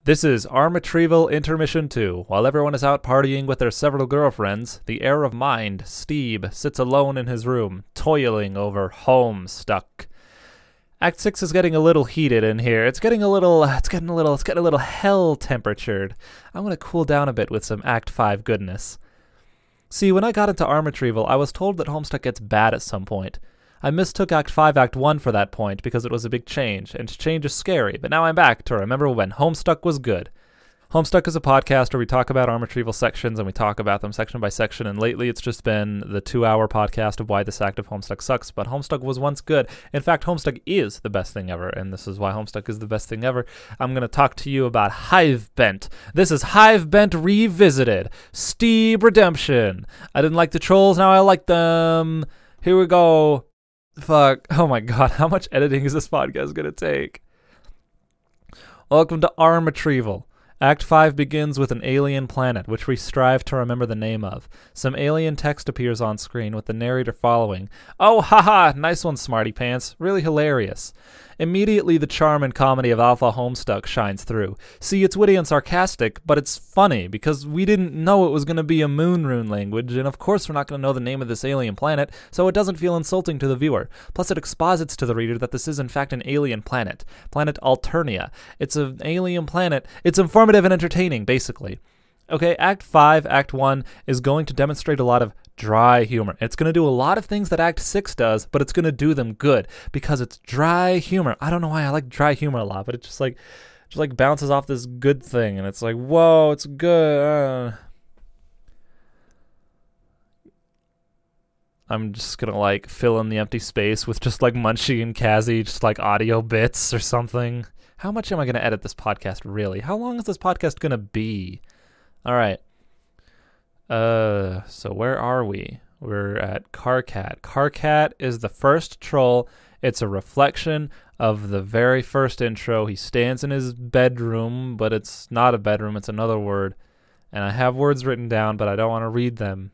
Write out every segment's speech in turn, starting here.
This is Retrieval Intermission 2. While everyone is out partying with their several girlfriends, the heir of mind, Steeb, sits alone in his room, toiling over Homestuck. Act 6 is getting a little heated in here. It's getting a little hell temperatured. I'm gonna cool down a bit with some Act 5 goodness. See, when I got into Retrieval, I was told that Homestuck gets bad at some point. I mistook Act 5, Act 1 for that point because it was a big change, and change is scary, but now I'm back to remember when Homestuck was good. Homestuck is a podcast where we talk about Retrieval sections, and we talk about them section by section, and lately it's just been the 2-hour podcast of why this act of Homestuck sucks, but Homestuck was once good. In fact, Homestuck is the best thing ever, and this is why Homestuck is the best thing ever. I'm going to talk to you about Hivebent. This is Hivebent Revisited. Steeb Redemption. I didn't like the trolls, now I like them. Here we go. Fuck. Oh my god, how much editing is this podcast gonna take? Welcome to Retrieval. Act 5 begins with an alien planet, which we strive to remember the name of. Some alien text appears on screen with the narrator following. Oh, haha, nice one, smarty pants. Really hilarious. Immediately, the charm and comedy of Alpha Homestuck shines through. See, it's witty and sarcastic, but it's funny, because we didn't know it was going to be a moon rune language, and of course we're not going to know the name of this alien planet, so it doesn't feel insulting to the viewer. Plus, it exposits to the reader that this is in fact an alien planet. Planet Alternia. It's an alien planet. It's informative and entertaining, basically. Okay, Act 5, Act 1 is going to demonstrate a lot of dry humor. It's going to do a lot of things that Act 6 does, but it's going to do them good because it's dry humor. I don't know why I like dry humor a lot, but it just bounces off this good thing, and it's like, whoa, it's good. I'm just going to like fill in the empty space with just like Munchie and Kazzy, just like audio bits or something. How much am I going to edit this podcast, really? How long is this podcast going to be? All right. So where are we? We're at Carcat. Carcat is the first troll. It's a reflection of the very first intro. He stands in his bedroom, but it's not a bedroom, it's another word. And I have words written down, but I don't want to read them.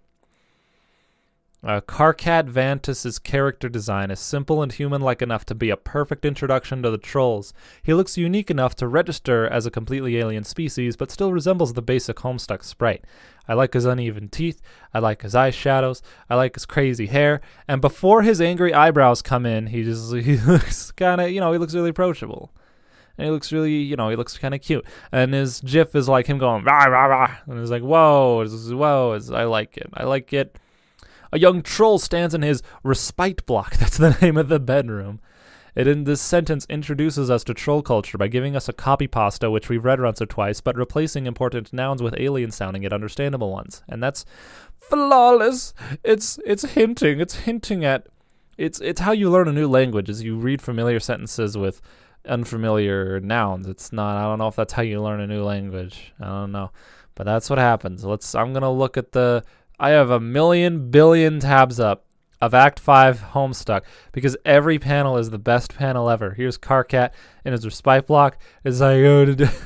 Carcat Vantus's character design is simple and human-like enough to be a perfect introduction to the trolls. He looks unique enough to register as a completely alien species, but still resembles the basic Homestuck sprite. I like his uneven teeth, I like his eye shadows, I like his crazy hair, and before his angry eyebrows come in, he looks kind of, he looks really approachable. And he looks really, he looks kind of cute. And his gif is like him going, rah, rah, rah, and it's like, whoa, I like it. A young troll stands in his respite block. That's the name of the bedroom. This sentence introduces us to troll culture by giving us a copy pasta, which we've read once or twice, but replacing important nouns with alien-sounding yet understandable ones. And that's flawless. It's hinting at... It's how you learn a new language, is you read familiar sentences with unfamiliar nouns. It's not... I don't know if that's how you learn a new language. I don't know. But that's what happens. I'm going to look at the... I have a billion tabs up of Act 5 Homestuck because every panel is the best panel ever. Here's Carcat in his respite block. It's like,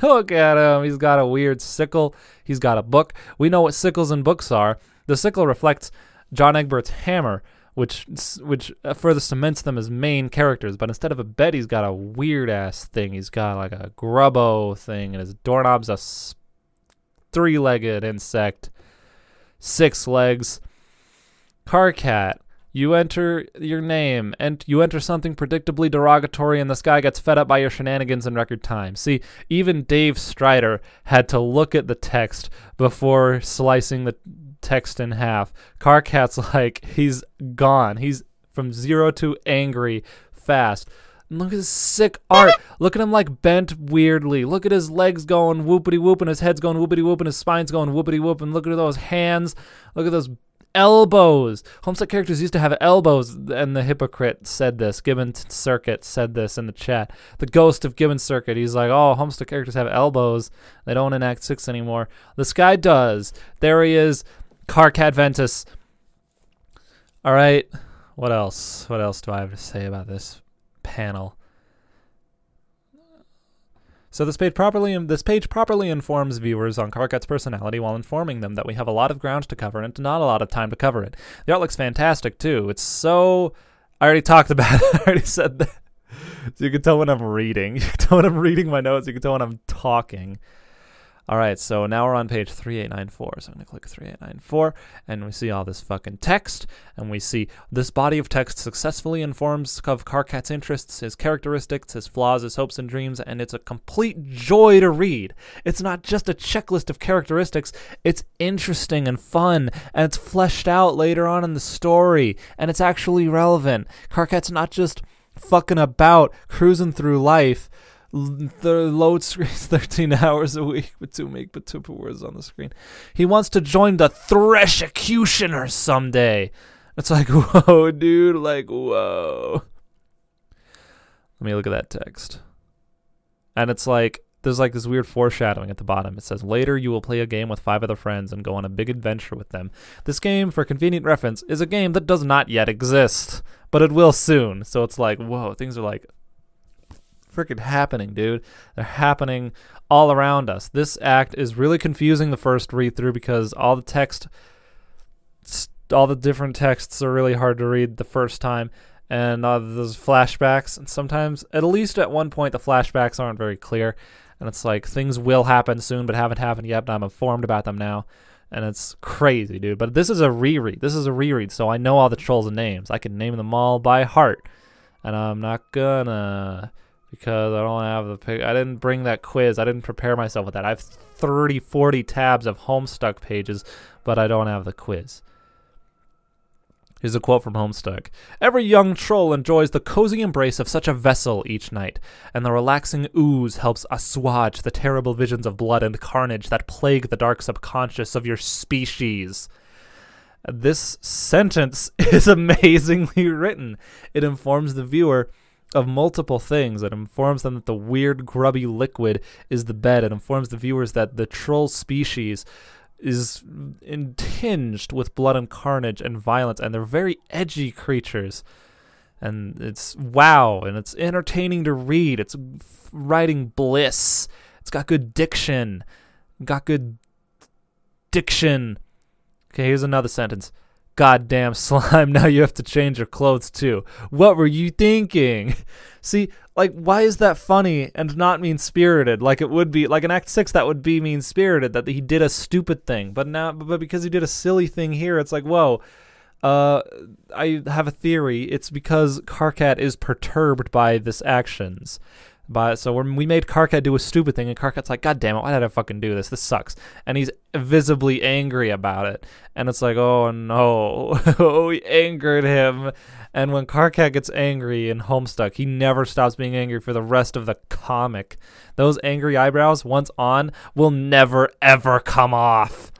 look at him. He's got a weird sickle. He's got a book. We know what sickles and books are. The sickle reflects John Egbert's hammer, which further cements them as main characters. But instead of a bed, he's got a weird-ass thing. He's got like a grubbo thing, and his doorknob's a 3-legged insect. 6 legs. Carcat. You enter your name, and you enter something predictably derogatory, and this guy gets fed up by your shenanigans in record time. See, even Dave Strider had to look at the text before slicing the text in half. Carcat's like, he's gone. He's from 0 to angry fast. Look at his sick art. Look at him like bent weirdly. Look at his legs going whoopity whoop and his head's going whoopity whoop and his spine's going whoopity whoop. And look at those hands. Look at those elbows. Homestuck characters used to have elbows, and the hypocrite said this. Gibbon Circuit said this in the chat. The ghost of Gibbon Circuit. He's like, oh, Homestuck characters have elbows. They don't in Act 6 anymore. This guy does. There he is. Carcat Ventus. All right. What else? What else do I have to say about this panel? So this page properly informs viewers on Carcat's personality while informing them that we have a lot of ground to cover and not a lot of time to cover it. The art looks fantastic too. It's so... I already talked about it. I already said that. So you can tell when I'm reading. You can tell when I'm reading my notes. You can tell when I'm talking. All right, so now we're on page 3894. So I'm going to click 3894, and we see all this fucking text, and we see this body of text successfully informs of Karkat's interests, his characteristics, his flaws, his hopes and dreams, and it's a complete joy to read. It's not just a checklist of characteristics. It's interesting and fun, and it's fleshed out later on in the story, and it's actually relevant. Karkat's not just fucking about, cruising through life. The load screen's 13 hours a week, but two words on the screen. He wants to join the Thresh-ecutioners someday. It's like, whoa, dude, like, whoa. Let me look at that text. And it's like, there's like this weird foreshadowing at the bottom. It says, later you will play a game with 5 other friends and go on a big adventure with them. This game, for convenient reference, is a game that does not yet exist, but it will soon. So it's like, whoa, things are like freaking happening, dude. They're happening all around us. This act is really confusing the first read through because all the different texts are really hard to read the first time, and those flashbacks, and sometimes, at least at one point, the flashbacks aren't very clear, and it's like things will happen soon but haven't happened yet, but I'm informed about them now, and it's crazy, dude. But this is a reread, so I know all the trolls and names. I can name them all by heart, and I'm not gonna, because I don't have the pic. I didn't bring that quiz. I didn't prepare myself with that. I have 30, 40 tabs of Homestuck pages, but I don't have the quiz. Here's a quote from Homestuck. Every young troll enjoys the cozy embrace of such a vessel each night, and the relaxing ooze helps assuage the terrible visions of blood and carnage that plague the dark subconscious of your species. This sentence is amazingly written. It informs the viewer of multiple things. It informs them that the weird, grubby liquid is the bed. It informs the viewers that the troll species is tinged with blood and carnage and violence, and they're very edgy creatures. And it's wow, and it's entertaining to read. It's writing bliss. It's got good diction. Okay, here's another sentence. Goddamn slime, now you have to change your clothes too. What were you thinking? See, like, why is that funny and not mean-spirited? Like, it would be, like in Act 6, that would be mean-spirited, that he did a stupid thing. But because he did a silly thing here, it's like, whoa, I have a theory. It's because Karkat is perturbed by this actions. So when we made Karkat do a stupid thing, and Karkat's like, God damn it, why did I fucking do this? This sucks. And he's visibly angry about it. And it's like, oh no, oh, we angered him. And when Karkat gets angry in Homestuck, he never stops being angry for the rest of the comic. Those angry eyebrows, once on, will never ever come off.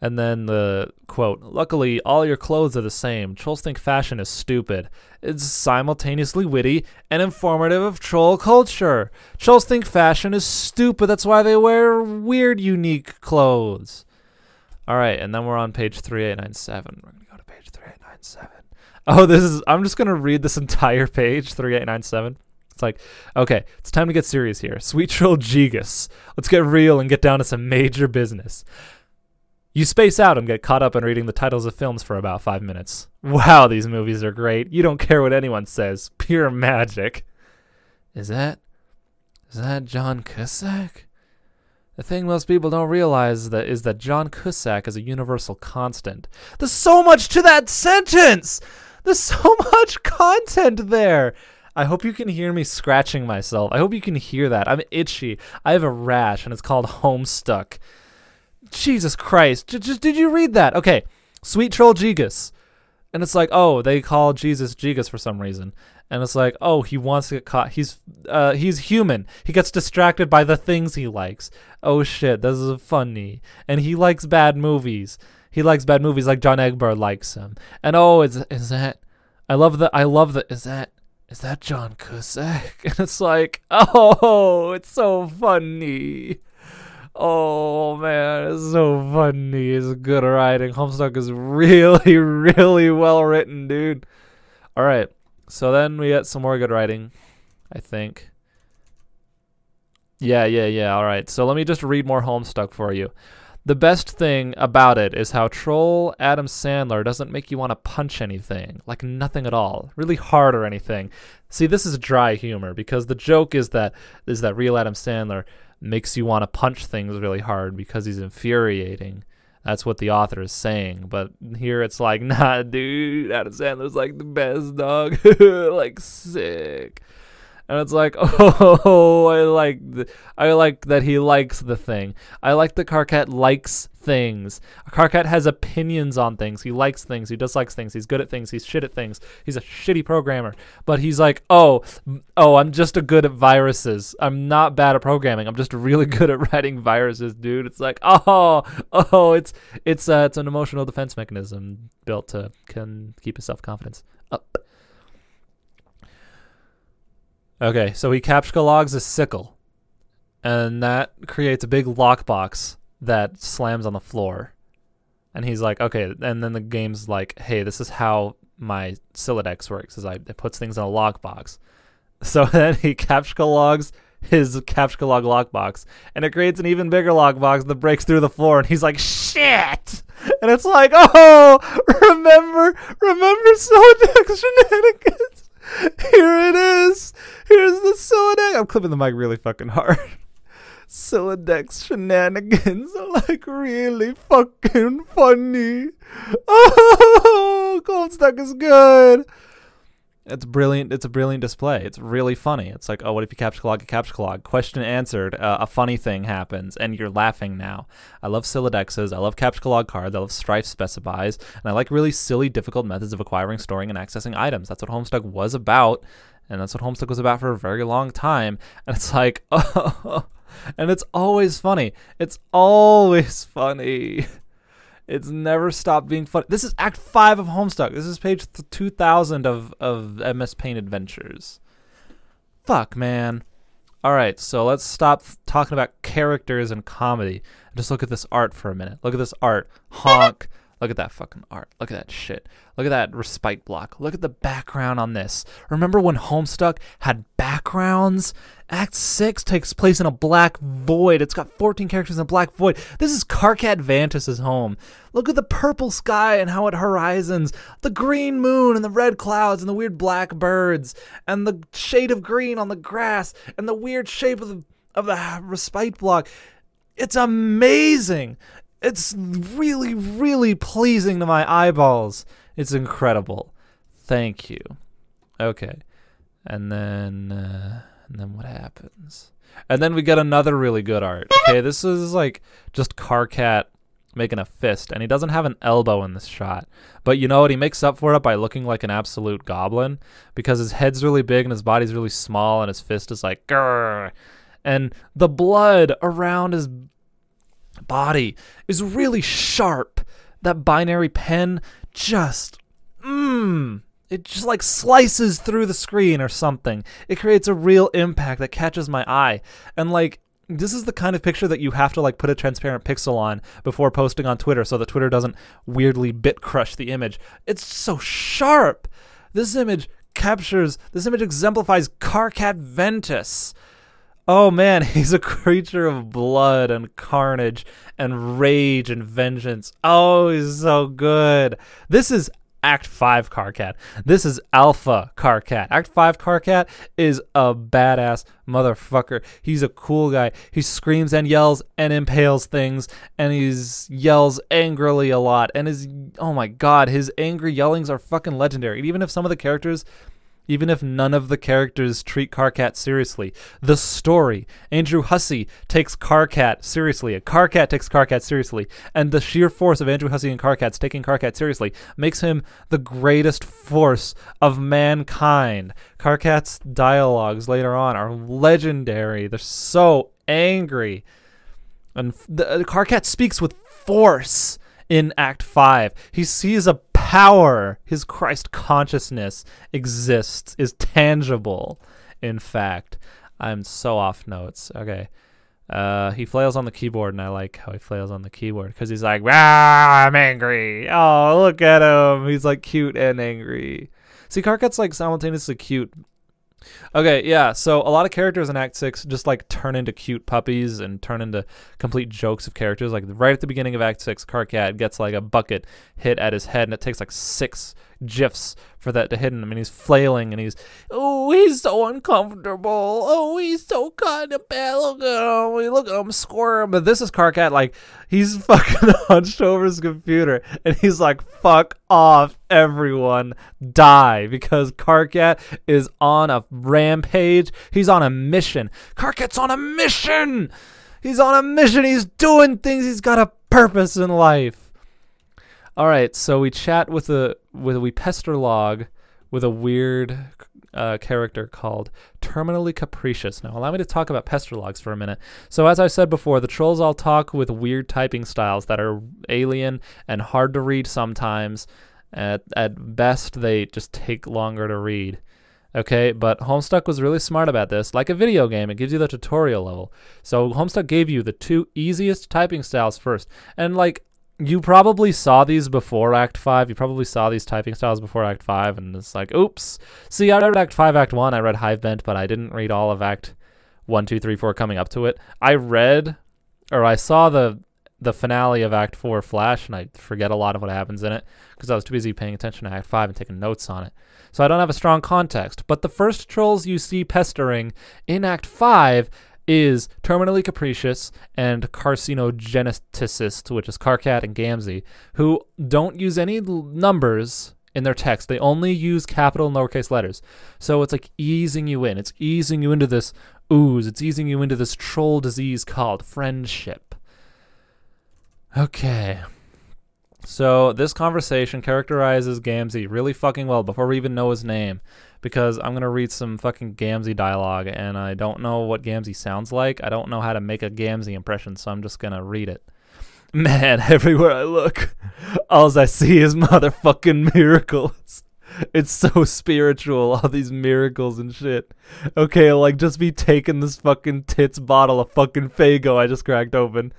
And then the quote, luckily, all your clothes are the same. Trolls think fashion is stupid. It's simultaneously witty and informative of troll culture. Trolls think fashion is stupid. That's why they wear weird, unique clothes. All right, and then we're on page 3897. We're going to go to page 3897. Oh, I'm just going to read this entire page, 3897. It's like, okay, it's time to get serious here. Sweet troll Gigas. Let's get real and get down to some major business. You space out and get caught up in reading the titles of films for about 5 minutes. Wow, these movies are great. You don't care what anyone says. Pure magic. Is that John Cusack? The thing most people don't realize is that John Cusack is a universal constant. There's so much to that sentence! There's so much content there! I hope you can hear me scratching myself. I hope you can hear that. I'm itchy. I have a rash, and it's called Homestuck. Jesus Christ. Did you read that? Okay. Sweet troll Gigas. And it's like, oh, they call Jesus Gigas for some reason. And it's like, oh, he wants to get caught. He's human. He gets distracted by the things he likes. Oh shit, this is funny. And he likes bad movies. He likes bad movies like John Egbert likes them. And oh, is that is that John Cusack? And it's like, oh, it's so funny. Oh man, it's so funny. It's good writing. Homestuck is really, really well written, dude. Alright, so then we get some more good writing, I think. Yeah, alright. So let me just read more Homestuck for you. The best thing about it is how troll Adam Sandler doesn't make you want to punch anything, like nothing at all, really hard or anything. See, this is dry humor because the joke is that real Adam Sandler makes you want to punch things really hard because he's infuriating. That's what the author is saying. But here it's like, nah, dude, Adam Sandler's like the best, dog. Like, sick. And it's like, oh, I like that he likes the thing. I like that Karkat likes things. Karkat has opinions on things. He likes things. He dislikes things. He's good at things. He's shit at things. He's a shitty programmer. But he's like, oh, I'm just good at viruses. I'm not bad at programming. I'm just really good at writing viruses, dude. It's like, it's an emotional defense mechanism built to can keep his self-confidence up. Okay, so he captchalogs a sickle, and that creates a big lockbox that slams on the floor. And he's like, okay, and then the game's like, hey, this is how my Silodex works, is it puts things in a lockbox. So then he captchalogs his captchalog lockbox, and it creates an even bigger lockbox that breaks through the floor, and he's like, shit! And it's like, oh, remember Silodex shenanigans? Here it is. Here's the Silodex. I'm clipping the mic really fucking hard. Silodex shenanigans are like really fucking funny. Oh, Homestuck is good. It's brilliant. It's a brilliant display. It's really funny. It's like, oh, what if you captchalog a captchalog? Question answered. A funny thing happens, and you're laughing now. I love Silodexes. I love captchalog cards. I love Strife specifies, and I like really silly, difficult methods of acquiring, storing, and accessing items. That's what Homestuck was about, and that's what Homestuck was about for a very long time. And it's like, oh, and it's always funny. It's always funny. It's never stopped being funny. This is Act 5 of Homestuck. This is page 2000 of MS Paint Adventures. Fuck, man. All right, so let's stop talking about characters and comedy and just look at this art for a minute. Look at this art. Honk. Look at that fucking art. Look at that shit. Look at that respite block. Look at the background on this. Remember when Homestuck had backgrounds? Act 6 takes place in a black void. It's got 14 characters in a black void. This is Karkat Vantus's home. Look at the purple sky and how it horizons. The green moon and the red clouds and the weird black birds and the shade of green on the grass and the weird shape of the respite block. It's amazing. It's really, really pleasing to my eyeballs. It's incredible. Thank you. Okay. And then what happens? And then we get another really good art. Okay, this is like just Karkat making a fist, and he doesn't have an elbow in this shot. But you know what? He makes up for it by looking like an absolute goblin because his head's really big and his body's really small and his fist is like, grrr. And the blood around his body is really sharp. That binary pen just it just like slices through the screen or something. It creates a real impact that catches my eye. And like, this is the kind of picture that you have to like put a transparent pixel on before posting on Twitter so that Twitter doesn't weirdly bit crush the image. It's so sharp. This image exemplifies Karkat Ventus. Oh man, he's a creature of blood and carnage and rage and vengeance. Oh, he's so good. This is Act 5 Karkat. This is Alpha Karkat. Act 5 Karkat is a badass motherfucker. He's a cool guy. He screams and yells and impales things, and he yells angrily a lot. And oh my god, his angry yellings are fucking legendary. And even if none of the characters treat Karkat seriously, the story, Andrew Hussey takes Karkat seriously, and Karkat takes Karkat seriously, and the sheer force of Andrew Hussey and Karkat's taking Karkat seriously makes him the greatest force of mankind. Karkat's dialogues later on are legendary. They're so angry. And Karkat speaks with force in Act 5. He sees a power. His Christ consciousness exists, is tangible. In fact, I'm so off notes. Okay. He flails on the keyboard, and I like how he flails on the keyboard because he's like, I'm angry. Oh, look at him. He's like cute and angry. See, Karkat's like simultaneously cute Okay, yeah, so a lot of characters in Act 6 just like turn into cute puppies and turn into complete jokes of characters. Like right at the beginning of Act 6, Karkat gets like a bucket hit at his head and it takes like 6 gifs for that to hit him. I mean, he's flailing and he's so uncomfortable. Oh, he's so kind of bad. Look at him squirm. But this is Karkat, like, he's fucking hunched over his computer and he's like, fuck off, everyone. Die. Because Karkat is on a rampage. He's on a mission. Karkat's on a mission. He's on a mission. He's doing things. He's got a purpose in life. All right, so we chat we pester log with a weird character called Terminally Capricious. Now, allow me to talk about pester logs for a minute. So as I said before, the trolls all talk with weird typing styles that are alien and hard to read sometimes. At best, they just take longer to read. Okay, but Homestuck was really smart about this. Like a video game, it gives you the tutorial level. So Homestuck gave you the 2 easiest typing styles first. And like, you probably saw these before Act 5. You probably saw these typing styles before Act 5, and it's like, oops. See, I read Act 5, Act 1. I read Hivebent, but I didn't read all of Act 1, 2, 3, 4 coming up to it. I saw the finale of Act 4 Flash, and I forget a lot of what happens in it because I was too busy paying attention to Act 5 and taking notes on it. So I don't have a strong context. But the first trolls you see pestering in Act 5 is Terminally Capricious and Carcinogeneticist, which is Karkat and Gamzee, who don't use any numbers in their text. They only use capital and lowercase letters. So it's like easing you in. It's easing you into this ooze. It's easing you into this troll disease called friendship. Okay. So this conversation characterizes Gamzee really fucking well before we even know his name, because I'm going to read some fucking Gamzee dialogue, and I don't know what Gamzee sounds like. I don't know how to make a Gamzee impression, so I'm just going to read it. Man, everywhere I look, all I see is motherfucking miracles. It's so spiritual, all these miracles and shit. Okay, like, just be taking this fucking tits bottle of fucking Faygo I just cracked open,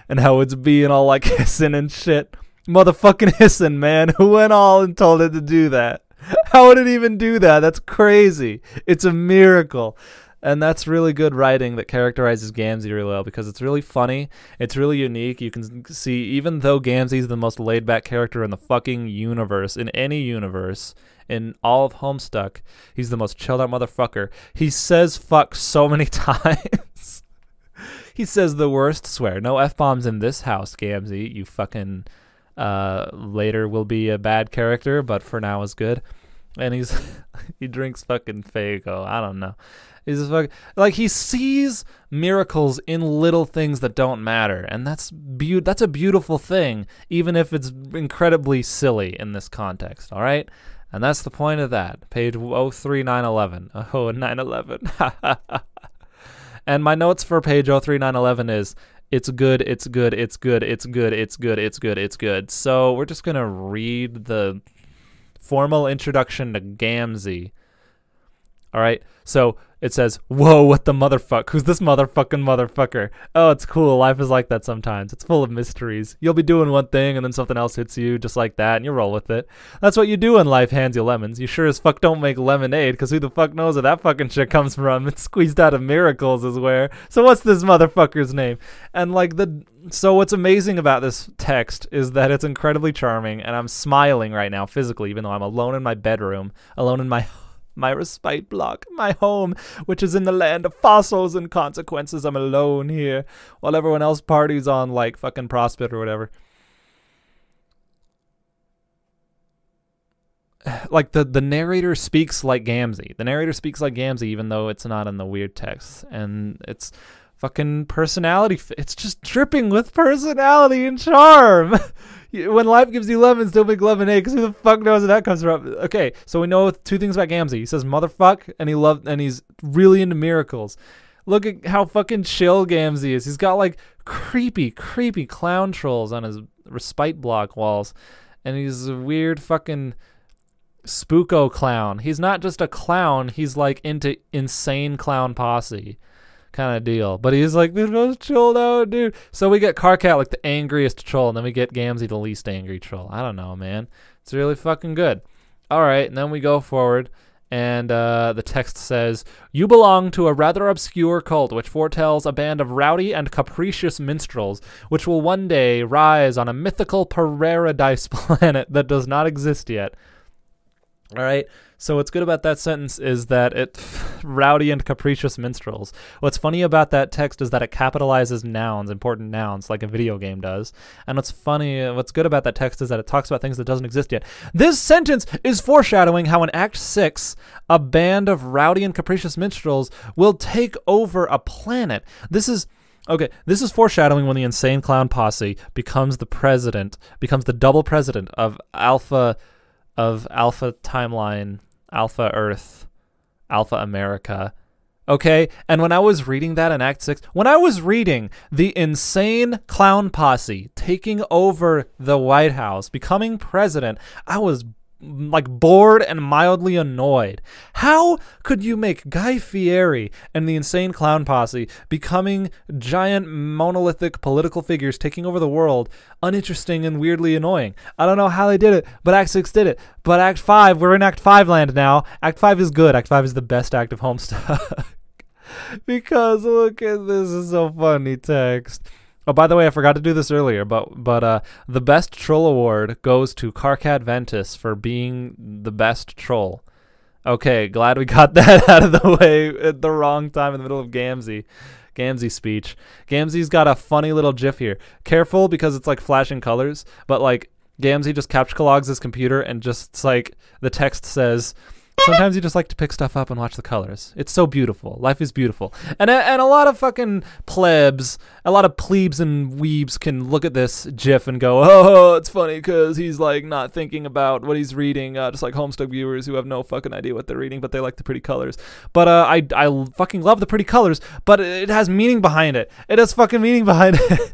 and how it's being all, like, hissing and shit. Motherfucking hissing, man. Who went all and told it to do that? How would it even do that? That's crazy. It's a miracle. And that's really good writing that characterizes Gamzee really well, because it's really funny. It's really unique. You can see, even though Gamzee's the most laid-back character in the fucking universe, in any universe, in all of Homestuck, he's the most chilled-out motherfucker. He says fuck so many times. He says the worst swear. No F-bombs in this house, Gamzee. You fucking... later will be a bad character, but for now is good. And he drinks fucking Faygo. I don't know. He's just fucking, like, he sees miracles in little things that don't matter, and that's a beautiful thing, even if it's incredibly silly in this context. All right, and that's the point of that. Page 03911. Oh, 911. And my notes for page 03911 is, it's good, it's good, it's good, it's good, it's good, it's good, it's good. So we're just going to read the formal introduction to Gamzee. All right, so it says, whoa, what the motherfuck? Who's this motherfucker? Oh, it's cool. Life is like that sometimes. It's full of mysteries. You'll be doing one thing and then something else hits you just like that and you roll with it. That's what you do when life hands you lemons. You sure as fuck don't make lemonade, because who the fuck knows where that fucking shit comes from? It's squeezed out of miracles is where. So what's this motherfucker's name? And like so what's amazing about this text is that it's incredibly charming, and I'm smiling right now physically, even though I'm alone in my bedroom, alone in my respite block, my home, which is in the land of fossils and consequences. I'm alone here while everyone else parties on, like, fucking Prospect or whatever. Like, the narrator speaks like Gamzee. The narrator speaks like Gamzee, even though it's not in the weird text. And it's fucking personality. It's just dripping with personality and charm. When life gives you lemons, don't make lemonade, because who the fuck knows where that comes from? Okay, so we know 2 things about Gamzee. He says motherfuck, and he's really into miracles. Look at how fucking chill Gamzee is. He's got like creepy clown trolls on his respite block walls, and he's a weird fucking spooko clown. He's not just a clown, he's like into insane clown posse kind of deal, but he's like the most chilled out dude. So we get Karkat, like the angriest troll, and then we get Gamzee, the least angry troll. I don't know, man. It's really fucking good. All right, and then we go forward, And the text says, "You belong to a rather obscure cult which foretells a band of rowdy and capricious minstrels which will one day rise on a mythical paradise planet that does not exist yet." All right. So what's good about that sentence is that it rowdy and capricious minstrels. What's funny about that text is that it capitalizes nouns, important nouns, like a video game does. And what's good about that text is that it talks about things that doesn't exist yet. This sentence is foreshadowing how in Act 6, a band of rowdy and capricious minstrels will take over a planet. This is foreshadowing when the insane clown posse becomes the double president of Alpha Timeline, Alpha Earth, Alpha America. Okay? And when I was reading that in Act 6, when I was reading the insane clown posse taking over the White House, becoming president, I was like bored and mildly annoyed. How could you make Guy Fieri and the insane clown posse becoming giant monolithic political figures taking over the world uninteresting and weirdly annoying? I don't know how they did it, but Act 6 did it. But Act 5, we're in Act 5 land now. Act 5 is good. Act 5 is the best act of Homestuck. Because look at this, is so funny text. Oh, by the way, I forgot to do this earlier, but the best troll award goes to Carcat Ventus for being the best troll. Okay, glad we got that out of the way at the wrong time in the middle of Gamzee's speech. Gamzee's got a funny little gif here. Careful, because it's like flashing colors, but like Gamzee just capture logs his computer and just it's like the text says, "Sometimes you just like to pick stuff up and watch the colors. It's so beautiful. Life is beautiful." And a lot of fucking plebs, a lot of plebes and weebs can look at this gif and go, "Oh, it's funny because he's like not thinking about what he's reading," just like Homestuck viewers who have no fucking idea what they're reading, but they like the pretty colors. But I fucking love the pretty colors, but it has meaning behind it. It has fucking meaning behind it.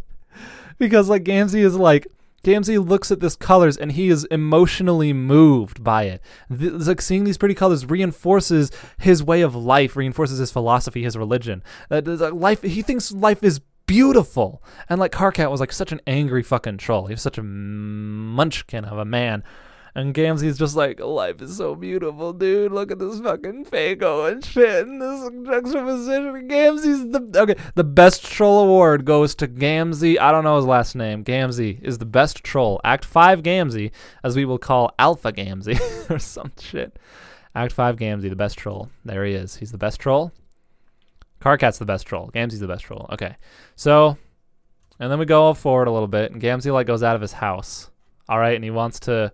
Because like Gamzee looks at this colors and he is emotionally moved by it. Like seeing these pretty colors reinforces his way of life, reinforces his philosophy, his religion. He thinks life is beautiful. And like Carcat was like such an angry fucking troll. He was such a munchkin of a man. And Gamzee's just like, "Life is so beautiful, dude. Look at this fucking Fago and shit and this juxtaposition." Gamzee's the best troll award goes to Gamzee. I don't know his last name. Gamzee is the best troll. Act 5 Gamzee, as we will call Alpha Gamzee or some shit. Act 5 Gamzee, the best troll. There he is. He's the best troll. Carcat's the best troll. Gamzee's the best troll. Okay. So, and then we go forward a little bit, and Gamzee like goes out of his house. All right, and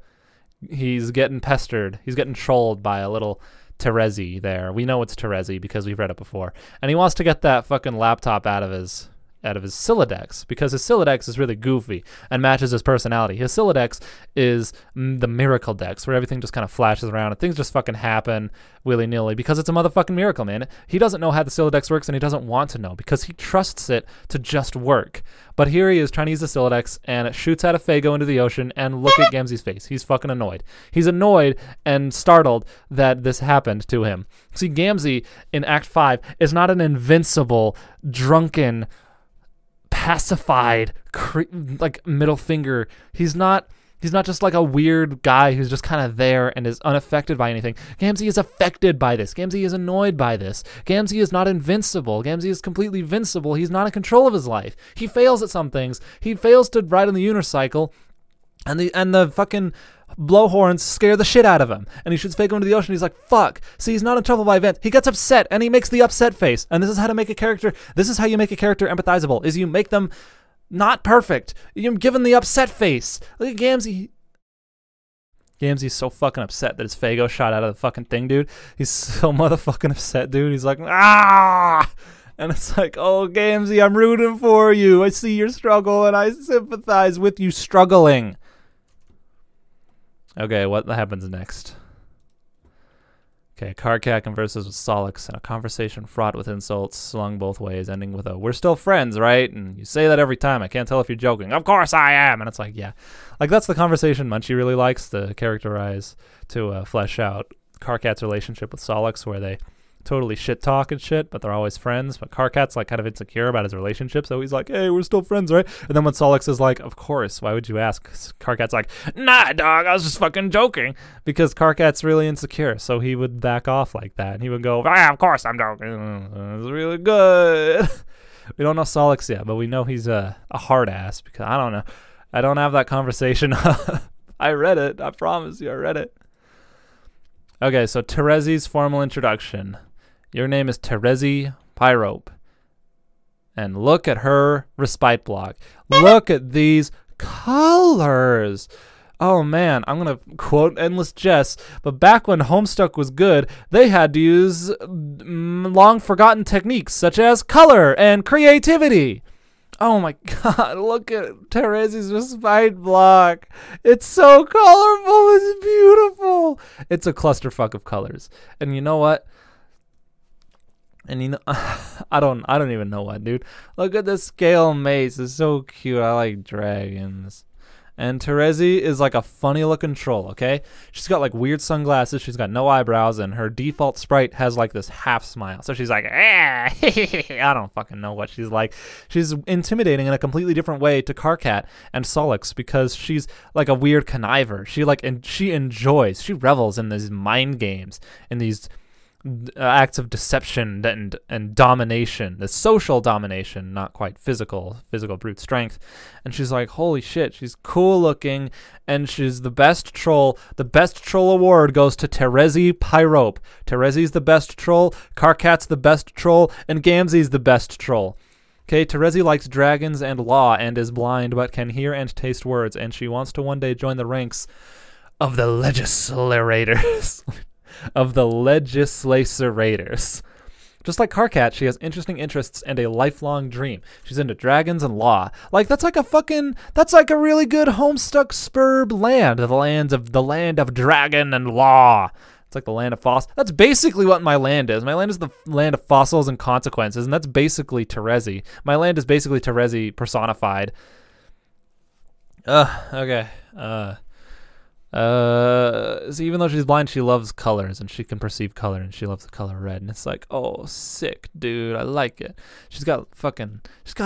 he's getting pestered. He's getting trolled by a little Terezi there. We know it's Terezi because we've read it before. And he wants to get that fucking laptop out of his Sylladex because his Sylladex is really goofy and matches his personality. His Sylladex is the miracle dex where everything just kind of flashes around and things just fucking happen willy-nilly because it's a motherfucking miracle, man. He doesn't know how the Sylladex works and he doesn't want to know because he trusts it to just work. But here he is trying to use the Sylladex and it shoots out a Fago into the ocean and look at Gamzee's face. He's fucking annoyed. He's annoyed and startled that this happened to him. See, Gamzee in Act 5 is not an invincible, drunken, pacified, like middle finger. He's not just like a weird guy who's just kind of there and is unaffected by anything. Gamzee is affected by this. Gamzee is annoyed by this. Gamzee is not invincible. Gamzee is completely invincible. He's not in control of his life. He fails at some things. He fails to ride on the unicycle, and the fucking blowhorns scare the shit out of him. And he shoots Fago into the ocean. He's like, fuck. See, he's not in trouble by events. He gets upset, and he makes the upset face. And this is how you make a character empathizable, is you make them not perfect. You're given the upset face. Look at Gamzee. Gamzee's so fucking upset that his Fago shot out of the fucking thing, dude. He's so motherfucking upset, dude. He's like, ah! And it's like, oh, Gamzee, I'm rooting for you. I see your struggle, and I sympathize with you struggling. Okay, what happens next? Okay, Carcat converses with Solix in a conversation fraught with insults slung both ways, ending with a, "We're still friends, right? And you say that every time. I can't tell if you're joking." "Of course I am." And it's like, yeah. Like, that's the conversation Munchie really likes to characterize, to flesh out Carcat's relationship with Solix, where they totally shit talk and shit, but they're always friends. But Karkat's like kind of insecure about his relationship, so he's like, hey, we're still friends, right? And then when Solix is like, of course, why would you ask? Karkat's like, nah, dog, I was just fucking joking. Because Karkat's really insecure, so he would back off like that. And he would go, of course I'm joking. It's really good. We don't know Solix yet, but we know he's a hard ass, because I don't know. I don't have that conversation. I read it. I promise you, I read it. Okay, so Terezi's formal introduction. Your name is Terezi Pyrope. And look at her respite block. Look at these colors. Oh man, I'm going to quote Endless Jess, but back when Homestuck was good, they had to use long forgotten techniques such as color and creativity. Oh my god, look at Terezi's respite block. It's so colorful, it's beautiful. It's a clusterfuck of colors. And you know what? And you know, I don't even know what, dude. Look at the scale mace. It's so cute. I like dragons. And Terezi is like a funny looking troll, okay? She's got like weird sunglasses. She's got no eyebrows, and her default sprite has like this half smile. So she's like, I don't fucking know what she's like. She's intimidating in a completely different way to Karkat and Solix because she's like a weird conniver. She enjoys, she revels in these mind games, in these acts of deception and domination, the social domination, not quite physical brute strength. And she's like, holy shit, she's cool looking, and she's the best troll. The best troll award goes to Terezi Pyrope. Terezi's the best troll, Karkat's the best troll, and Gamzee's the best troll. Okay, Terezi likes dragons and law and is blind but can hear and taste words, and she wants to one day join the ranks of the legislators. Of the legislators. Just like Karkat, she has interesting interests and a lifelong dream. She's into dragons and law. Like that's like a really good Homestuck Spurb land. The land of dragon and law. It's like the land of fossils. That's basically what my land is. My land is the land of fossils and consequences, and that's basically Terezi. My land is basically Terezi personified. Okay. So even though she's blind, she loves colors, and she can perceive color, and she loves the color red, and it's like, oh, sick, dude, I like it. She's got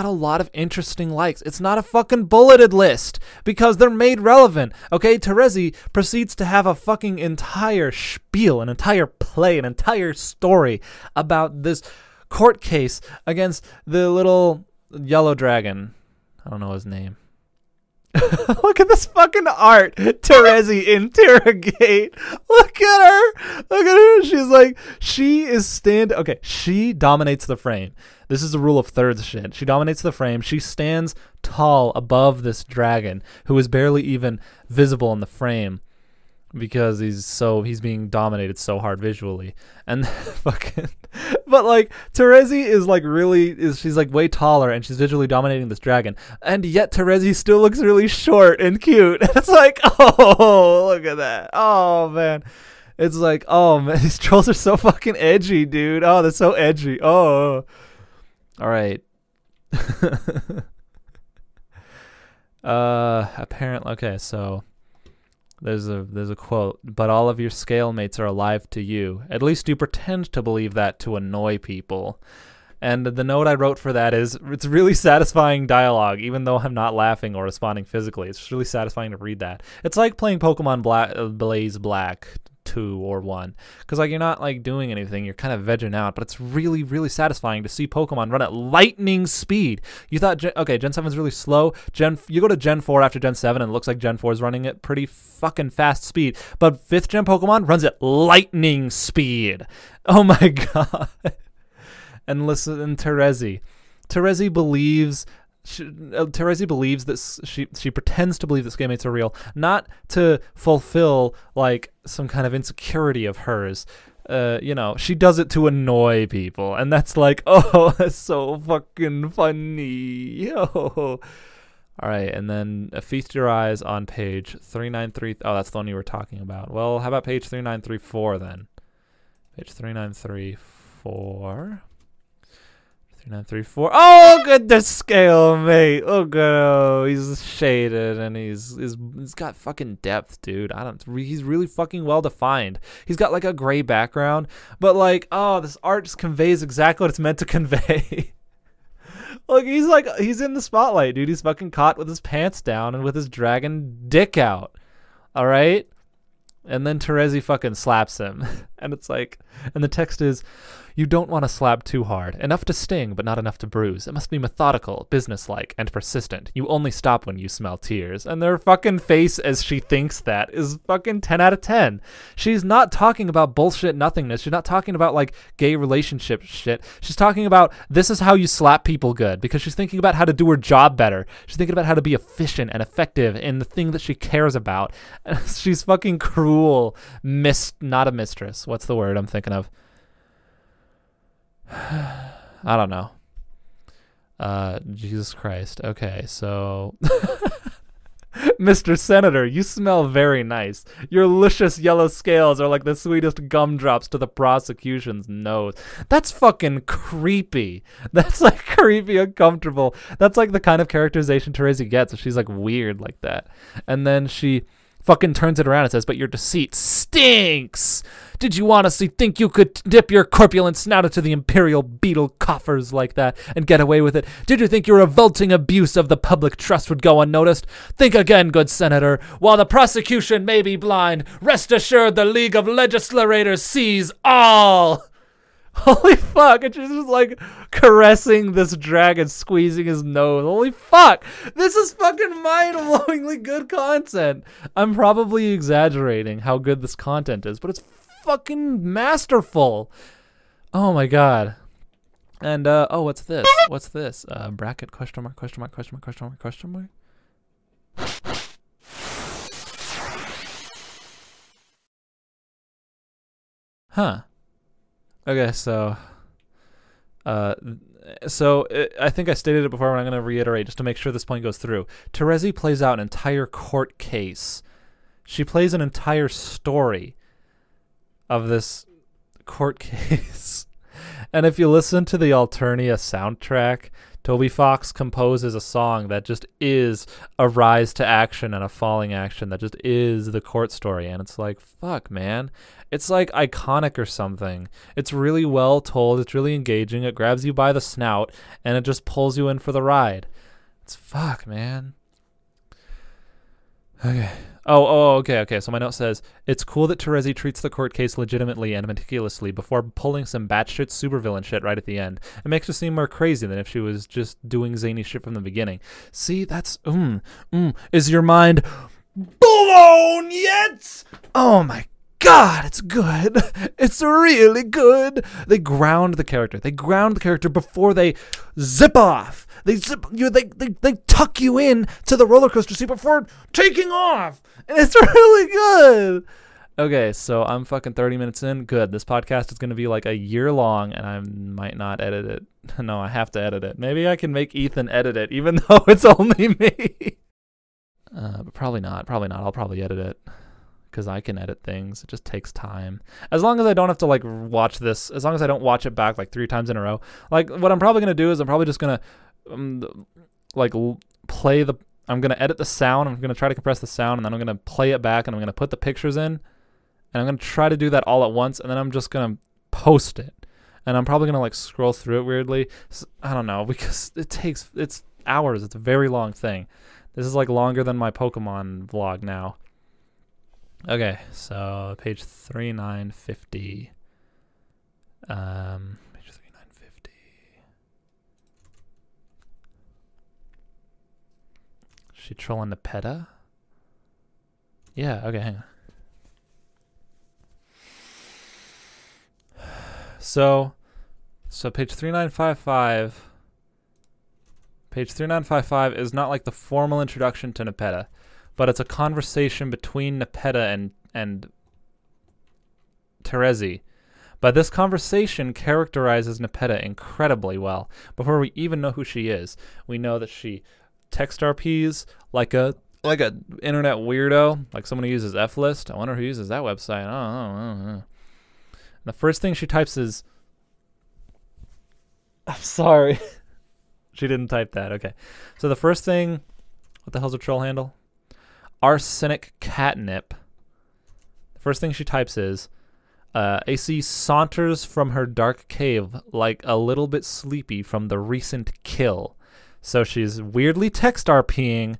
a lot of interesting likes. It's not a fucking bulleted list, because they're made relevant, okay? Terezi proceeds to have a fucking entire spiel, an entire play, an entire story about this court case against the little yellow dragon. I don't know his name. Look at this fucking art. Terezi interrogate. Look at her. Look at her. She's like, okay, she dominates the frame. This is the rule of thirds shit. She dominates the frame. She stands tall above this dragon who is barely even visible in the frame because he's being dominated so hard visually. And fucking, but like Terezi is like she's like way taller and she's visually dominating this dragon, and yet Terezi still looks really short and cute. It's like, oh, look at that. Oh man, it's like, oh man, these trolls are so fucking edgy, dude. Oh, they're so edgy. Oh, all right. Apparently, okay, so there's a quote, but all of your scale mates are alive to you. At least you pretend to believe that to annoy people. And the note I wrote for that is, it's really satisfying dialogue, even though I'm not laughing or responding physically. It's really satisfying to read that. It's like playing Pokemon Blaze Black 2 or 1, because like you're not like doing anything, you're kind of vegging out, but it's really, really satisfying to see Pokemon run at lightning speed. You thought Gen 7 is really slow. You go to Gen 4 after Gen 7 and it looks like Gen 4 is running at pretty fucking fast speed, but 5th Gen Pokemon runs at lightning speed. Oh my god. And listen, and Terezi believes that she pretends to believe that scale mates are real, not to fulfill like some kind of insecurity of hers. She does it to annoy people, and that's like, oh, that's so fucking funny. Oh. All right, and then feast your eyes on page 393. Oh, that's the one you were talking about. Well, how about page 3934 then? Page 3934. 3934. Oh, good to scale, mate. Oh, good. Oh, he's shaded and he's got fucking depth, dude. He's really fucking well defined. He's got like a gray background, but like, oh, this art just conveys exactly what it's meant to convey. Look, he's in the spotlight, dude. He's fucking caught with his pants down and with his dragon dick out. All right? And then Terezi fucking slaps him. And it's like, and the text is, you don't want to slap too hard. Enough to sting, but not enough to bruise. It must be methodical, businesslike, and persistent. You only stop when you smell tears. And their fucking face as she thinks that is fucking 10 out of 10. She's not talking about bullshit nothingness. She's not talking about like gay relationship shit. She's talking about this is how you slap people good, because she's thinking about how to do her job better. She's thinking about how to be efficient and effective in the thing that she cares about. And she's fucking cruel. Not a mistress. What's the word I'm thinking of? I don't know. Jesus Christ. Okay, so Mr. Senator, you smell very nice. Your luscious yellow scales are like the sweetest gumdrops to the prosecution's nose. That's fucking creepy. That's like creepy, uncomfortable. That's like the kind of characterization Terezi gets. She's like weird like that. And then she fucking turns it around and says, but your deceit stinks. Did you honestly think you could dip your corpulent snout into the imperial beetle coffers like that and get away with it? Did you think your revolting abuse of the public trust would go unnoticed? Think again, good senator. While the prosecution may be blind, rest assured the League of Legislators sees all. Holy fuck, and she's just like caressing this dragon, squeezing his nose. Holy fuck, this is fucking mind-blowingly good content. I'm probably exaggerating how good this content is, but it's fucking masterful. Oh my god. And oh, what's this? What's this? Bracket question mark question mark question mark question mark question mark. Huh. Okay, so I think I stated it before, but I'm going to reiterate just to make sure this point goes through. Terezi plays out an entire court case. She plays an entire story of this court case. And if you listen to the Alternia soundtrack, Toby Fox composes a song that just is a rise to action and a falling action that just is the court story. And it's like, fuck, man. It's like iconic or something. It's really well told. It's really engaging. It grabs you by the snout and it just pulls you in for the ride. It's fuck, man. Okay. Okay. So my note says, it's cool that Terezi treats the court case legitimately and meticulously before pulling some batshit supervillain shit right at the end. It makes her seem more crazy than if she was just doing zany shit from the beginning. See, that's, is your mind blown yet? Oh my God, it's good. It's really good. They ground the character. They ground the character before they zip off. They tuck you in to the roller coaster seat before taking off. And it's really good. Okay, so I'm fucking 30 minutes in. Good. This podcast is going to be like a year long, and I might not edit it. No, I have to edit it. Maybe I can make Ethan edit it, even though it's only me. But probably not. I'll probably edit it, because I can edit things. It just takes time. As long as I don't have to like watch this, as long as I don't watch it back like 3 times in a row. Like what I'm probably going to do is I'm probably just going to I'm going to edit the sound. I'm going to try to compress the sound, and then I'm going to play it back, and I'm going to put the pictures in, and I'm going to try to do that all at once, and then I'm just going to post it. And I'm probably going to like scroll through it weirdly. So, I don't know, because it's hours. It's a very long thing. This is like longer than my Pokemon vlog now. Okay, so page 3950. Page 3950. She trolling the PETA? Yeah, okay, hang on. So page 3955. Page 3955 is not like the formal introduction to Nepeta, but it's a conversation between Nepeta and Terezi. But this conversation characterizes Nepeta incredibly well. Before we even know who she is, we know that she text RPs like a internet weirdo, like someone who uses F-List. I wonder who uses that website. I don't know. The first thing she types is, I'm sorry. She didn't type that. Okay. So the first thing, what the hell's her troll handle? Arsenic catnip. The first thing she types is, AC saunters from her dark cave like a little bit sleepy from the recent kill. So she's weirdly text RPing,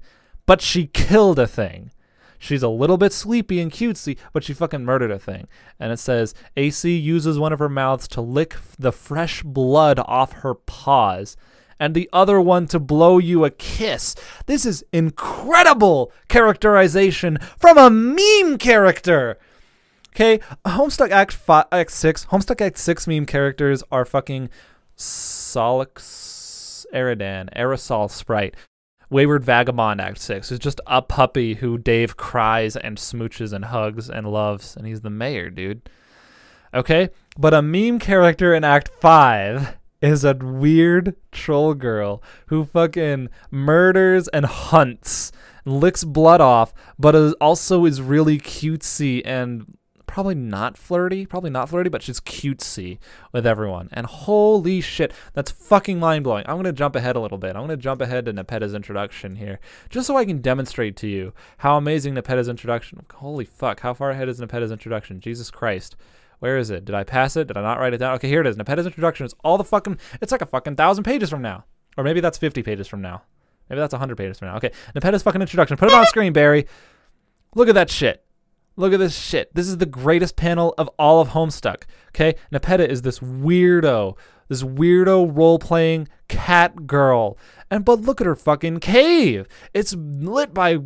but she killed a thing. She's a little bit sleepy and cutesy, but she fucking murdered a thing. And it says, AC uses one of her mouths to lick the fresh blood off her paws, and the other one to blow you a kiss. This is incredible characterization from a meme character. Okay, Homestuck Act 6. Homestuck Act 6 meme characters are fucking Solix Eridan, Aerosol Sprite. Wayward Vagabond Act 6 is just a puppy who Dave cries and smooches and hugs and loves, and he's the mayor, dude. Okay, but a meme character in Act 5 is a weird troll girl who fucking murders and hunts, licks blood off, but also is really cutesy and probably not flirty, but she's cutesy with everyone. And holy shit, that's fucking mind-blowing. I'm going to jump ahead a little bit. I'm going to jump ahead to Nepeta's introduction here, just so I can demonstrate to you how amazing Nepeta's introduction. Holy fuck, how far ahead is Nepeta's introduction? Jesus Christ. Where is it? Did I pass it? Did I not write it down? Okay, here it is. Nepeta's introduction is all the fucking, it's like a fucking 1,000 pages from now. Or maybe that's 50 pages from now. Maybe that's 100 pages from now. Okay, Nepeta's fucking introduction. Put it on screen, Barry. Look at that shit. Look at this shit. This is the greatest panel of all of Homestuck. Okay? Nepeta is this weirdo role-playing cat girl. But look at her fucking cave. It's lit by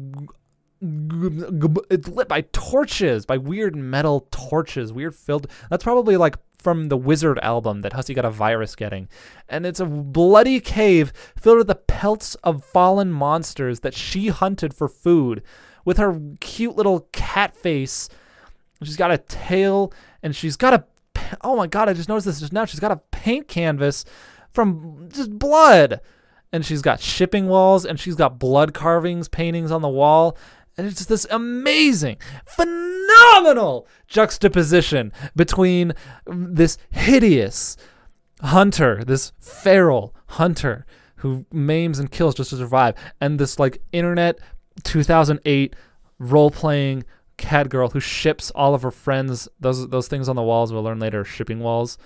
torches, by weird metal torches, weird filled. That's probably like from the Wizard album that Hussey got a virus getting. And it's a bloody cave filled with the pelts of fallen monsters that she hunted for food. With her cute little cat face, she's got a tail, and she's got a, oh my god, I just noticed this just now, she's got a paint canvas from just blood, and she's got shipping walls, and she's got blood carvings, paintings on the wall, and it's just this amazing, phenomenal juxtaposition between this hideous hunter, this feral hunter who maims and kills just to survive, and this like internet 2008 role-playing cat girl who ships all of her friends. Those things on the walls we'll learn later are shipping walls,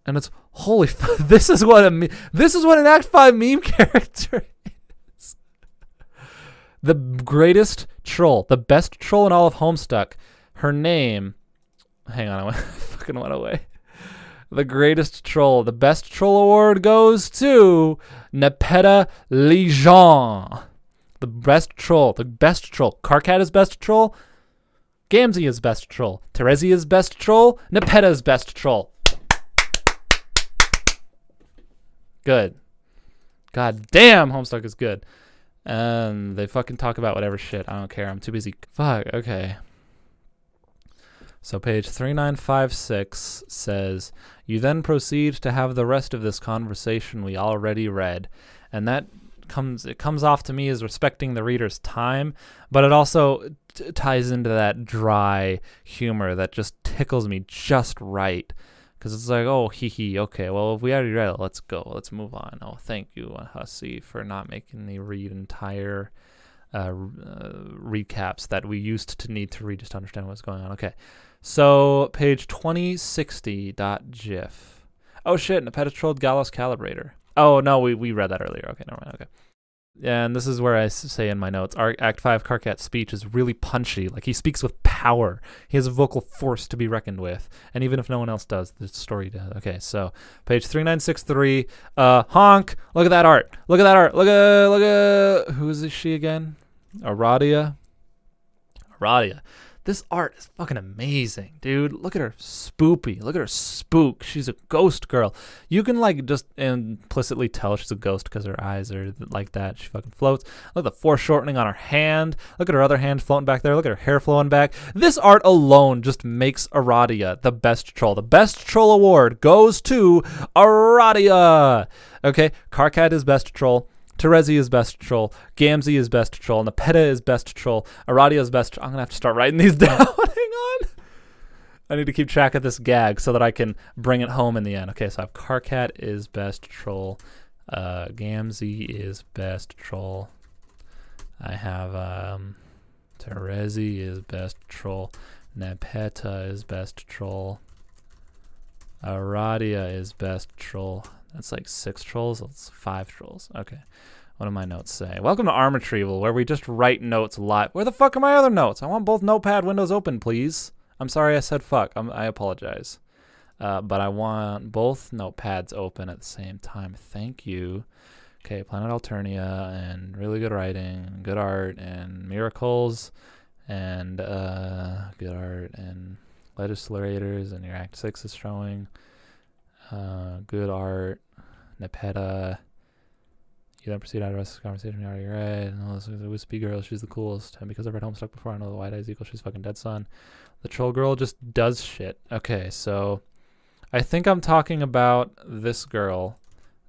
and it's holy. This is what an Act 5 meme character is. The greatest troll, the best troll in all of Homestuck. Her name. Hang on, I fucking went away. The greatest troll, the best troll award goes to Nepeta Lejean. The best troll. Karkat is best troll. Gamzee is best troll. Terezi is best troll. Nepeta is best troll. Good. God damn, Homestuck is good. And they fucking talk about whatever shit. I don't care. I'm too busy. Fuck. Okay. So page 3956 says, you then proceed to have the rest of this conversation we already read. And that comes off to me as respecting the reader's time, but it also ties into that dry humor that just tickles me just right, because it's like, oh, hee, okay, well, if we already read it, let's go, let's move on. Oh, thank you, Hussey, for not making me read entire recaps that we used to need to read just to understand what's going on. Okay, so page 2060.gif. Oh shit, Nepeta trolled Gallus Calibrator. Oh, no, we read that earlier. Okay, never mind. Okay. And this is where I say in my notes, Act 5 Karkat's speech is really punchy. Like, he speaks with power. He has a vocal force to be reckoned with. And even if no one else does, the story does. Okay, so page 3963. Honk! Look at that art. Look at that art. Look at... Who is she again? Aradia. This art is fucking amazing, dude. Look at her spoopy. Look at her spook. She's a ghost girl. You can like just implicitly tell she's a ghost because her eyes are like that. She fucking floats. Look at the foreshortening on her hand. Look at her other hand floating back there. Look at her hair flowing back. This art alone just makes Aradia the best troll. The best troll award goes to Aradia. Okay, Karkat is best troll. Terezi is best troll. Gamzee is best troll. Nepeta is best troll. Aradia is best troll. I'm going to have to start writing these down. Hang on. I need to keep track of this gag so that I can bring it home in the end. Okay, so I have Karkat is best troll. Gamzee is best troll. I have Terezi is best troll. Nepeta is best troll. Aradia is best troll. That's like 6 trolls. That's 5 trolls. Okay. What do my notes say? Welcome to Retrieval, where we just write notes live. Where the fuck are my other notes? I want both notepad windows open, please. I'm sorry I said fuck. I apologize. But I want both notepads open at the same time. Thank you. Okay, Planet Alternia, and really good writing, good art, and miracles, and good art, and legislators, and your Act 6 is showing. Good art, Nepeta. You then proceed out of the rest of the conversation. You already read. No, this is a wispy girl. She's the coolest. And because I've read Homestuck before, I know the white eyes equal. She's fucking dead son. The troll girl just does shit. Okay, so I think I'm talking about this girl,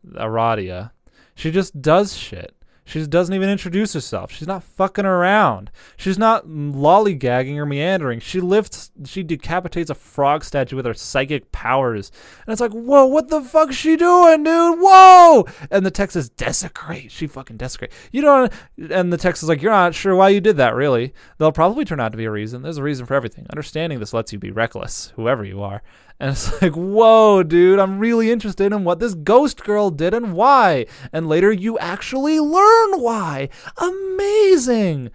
Aradia. She just does shit. She doesn't even introduce herself. She's not fucking around. She's not lollygagging or meandering. She decapitates a frog statue with her psychic powers. And it's like, whoa, what the fuck's she doing, dude? Whoa! And the text is desecrate. She fucking desecrate. You don't, and the text is like, you're not sure why you did that, really. There'll probably turn out to be a reason. There's a reason for everything. Understanding this lets you be reckless, whoever you are. And it's like, whoa, dude, I'm really interested in what this ghost girl did and why. And later you actually learn why. Amazing.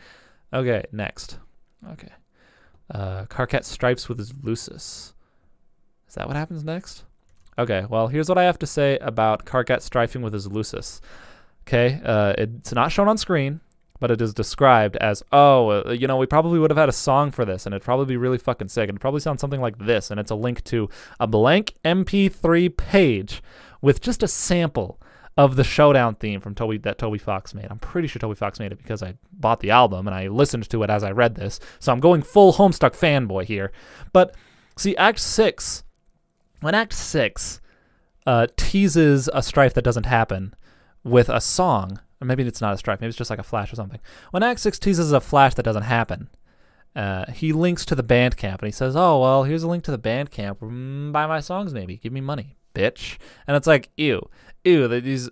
Okay, next. Okay. Karkat stripes with his Lucis. Is that what happens next? Okay, well, here's what I have to say about Karkat strifing with his Lucis. Okay, it's not shown on screen, but it is described as, you know, we probably would have had a song for this, and it'd probably be really fucking sick. It'd probably sound something like this, and it's a link to a blank MP3 page with just a sample of the Showdown theme from Toby Fox made. I'm pretty sure Toby Fox made it because I bought the album, and I listened to it as I read this, so I'm going full Homestuck fanboy here. But, see, Act 6, when Act 6 teases a strife that doesn't happen with a song, or maybe it's not a strike, maybe it's just like a flash or something. When Act 6 teases a flash that doesn't happen, he links to the Bandcamp, and he says, oh, well, here's a link to the Bandcamp. Buy my songs, maybe. Give me money, bitch. And it's like, ew. These,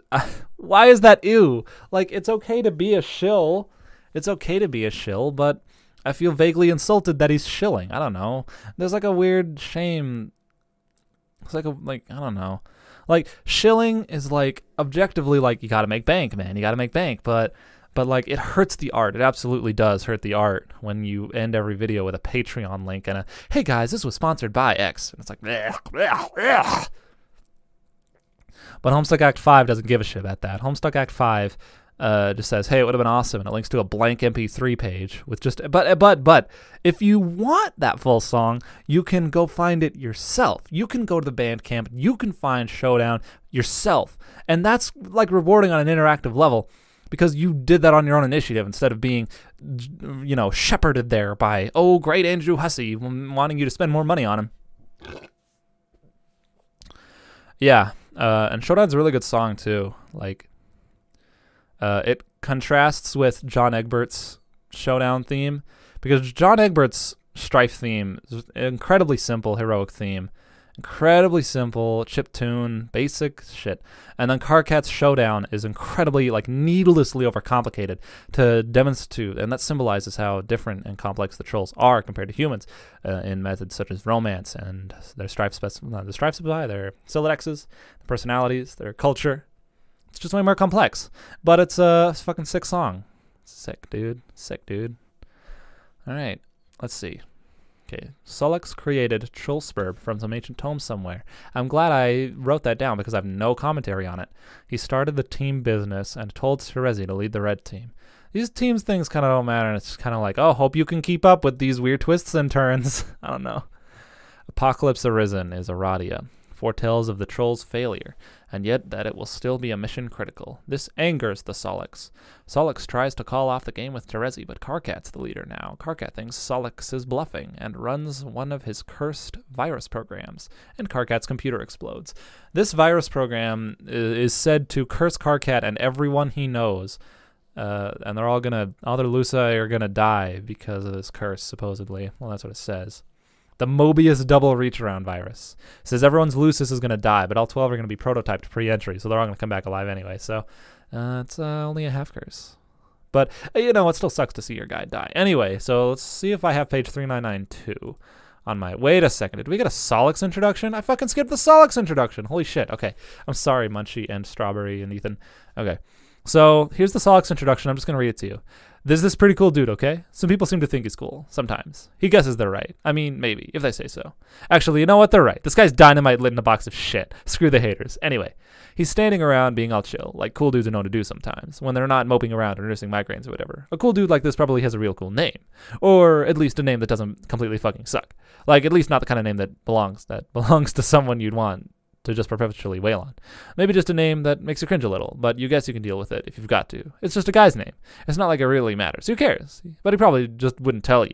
why is that ew? Like, it's okay to be a shill. It's okay to be a shill, but I feel vaguely insulted that he's shilling. I don't know. There's like a weird shame. It's like I don't know. Like, shilling is like objectively like, you gotta make bank, man. You gotta make bank, but like, it hurts the art. It absolutely does hurt the art when you end every video with a Patreon link and a, hey guys, this was sponsored by X. And it's like, bleh, bleh, bleh. But Homestuck Act 5 doesn't give a shit about that. Homestuck Act 5 just says, hey, it would have been awesome, and it links to a blank MP3 page with just, but if you want that full song, you can go find it yourself. You can go to the Bandcamp, you can find Showdown yourself, and that's like rewarding on an interactive level because you did that on your own initiative instead of being, you know, shepherded there by, oh, great Andrew Hussey wanting you to spend more money on him. Yeah, and Showdown's a really good song too. Like, it contrasts with John Egbert's Showdown theme because John Egbert's Strife theme is an incredibly simple, heroic theme. Incredibly simple, chiptune, basic shit. And then Karkat's Showdown is incredibly, like, needlessly overcomplicated to demonstrate, and that symbolizes how different and complex the trolls are compared to humans in methods such as romance and their strife specify, their syllodexes, their personalities, their culture. It's just way more complex. But it's a fucking sick song. Sick, dude. Sick, dude. All right, let's see. Okay, Solix created Trollspurb from some ancient tome somewhere. I'm glad I wrote that down because I have no commentary on it. He started the team business and told Terezi to lead the red team. These teams things kind of don't matter, and it's kind of like, oh, hope you can keep up with these weird twists and turns. I don't know. Apocalypse Arisen is Aradia. Foretells of the troll's failure, and yet that it will still be a mission critical. This angers the Solix. Solix tries to call off the game with Terezi, but Karkat's the leader now. Karkat thinks Solix is bluffing and runs one of his cursed virus programs, and Karkat's computer explodes. This virus program is said to curse Karkat and everyone he knows, and all their Luci are gonna die because of this curse, supposedly. Well, that's what it says. The Mobius double reach-around virus. It says everyone's Lucis is going to die, but all 12 are going to be prototyped pre-entry, so they're all going to come back alive anyway. So it's only a half curse. But, you know, it still sucks to see your guy die. Anyway, so let's see if I have page 3992 on my... Wait a second. Did we get a Solix introduction? I fucking skipped the Solix introduction. Holy shit. Okay. I'm sorry, Munchie and Strawberry and Ethan. Okay. So here's the Solix introduction. I'm just going to read it to you. There's this pretty cool dude, okay? Some people seem to think he's cool, sometimes. He guesses they're right. I mean, maybe, if they say so. Actually, you know what? They're right. This guy's dynamite lit in a box of shit. Screw the haters. Anyway, he's standing around being all chill, like cool dudes are known to do sometimes, when they're not moping around or nursing migraines or whatever. A cool dude like this probably has a real cool name. Or at least a name that doesn't completely fucking suck. Like, at least not the kind of name that belongs to someone you'd want to just perpetually wail on. Maybe just a name that makes you cringe a little, but you guess you can deal with it if you've got to. It's just a guy's name. It's not like it really matters. Who cares? But he probably just wouldn't tell you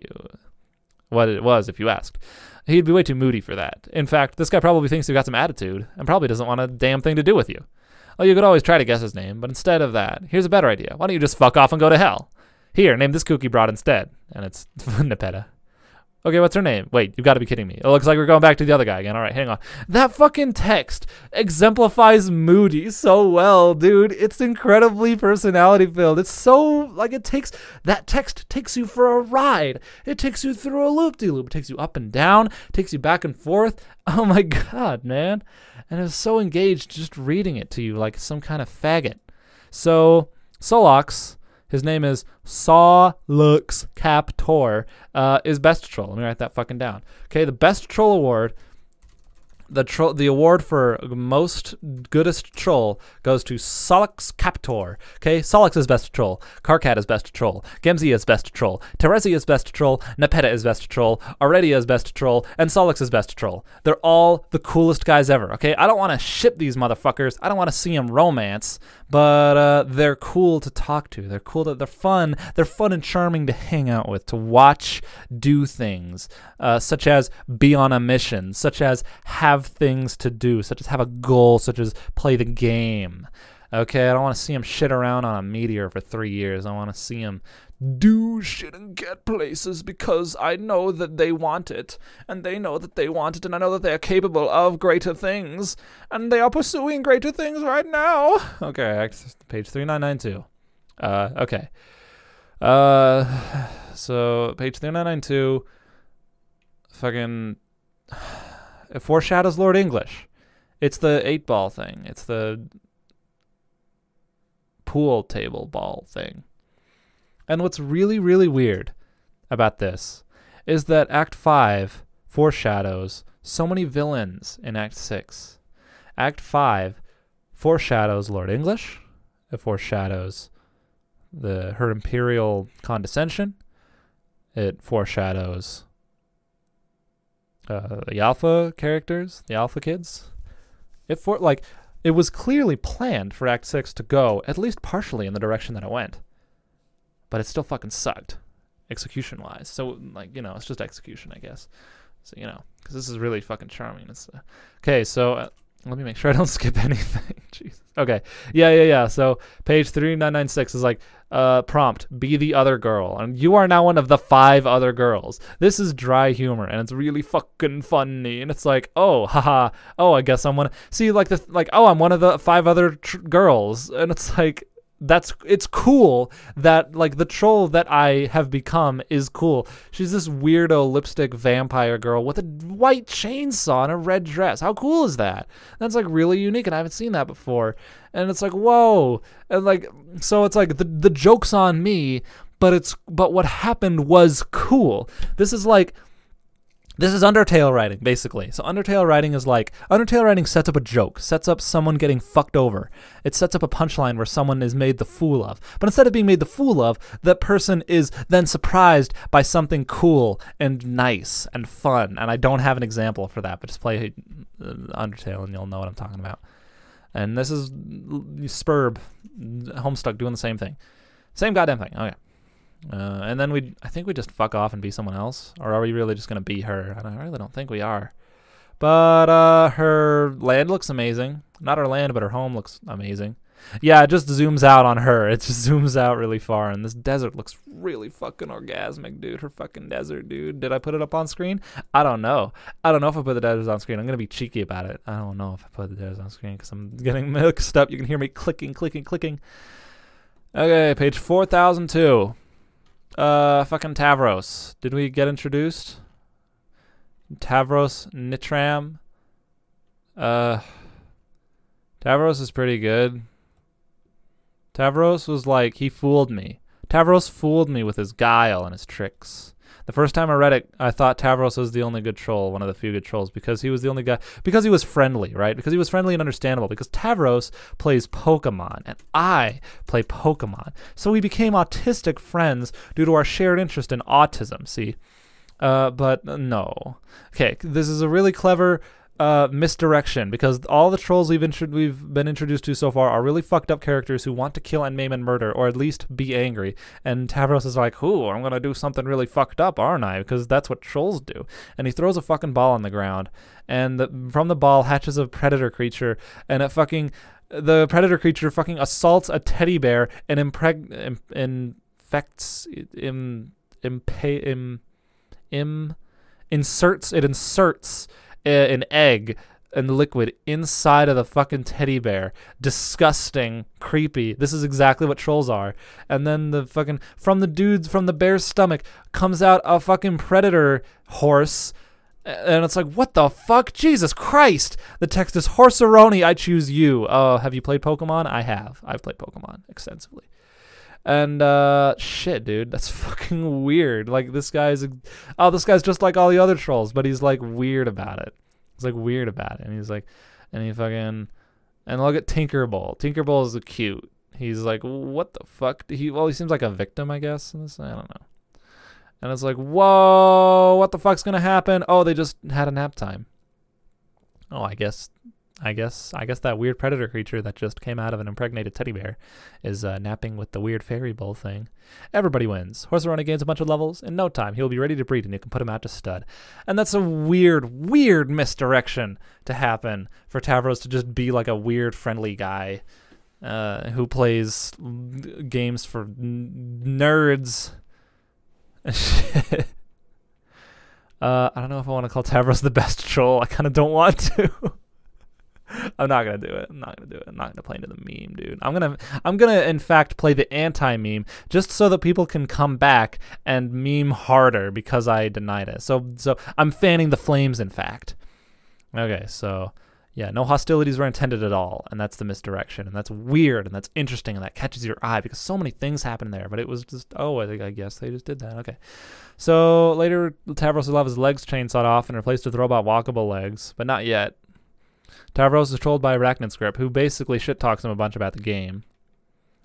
what it was if you asked. He'd be way too moody for that. In fact, this guy probably thinks you've got some attitude and probably doesn't want a damn thing to do with you. Well, you could always try to guess his name, but instead of that, here's a better idea. Why don't you just fuck off and go to hell? Here, name this kooky broad instead. And it's Nepeta. Okay, what's her name? Wait, you've got to be kidding me. It looks like we're going back to the other guy again. All right, hang on. That fucking text exemplifies Moody so well, dude. It's incredibly personality-filled. It's so, like, that text takes you for a ride. It takes you through a loop-de-loop. It takes you up and down. It takes you back and forth. Oh, my God, man. And I was so engaged just reading it to you like some kind of faggot. So, Solox... His name is Solux Captor, is best troll. Let me write that fucking down. Okay, the best troll award, the award for most goodest troll goes to Solux Captor. Okay, Solux is best troll. Karkat is best troll. Gemzi is best troll. Terezi is best troll. Nepeta is best troll. Aurelia is best troll. And Solux is best troll. They're all the coolest guys ever. Okay, I don't want to ship these motherfuckers. I don't want to see them romance. But they're cool to talk to. They're cool. They're fun. They're fun and charming to hang out with, to watch, do things, such as be on a mission, such as have things to do, such as have a goal, such as play the game. Okay, I don't want to see them shit around on a meteor for 3 years. I want to see them do shit and get places because I know that they want it, and they know that they want it, and I know that they are capable of greater things, and they are pursuing greater things right now. Okay, page 3992. Okay. So page 3992. Fucking. It foreshadows Lord English. It's the 8-ball thing. It's the pool table ball thing. And what's really, really weird about this is that Act 5 foreshadows so many villains in Act 6. Act 5 foreshadows Lord English. It foreshadows her imperial condescension. It foreshadows the alpha characters, the alpha kids. It was clearly planned for Act 6 to go at least partially in the direction that it went. But it still fucking sucked, execution-wise. So, like, you know, it's just execution, I guess. So, you know, because this is really fucking charming. It's okay, so let me make sure I don't skip anything. Jesus. Okay, yeah. So, page 3996 is like, prompt, be the other girl. And you are now one of the 5 other girls. This is dry humor, and it's really fucking funny. And it's like, oh, haha, oh, I guess I'm one. See, oh, I'm one of the 5 other girls. And it's like, it's cool that, like, the troll that I have become is cool. She's this weirdo lipstick vampire girl with a white chainsaw and a red dress. How cool is that? That's, like, really unique, and I haven't seen that before. And it's like, whoa. And, like, so it's like the joke's on me, but what happened was cool. This is Undertale writing, basically. So Undertale writing sets up a joke, sets up someone getting fucked over. It sets up a punchline where someone is made the fool of. But instead of being made the fool of, that person is then surprised by something cool and nice and fun. And I don't have an example for that, but just play Undertale and you'll know what I'm talking about. And this is Spurb, Homestuck doing the same thing. Same goddamn thing. Okay. And then I think we just fuck off and be someone else. Or are we really just going to be her? I really don't think we are. But her land looks amazing. Not her land, but her home looks amazing. Yeah, it just zooms out on her. It just zooms out really far, and this desert looks really fucking orgasmic, dude. Her fucking desert, dude. Did I put it up on screen? I don't know. I don't know if I put the desert on screen. I'm gonna be cheeky about it. I don't know if I put the desert on screen because I'm getting mixed up. You can hear me clicking, clicking, clicking. Okay, page 4002. Fucking Tavros. Did we get introduced? Tavros Nitram. Tavros is pretty good. Tavros was like, he fooled me. Tavros fooled me with his guile and his tricks. The first time I read it, I thought Tavros was the only good troll, one of the few good trolls, because he was the only guy, because he was friendly, right? Because he was friendly and understandable, because Tavros plays Pokemon, and I play Pokemon. So we became autistic friends due to our shared interest in autism, see? But no. Okay, this is a really clever misdirection, because all the trolls we've been introduced to so far are really fucked up characters who want to kill and maim and murder, or at least be angry. And Tavros is like, "Ooh, I'm gonna do something really fucked up, aren't I?" Because that's what trolls do. And he throws a fucking ball on the ground, and from the ball hatches a predator creature, and the predator creature fucking assaults a teddy bear and inserts an egg and liquid inside of the fucking teddy bear. Disgusting, creepy. This is exactly what trolls are. And then from the bear's stomach comes out a fucking predator horse. And it's like, what the fuck? Jesus Christ! The text is, "Horseroni, I choose you." Have you played Pokemon? I have. I've played Pokemon extensively. And shit, dude, that's fucking weird. Like, this guy's just like all the other trolls, but he's like weird about it. He's like weird about it, and he's like, and look at Tinkerbell. Tinkerbell is cute. He's like, what the fuck? He seems like a victim, I guess. I don't know. And it's like, whoa, what the fuck's gonna happen? Oh, they just had a nap time. Oh, I guess that weird predator creature that just came out of an impregnated teddy bear is napping with the weird fairy bowl thing. Everybody wins. Horseroni gains a bunch of levels. In no time, he'll be ready to breed, and you can put him out to stud. And that's a weird misdirection to happen for Tavros to just be like a weird, friendly guy who plays games for nerds. Shit. I don't know if I want to call Tavros the best troll. I kind of don't want to. I'm not gonna do it. I'm not gonna play into the meme, dude. I'm gonna in fact play the anti-meme just so that people can come back and meme harder because I denied it. So I'm fanning the flames, in fact. Okay, so yeah, no hostilities were intended at all, and that's the misdirection, and that's weird, and that's interesting, and that catches your eye because so many things happen there. But it was just, I guess they just did that. Okay. So later, Tavros will have his legs chainsawed off and replaced with robot walkable legs, but not yet. Tavros is trolled by Arachnid's Grip, who basically shit-talks him a bunch about the game.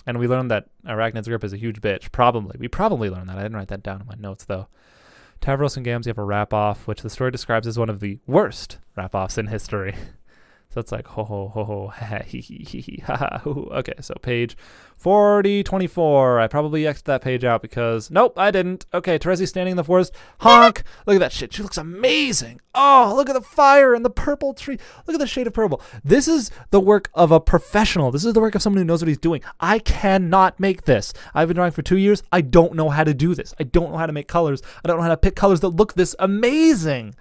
And we learned that Arachnid's Grip is a huge bitch. Probably. We probably learned that. I didn't write that down in my notes, though. Tavros and Gamzee have a rap-off, which the story describes as one of the worst rap-offs in history. So it's like, ho, ho, ho, ho, ha, he, ha, ha, hoo. Okay, so page 4024. I probably X'd that page out because, nope, I didn't. Okay, Terezi's standing in the forest. Honk! Look at that shit. She looks amazing. Oh, look at the fire and the purple tree. Look at the shade of purple. This is the work of a professional. This is the work of someone who knows what he's doing. I cannot make this. I've been drawing for 2 years. I don't know how to do this. I don't know how to make colors. I don't know how to pick colors that look this amazing.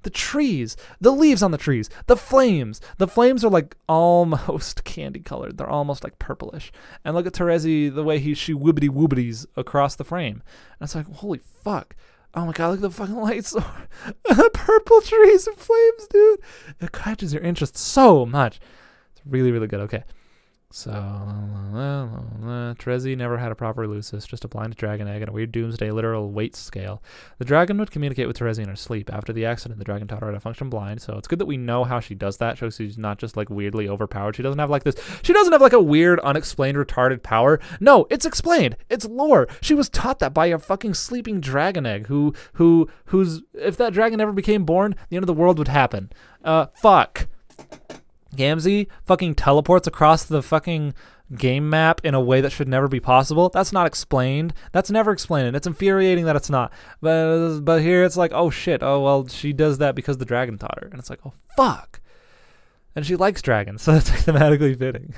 The trees, the leaves on the trees, the flames. The flames are like almost candy colored. They're almost like purplish. And look at Terezi, the way she wibbity woobities across the frame. And it's like, holy fuck. Oh my god, look at the fucking lights. The purple trees and flames, dude. It catches your interest so much. It's really, really good. Okay. So, Terezi never had a proper Lucis, just a blind dragon egg and a weird doomsday literal weight scale. The dragon would communicate with Terezi in her sleep. After the accident, the dragon taught her how to function blind, so it's good that we know how she does that. Shows she's not just like weirdly overpowered. She doesn't have like a weird, unexplained, retarded power. No, it's explained. It's lore. She was taught that by a fucking sleeping dragon egg who's, if that dragon ever became born, the end of the world would happen. Fuck. Gamzee fucking teleports across the fucking game map in a way that should never be possible. That's not explained. That's never explained. And it's infuriating that it's not. But here it's like, oh shit. Oh, well, she does that because the dragon taught her. And it's like, oh fuck. And she likes dragons, so it's like thematically fitting.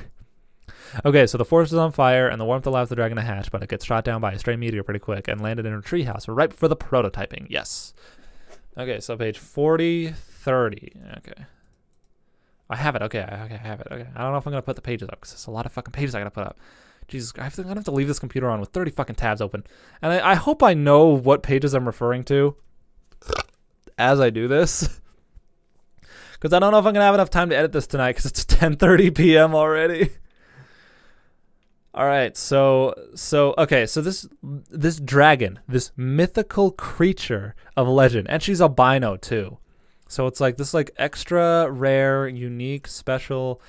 Okay, so the forest is on fire, and the warmth allows the dragon to hatch, but it gets shot down by a stray meteor pretty quick and landed in a treehouse right before the prototyping. Yes. Okay, so page 4030. Okay. I have it. Okay, I have it. Okay. I don't know if I'm going to put the pages up, because there's a lot of fucking pages I got to put up. Jesus, I'm going to have to leave this computer on with 30 fucking tabs open. And I hope I know what pages I'm referring to as I do this. Because I don't know if I'm going to have enough time to edit this tonight, because it's 10:30 p.m. already. All right, so this dragon, this mythical creature of legend, and she's albino too. So it's like this extra rare, unique, special,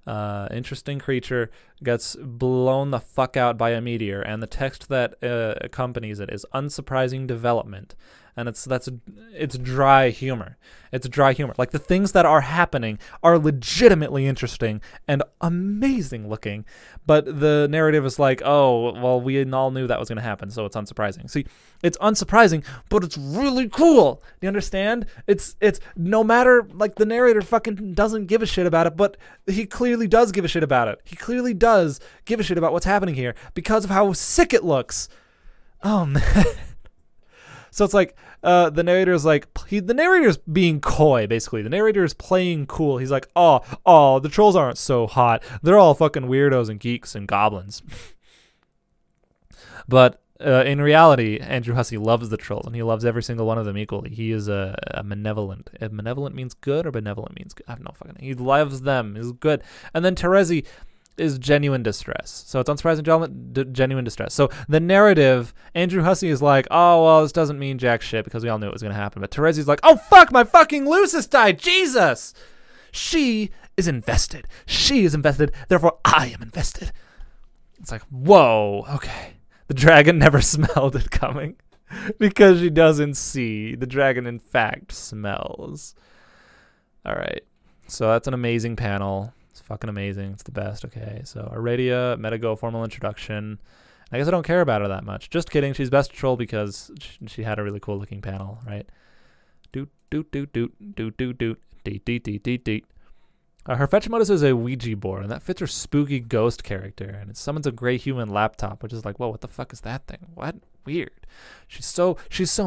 interesting creature gets blown the fuck out by a meteor, and the text that accompanies it is unsurprising development. And it's dry humor. It's dry humor. Like, the things that are happening are legitimately interesting and amazing looking, but the narrative is like, oh, well, we all knew that was going to happen, so it's unsurprising. See, it's unsurprising, but it's really cool. Do you understand? It's no matter, like, the narrator fucking doesn't give a shit about it, but he clearly does give a shit about it. He clearly does give a shit about what's happening here because of how sick it looks. Oh, man. So it's like, the narrator is like, the narrator is being coy, basically. The narrator is playing cool. He's like, oh, the trolls aren't so hot. They're all fucking weirdos and geeks and goblins. But in reality, Andrew Hussey loves the trolls, and he loves every single one of them equally. He is a malevolent. If malevolent means good or benevolent means good, I have no fucking. He loves them. He's good. And then Terezi is genuine distress. So it's unsurprising, genuine distress. So the narrative, Andrew Hussey is like, oh, well, this doesn't mean jack shit because we all knew it was going to happen. But Terezi's like, oh, fuck, my fucking Lucis died. Jesus. She is invested. She is invested. Therefore, I am invested. It's like, whoa, okay. The dragon never smelled it coming because she doesn't see. The dragon, in fact, smells. All right. So that's an amazing panel. It's fucking amazing. It's the best. Okay, so Aradia, Metago, formal introduction. I guess I don't care about her that much. Just kidding. She's best troll because she had a really cool looking panel, right? Doot, doot, doot, doot, doot, doot, doot, deet, deet, deet, deet, deet. Her fetch modus is a Ouija board, and that fits her spooky ghost character, and it summons a gray human laptop, which is like, whoa, what the fuck is that thing? What? Weird. She's so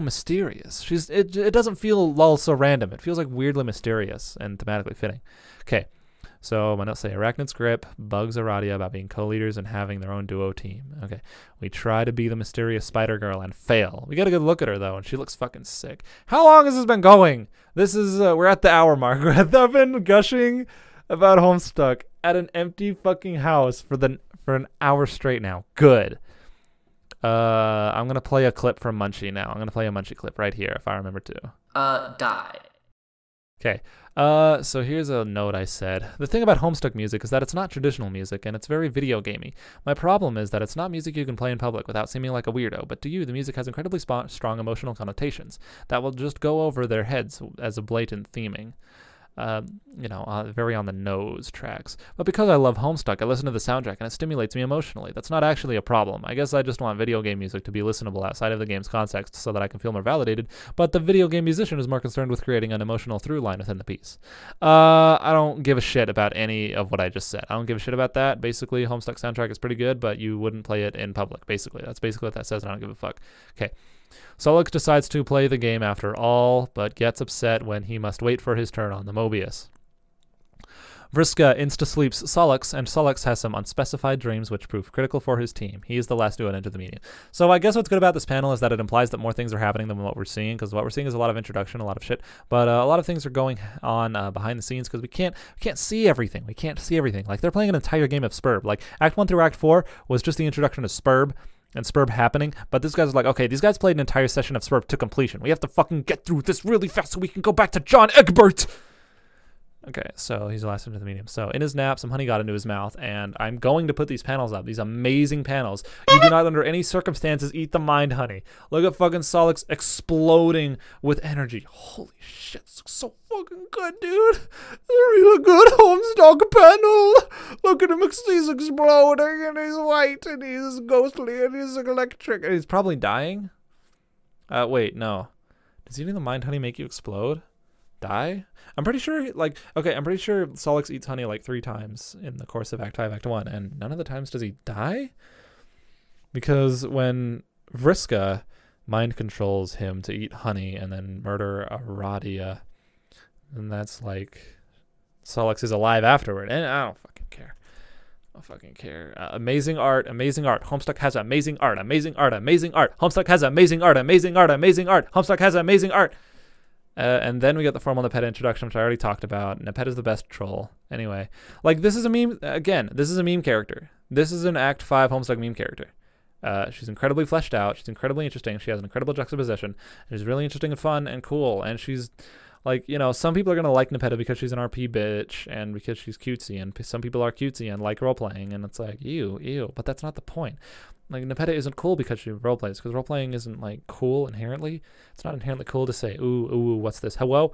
mysterious. It doesn't feel all so random. It feels like weirdly mysterious and thematically fitting. Okay. So my notes say Arachnid's grip bugs Aradia about being co-leaders and having their own duo team. Okay. We try to be the mysterious spider girl and fail. We get a good look at her, though, and she looks fucking sick. How long has this been going? This is, we're at the hour mark. I've been gushing about Homestuck at an empty fucking house for an hour straight now. Good. I'm going to play a clip from Munchie now. I'm going to play a Munchie clip right here if I remember to. Die. Okay. So here's a note I said. The thing about Homestuck music is that it's not traditional music, and it's very video gamey. My problem is that it's not music you can play in public without seeming like a weirdo, but to you, the music has incredibly strong emotional connotations that will just go over their heads as a blatant theming. Very on the nose tracks. But because I love Homestuck, I listen to the soundtrack and it stimulates me emotionally. That's not actually a problem. I guess I just want video game music to be listenable outside of the game's context so that I can feel more validated, but the video game musician is more concerned with creating an emotional through line within the piece. I don't give a shit about any of what I just said. I don't give a shit about that. Basically, Homestuck soundtrack is pretty good, but you wouldn't play it in public, basically. That's basically what that says, and I don't give a fuck. Okay. Solix decides to play the game after all, but gets upset when he must wait for his turn on the Mobius. Vriska insta-sleeps Solix, and Solix has some unspecified dreams which prove critical for his team. He is the last duo into the medium. So I guess what's good about this panel is that it implies that more things are happening than what we're seeing, because what we're seeing is a lot of introduction, a lot of shit, but a lot of things are going on behind the scenes because we can't see everything. We can't see everything. Like, they're playing an entire game of Spurb. Like, Act 1 through Act 4 was just the introduction of Spurb, and Spurb happening, but this guy's like, okay, these guys played an entire session of Spurb to completion. We have to fucking get through this really fast so we can go back to John Egbert. Okay, so he's the last into the medium. So in his nap, some honey got into his mouth, and I'm going to put these panels up, these amazing panels. You do not under any circumstances eat the mind honey. Look at fucking Solix exploding with energy. Holy shit, this looks so fucking good, dude. It's a really good Homestuck panel. Look at him, he's exploding, and he's white, and he's ghostly, and he's electric, and he's probably dying. Wait, no. Does eating the mind honey make you explode? die? I'm pretty sure, like, okay, I'm pretty sure Solix eats honey like 3 times in the course of Act 5, Act 1, and none of the times does he die? Because when Vriska mind controls him to eat honey and then murder Aradia, then that's like Solix is alive afterward, and I don't fucking care. I don't fucking care. Amazing art, amazing art. Homestuck has amazing art, amazing art, amazing art. Homestuck has amazing art, amazing art, amazing art. Homestuck has amazing art. And then we get the formal Nepeta introduction, which I already talked about. Nepeta's the best troll. Anyway, like, this is a meme. Again, this is a meme character. This is an Act 5 Homestuck meme character. She's incredibly fleshed out. She's incredibly interesting. She has an incredible juxtaposition. She's really interesting and fun and cool. And she's, like, you know, some people are going to like Nepeta because she's an RP bitch and because she's cutesy. And some people are cutesy and like role-playing. And it's like, ew. But that's not the point. Like, Nepeta isn't cool because she role-plays. Because role-playing isn't, like, cool inherently. It's not inherently cool to say, ooh, what's this? Hello,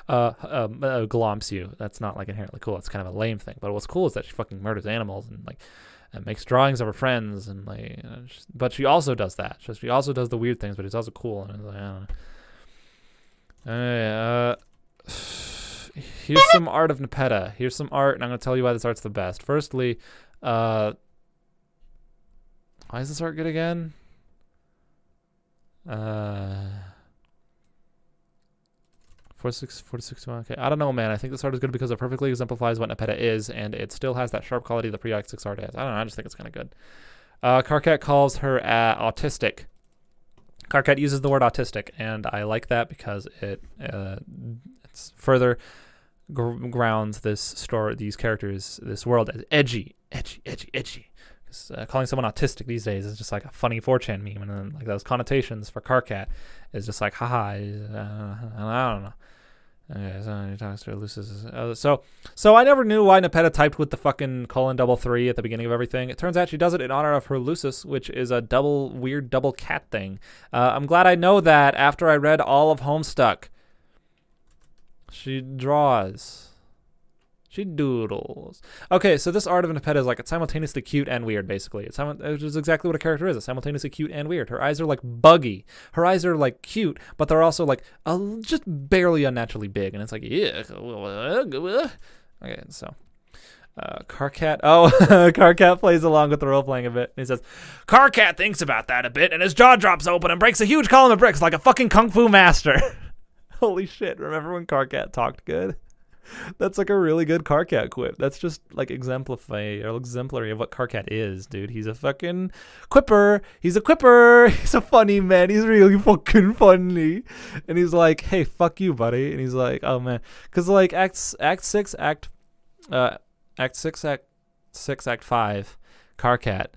glomps you. That's not, like, inherently cool. It's kind of a lame thing. But what's cool is that she fucking murders animals and, like, and makes drawings of her friends. And, like, you know, but she also does that. She also does the weird things, but it's also cool. And it's like, I don't know. Here's some art of Nepeta. Here's some art, and I'm going to tell you why this art's the best. Firstly, why is this art good again? 4661. Okay, I don't know, man. I think this art is good because it perfectly exemplifies what Nepeta is, and it still has that sharp quality the pre-Act 6 art has. I don't know. I just think it's kind of good. Karkat calls her autistic. Karkat uses the word autistic, and I like that because it's further grounds this story, these characters, this world as edgy. Calling someone autistic these days is just like a funny 4chan meme, and then like those connotations for Karkat is just like, haha, I don't know. Okay, so he talks to Lucis. So I never knew why Nepeta typed with the fucking :3 at the beginning of everything. It turns out she does it in honor of her Lucis, which is a weird double cat thing. I'm glad I know that after I read all of Homestuck. She draws. She doodles. Okay, so this art of Nepeta is like, it's simultaneously cute and weird, basically. Which is exactly what a character is. It's simultaneously cute and weird. Her eyes are like buggy. Her eyes are like cute, but they're also like just barely unnaturally big. And it's like, yeah. Okay, so Karkat. Oh, Karkat plays along with the role playing a bit. And he says, Karkat thinks about that a bit, and his jaw drops open and breaks a huge column of bricks like a fucking kung fu master. Holy shit, remember when Karkat talked good? That's like a really good Karkat quip. That's just like exemplary of what Karkat is, dude. He's a fucking quipper. He's a quipper. He's a funny man. He's really fucking funny. And he's like, hey, fuck you, buddy. And he's like, oh man. Because like Act 6, Act 5, Karkat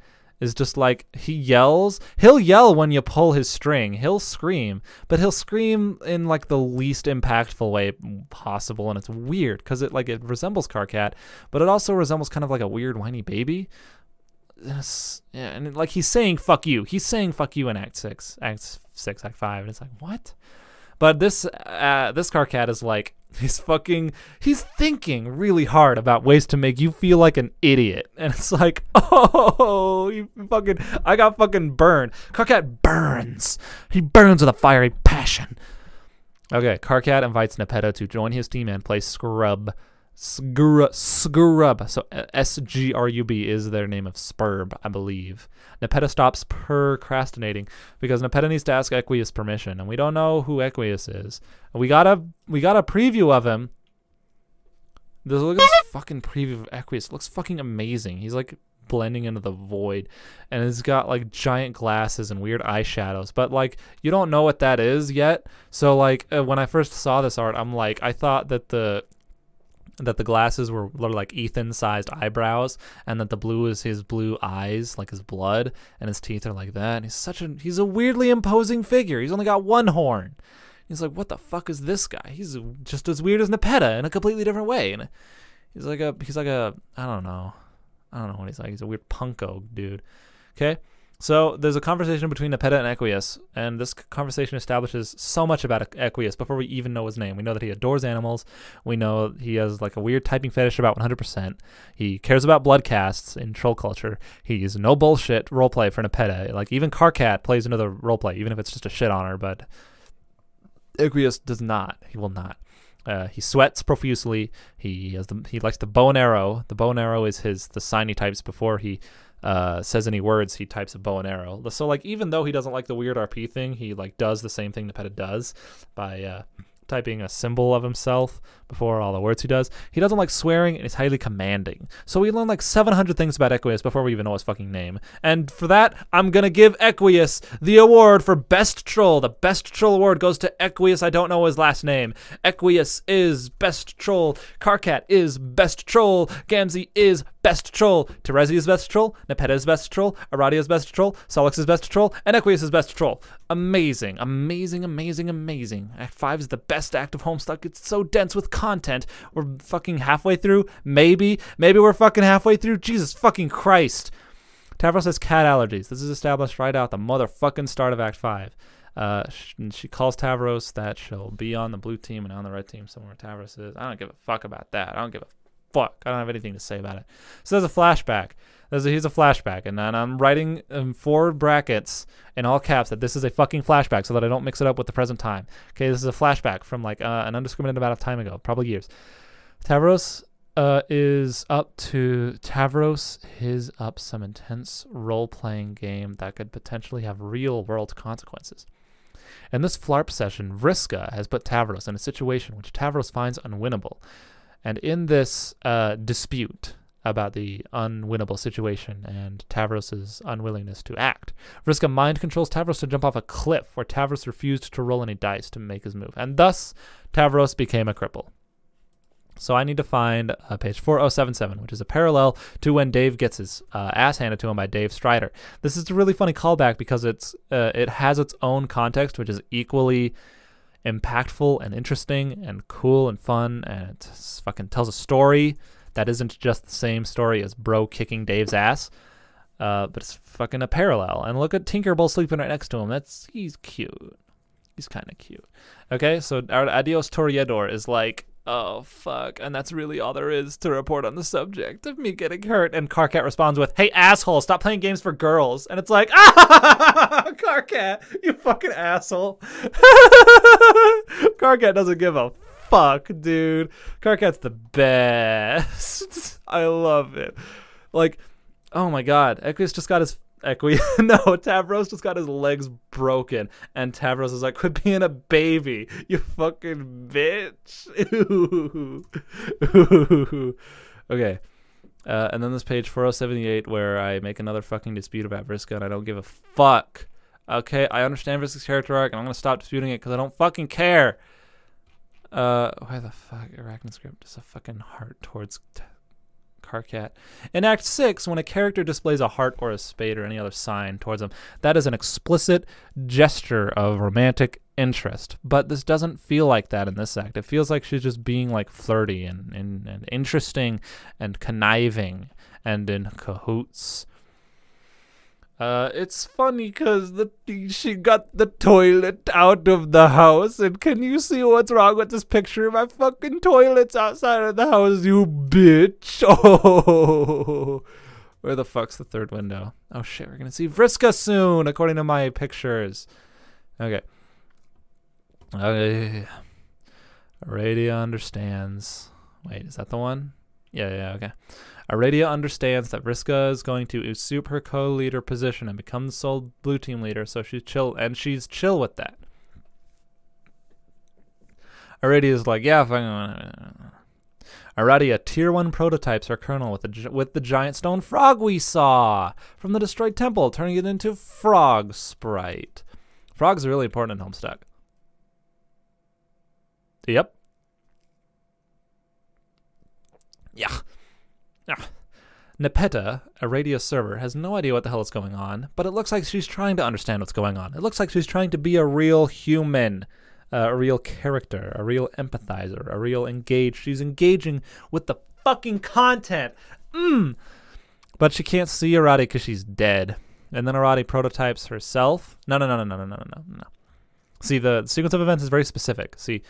is just like, he yells. He'll yell when you pull his string. He'll scream, but he'll scream in like the least impactful way possible, and it's weird because it resembles Karkat, but it also resembles kind of like a weird whiny baby. Yeah, and like he's saying fuck you. He's saying fuck you in Act 6, Act 5, and it's like, what? But this Karkat is like, he's thinking really hard about ways to make you feel like an idiot. And it's like, oh, I got fucking burned. Karkat burns. He burns with a fiery passion. Okay, Karkat invites Nepeta to join his team and play Scrub. Scrub. So SGRUB is their name of Spurb, I believe. Nepeta stops procrastinating because Nepeta needs to ask Equius permission, and we don't know who Equius is. We got a preview of him. Look at this fucking preview of Equius. It looks fucking amazing. He's like blending into the void, and he's got like giant glasses and weird eyeshadows, but like you don't know what that is yet. So like when I first saw this art, I'm like, I thought that the glasses were like Ethan-sized eyebrows, and that the blue is his blue eyes, like his blood, and his teeth are like that. And he's a weirdly imposing figure. He's only got one horn. He's like, what the fuck is this guy? He's just as weird as Nepeta in a completely different way. And he's like a I don't know what he's like. He's a weird punko dude. Okay. So there's a conversation between Nepeta and Equius, and this conversation establishes so much about Equius before we even know his name. We know that he adores animals. We know he has like a weird typing fetish about 100%. He cares about blood casts in troll culture. He's no bullshit roleplay for Nepeta. Like even Karkat plays into the roleplay, even if it's just a shit on her, but Equius does not. He will not. He sweats profusely. He likes the bow and arrow. The bow and arrow is the sign he types before he says any words. He types a bow and arrow. So like even though he doesn't like the weird RP thing, he like does the same thing Nepeta does by typing a symbol of himself before all the words he does. He doesn't like swearing, and he's highly commanding. So we learn like 700 things about Equius before we even know his fucking name. And for that, I'm gonna give Equius the award for Best Troll. The Best Troll award goes to Equius. I don't know his last name. Equius is Best Troll. Karkat is Best Troll. Gamzee is Best Troll. Terezi is Best Troll. Nepeta is Best Troll. Aradia is Best Troll. Solix is Best Troll. And Equius is Best Troll. Amazing, amazing, amazing, amazing. Act 5 is the best act of Homestuck. It's so dense with content. We're fucking halfway through. Maybe we're fucking halfway through. Jesus fucking Christ. Tavros has cat allergies. This is established right out the motherfucking start of Act 5. She calls Tavros that she'll be on the blue team and on the red team somewhere Tavros is. I don't give a fuck about that. I don't give a fuck. I don't have anything to say about it. So there's a flashback. Here's a flashback, and I'm writing 4 brackets in all caps that this is a fucking flashback so that I don't mix it up with the present time. Okay, this is a flashback from like an undiscriminated amount of time ago, probably years. Tavros is up some intense role-playing game that could potentially have real-world consequences. In this FLARP session, Vriska has put Tavros in a situation which Tavros finds unwinnable. And in this dispute about the unwinnable situation and Tavros' unwillingness to act, Vriska mind controls Tavros to jump off a cliff where Tavros refused to roll any dice to make his move. And thus, Tavros became a cripple. So I need to find page 4077, which is a parallel to when Dave gets his ass handed to him by Dave Strider. This is a really funny callback because it has its own context, which is equally impactful and interesting and cool and fun, and it fucking tells a story that isn't just the same story as bro kicking Dave's ass, but it's fucking a parallel. And look at Tinkerbell sleeping right next to him. He's cute. He's kind of cute. Okay, so our Adios Toreador is like, oh fuck, and that's really all there is to report on the subject of me getting hurt. And Karkat responds with, hey asshole, stop playing games for girls. And it's like, ah, Karkat, you fucking asshole. Karkat doesn't give a fuck, dude. Karkat's the best. I love it. Like, oh my god, Tavros just got his legs broken, and Tavros is like, quit being a baby, you fucking bitch. Okay. And then this page 4078 where I make another fucking dispute about Vriska, and I don't give a fuck. Okay, I understand Vriska's character arc, and I'm gonna stop disputing it because I don't fucking care. Why the fuck? Arachnoscript is a fucking heart towards Karkat. In Act 6, when a character displays a heart or a spade or any other sign towards them, that is an explicit gesture of romantic interest. But this doesn't feel like that in this act. It feels like she's just being like flirty and interesting and conniving and in cahoots. It's funny because she got the toilet out of the house, and can you see what's wrong with this picture? My fucking toilet's outside of the house, you bitch. Oh, where the fuck's the third window? Oh shit, we're gonna see Vriska soon, according to my pictures. Okay. Aradia understands. Wait, is that the one? Yeah, okay. Aradia understands that Vriska is going to usurp her co-leader position and become the sole blue team leader, so she's chill with that. Aradia is like, yeah, fine. Aradia, tier 1 prototypes her colonel with the giant stone frog we saw from the destroyed temple, turning it into frog sprite. Frogs are really important in Homestuck. Yep. Yeah. Nepeta, Aradia's server, has no idea what the hell is going on, but it looks like she's trying to understand what's going on. It looks like she's trying to be a real human, a real character, a real empathizer, a real engaged. She's engaging with the fucking content. But she can't see Aradia because she's dead. And then Aradia prototypes herself. No. See, the sequence of events is very specific. See,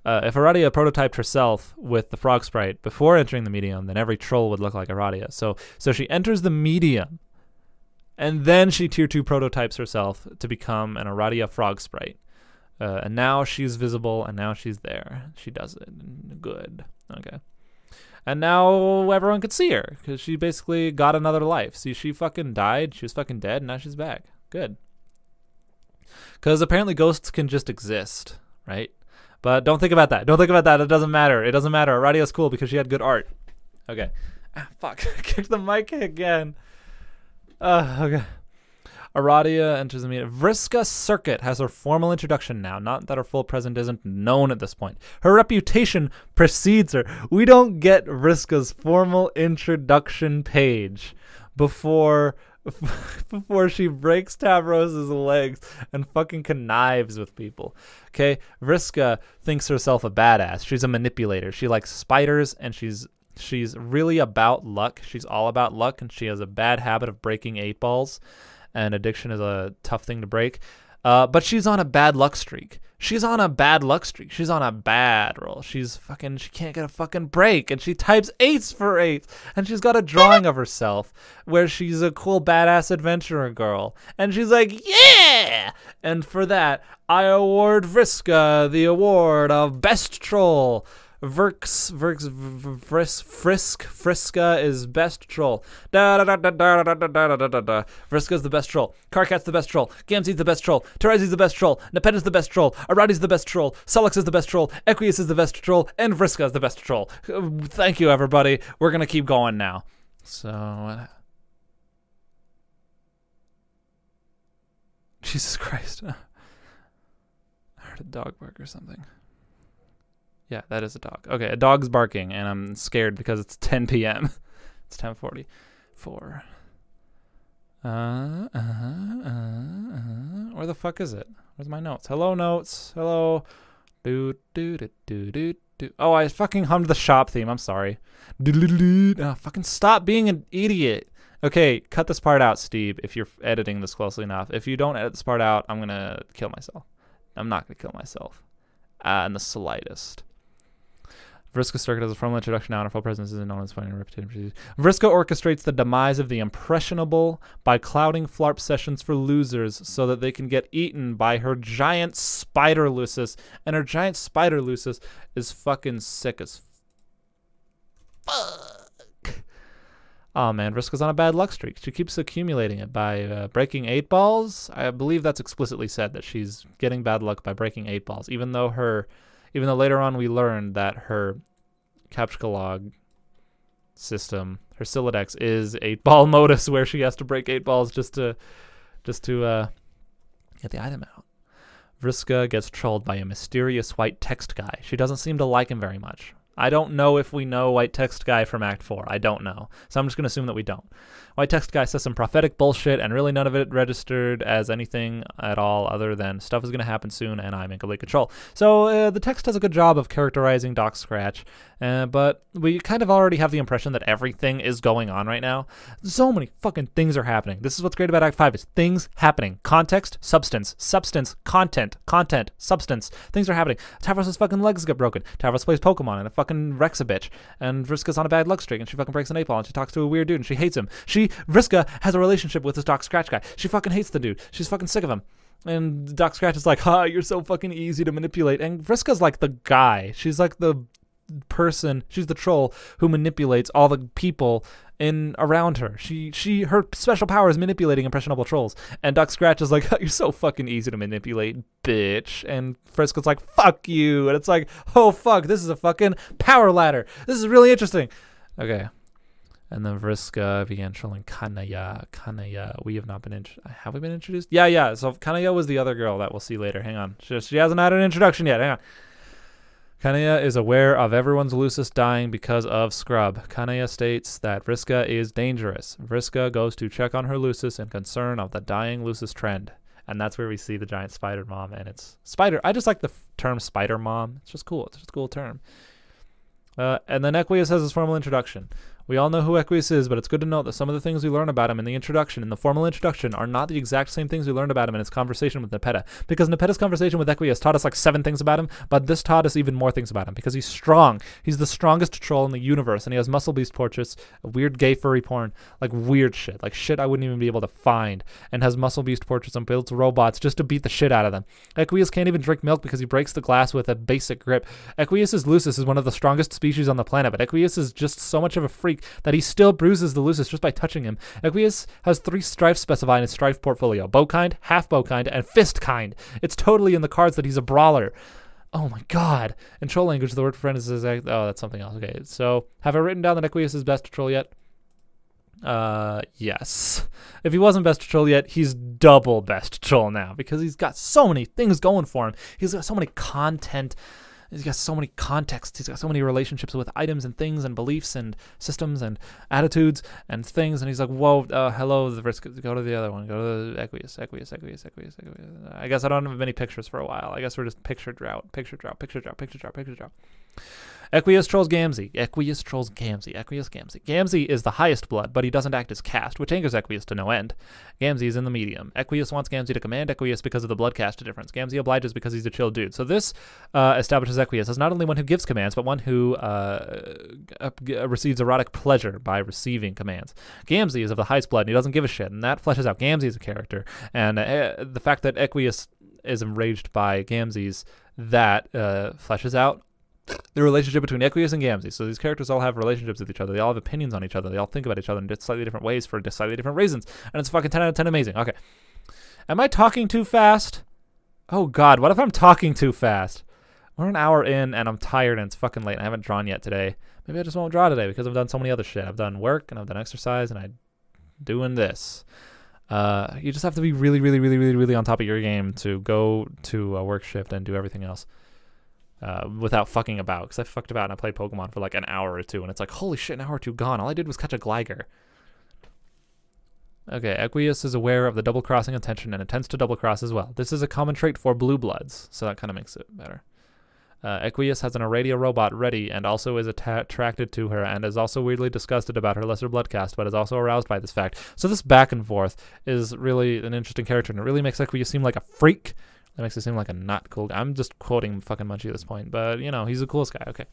if Aradia prototyped herself with the frog sprite before entering the medium, then every troll would look like Aradia. So she enters the medium, and then she tier 2 prototypes herself to become an Aradia frog sprite. And now she's visible, and now she's there. She does it. Good. Okay. And now everyone could see her, because she basically got another life. See, she fucking died, she was fucking dead, and now she's back. Good. Because apparently ghosts can just exist, right? But don't think about that. Don't think about that. It doesn't matter. It doesn't matter. Radio's cool because she had good art. Okay. Ah, fuck. Kick the mic again. Okay. Aradia enters the meeting. Vriska Circuit has her formal introduction now. Not that her full present isn't known at this point. Her reputation precedes her. We don't get Vriska's formal introduction page before she breaks Tavros's legs and fucking connives with people. Okay? Vriska thinks herself a badass. She's a manipulator. She likes spiders, and she's really about luck. She's all about luck, and she has a bad habit of breaking 8 balls. And addiction is a tough thing to break. But she's on a bad luck streak. She's on a bad roll. She can't get a fucking break. And she types 8s for 8. And she's got a drawing of herself where she's a cool badass adventurer girl. And she's like, yeah! And for that, I award Vriska the award of Best Troll. Friska is best troll. Vriska's the best troll. Karkat's the best troll. Gamzee's the best troll. Terezi's the best troll. Nepeta's the best troll. Aradi's the best troll. Sulix is the best troll. Equius is the best troll. And Vriska's the best troll. Thank you, everybody. We're going to keep going now. So... Jesus Christ. I heard a dog bark or something. Yeah, that is a dog. Okay, a dog's barking, and I'm scared because it's 10 p.m. It's 10:44. Where the fuck is it? Where's my notes? Hello, notes. Hello. Do. Oh, I fucking hummed the shop theme. I'm sorry. Oh, fucking stop being an idiot. Okay, cut this part out, Steeb, if you're editing this closely enough. If you don't edit this part out, I'm going to kill myself. I'm not going to kill myself. In the slightest. Vriska Circuit has a formal introduction now, and her full presence isn't known as finding a reputation. Vriska orchestrates the demise of the impressionable by clouding flarp sessions for losers so that they can get eaten by her giant spider Lucis. And her giant spider Lucis is fucking sick as fuck. Oh man, Vriska's on a bad luck streak. She keeps accumulating it by breaking 8 balls. I believe that's explicitly said that she's getting bad luck by breaking 8 balls, even though later on we learned that her Captcha system, her Silodex, is 8-ball modus where she has to break 8 balls just to get the item out. Vriska gets trolled by a mysterious white text guy. She doesn't seem to like him very much. I don't know if we know White Text Guy from Act 4. I don't know. So I'm just going to assume that we don't. White Text Guy says some prophetic bullshit, and really none of it registered as anything at all other than stuff is going to happen soon, and I'm in complete control. So the text does a good job of characterizing Doc Scratch, but we kind of already have the impression that everything is going on right now. So many fucking things are happening. This is what's great about Act 5 is things happening. Context, substance, content, substance. Things are happening. Tavros' fucking legs get broken. Tavros plays Pokemon and fucking wrecks a bitch. And Vriska's on a bad luck streak, and she fucking breaks an 8-ball, and she talks to a weird dude, and she hates him. Vriska has a relationship with this Doc Scratch guy. She fucking hates the dude. She's fucking sick of him. And Doc Scratch is like, you're so fucking easy to manipulate. And Vriska's like the guy. She's like the person. She's the troll who manipulates all the people around her. Her special power is manipulating impressionable trolls. And Doc Scratch is like, you're so fucking easy to manipulate, bitch. And Vriska's like, fuck you. And it's like, oh fuck, this is a fucking power ladder. This is really interesting. Okay. And then Vriska began trolling Kanaya. We have not been have we been introduced? Yeah. So Kanaya was the other girl that we'll see later. Hang on. She hasn't had an introduction yet. Hang on. Kanaya is aware of everyone's Lucis dying because of Scrub. Kanaya states that Vriska is dangerous. Vriska goes to check on her Lucis in concern of the dying Lucis trend. And that's where we see the giant spider mom, and it's spider. I just like the term spider mom. It's just cool. It's just a cool term. And then Equius has his formal introduction. We all know who Equius is, but it's good to note that some of the things we learn about him in the introduction, in the formal introduction, are not the exact same things we learned about him in his conversation with Nepeta. Because Nepeta's conversation with Equius taught us like 7 things about him, but this taught us even more things about him because he's strong. He's the strongest troll in the universe, and he has muscle beast portraits, weird gay furry porn, like weird shit, like shit I wouldn't even be able to find, and has muscle beast portraits and builds robots just to beat the shit out of them. Equius can't even drink milk because he breaks the glass with a basic grip. Equius's Lucis is one of the strongest species on the planet, but Equius is just so much of a freak that he still bruises the Lucis just by touching him. Equius has 3 strifes specified in his strife portfolio: bow kind, half bow kind, and fist kind. It's totally in the cards that he's a brawler. Oh my god. In troll language, the word for friend is oh, that's something else. Okay, so have I written down that Equius is best troll yet? Yes. If he wasn't best troll yet, he's double best troll now because he's got so many things going for him. He's got so many content. He's got so many contexts. He's got so many relationships with items and things and beliefs and systems and attitudes and things. And he's like, whoa, hello, the risk. Go to the other one. Go to the Equius. I guess I don't have many pictures for a while. I guess we're just picture drought. Equius trolls Gamzee. Gamzee is the highest blood, but he doesn't act as caste, which angers Equius to no end. Gamzee is in the medium. Equius wants Gamzee to command Equius because of the blood caste difference. Gamzee obliges because he's a chill dude. So this establishes Equius as not only one who gives commands, but one who receives erotic pleasure by receiving commands. Gamzee is of the highest blood, and he doesn't give a shit, and that fleshes out Gamzee as a character. And the fact that Equius is enraged by Gamzee's, that fleshes out the relationship between Equius and Gamzee. So these characters all have relationships with each other. They all have opinions on each other. They all think about each other in slightly different ways for slightly different reasons. And it's fucking 10 out of 10 amazing. Okay. Am I talking too fast? Oh, God. What if I'm talking too fast? We're an hour in, and I'm tired, and it's fucking late, and I haven't drawn yet today. Maybe I just won't draw today because I've done so many other shit. I've done work, and I've done exercise, and I'm doing this. You just have to be really, really, really, really, really on top of your game to go to a work shift and do everything else. Without fucking about, because I fucked about and I played Pokemon for like an hour or two, and it's like, holy shit, an hour or two gone. All I did was catch a Gligar. Okay, Equius is aware of the double-crossing intention and intends to double-cross as well. This is a common trait for blue bloods, so that kind of makes it better. Equius has an Aradia robot ready and also is attracted to her and is also weirdly disgusted about her lesser blood caste, but is also aroused by this fact. So this back and forth is really an interesting character, and it really makes Equius seem like a freak. That makes it seem like a not cool guy. I'm just quoting fucking Munchie at this point, but, you know, he's the coolest guy. Okay.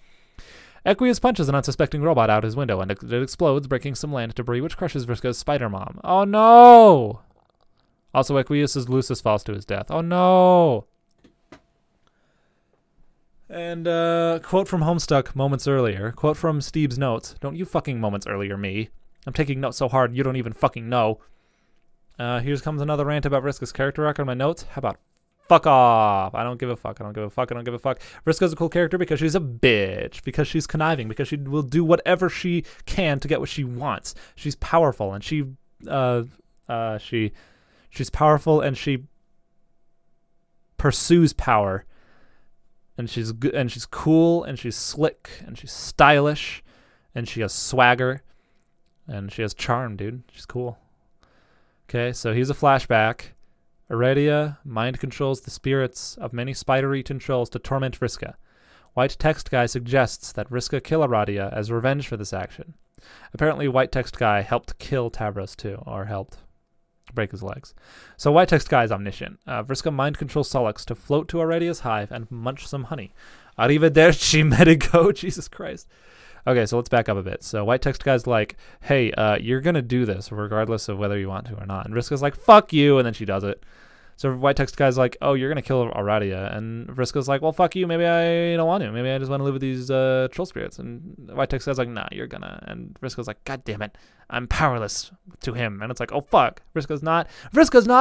Equius punches an unsuspecting robot out his window, and it explodes, breaking some land debris, which crushes Vriska's spider mom. Oh, no! Also, Equius's Lucis falls to his death. Oh, no! And, quote from Homestuck moments earlier. Quote from Steeb's notes. Don't you fucking moments earlier me. I'm taking notes so hard you don't even fucking know. Here comes another rant about Vriska's character arc on my notes. How about fuck off. I don't give a fuck. Vriska's a cool character because she's a bitch, because she's conniving, because she will do whatever she can to get what she wants. She's powerful, and she's powerful, and she pursues power. And she's good, and she's cool, and she's slick, and she's stylish, and she has swagger, and she has charm, dude. She's cool. Okay, so here's a flashback. Aradia mind controls the spirits of many spider-eaten trolls to torment Vriska. White Text Guy suggests that Vriska kill Aradia as revenge for this action. Apparently, White Text Guy helped kill Tabros too, or helped break his legs. So White Text Guy is omniscient. Vriska mind controls Solix to float to Aradia's hive and munch some honey. Arrivederci, Medico. Jesus Christ. Okay, so let's back up a bit. So White Text Guy's like, hey, you're going to do this regardless of whether you want to or not. And Vriska's like, fuck you, and then she does it. So White Text Guy's like, oh, you're going to kill Aradia. And Vriska's like, well, fuck you, maybe I don't want to. Maybe I just want to live with these troll spirits. And White Text Guy's like, nah, you're going to. And Vriska's like, god damn it, I'm powerless to him. And it's like, oh, fuck, Vriska's not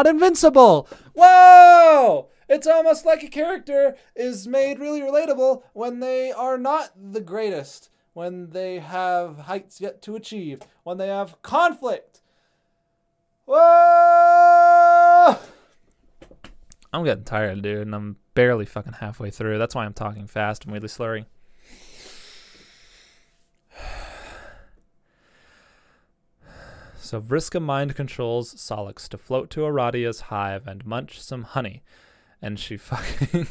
invincible. Whoa! It's almost like a character is made really relatable when they are not the greatest. When they have heights yet to achieve, when they have conflict. Whoa! I'm getting tired, dude, and I'm barely fucking halfway through. That's why I'm talking fast and weirdly slurring. So Vriska mind controls Solix to float to Aradia's hive and munch some honey. And she fucking...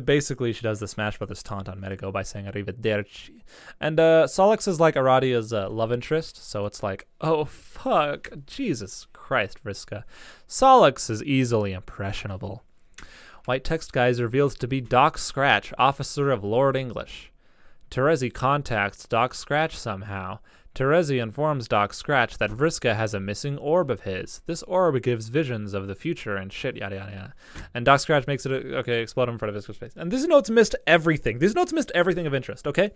Basically she does the Smash Brothers taunt on Medigo by saying arrivederci. And Solix is like Aradia's love interest, so it's like, oh fuck, Jesus Christ, Vriska. Solix is easily impressionable. White text guise reveals to be Doc Scratch, officer of Lord English. Terezi contacts Doc Scratch somehow. Terezi informs Doc Scratch that Vriska has a missing orb of his. This orb gives visions of the future and shit, yada yada yada. And Doc Scratch makes it, explode in front of Vriska's face. And these notes missed everything. These notes missed everything of interest, okay?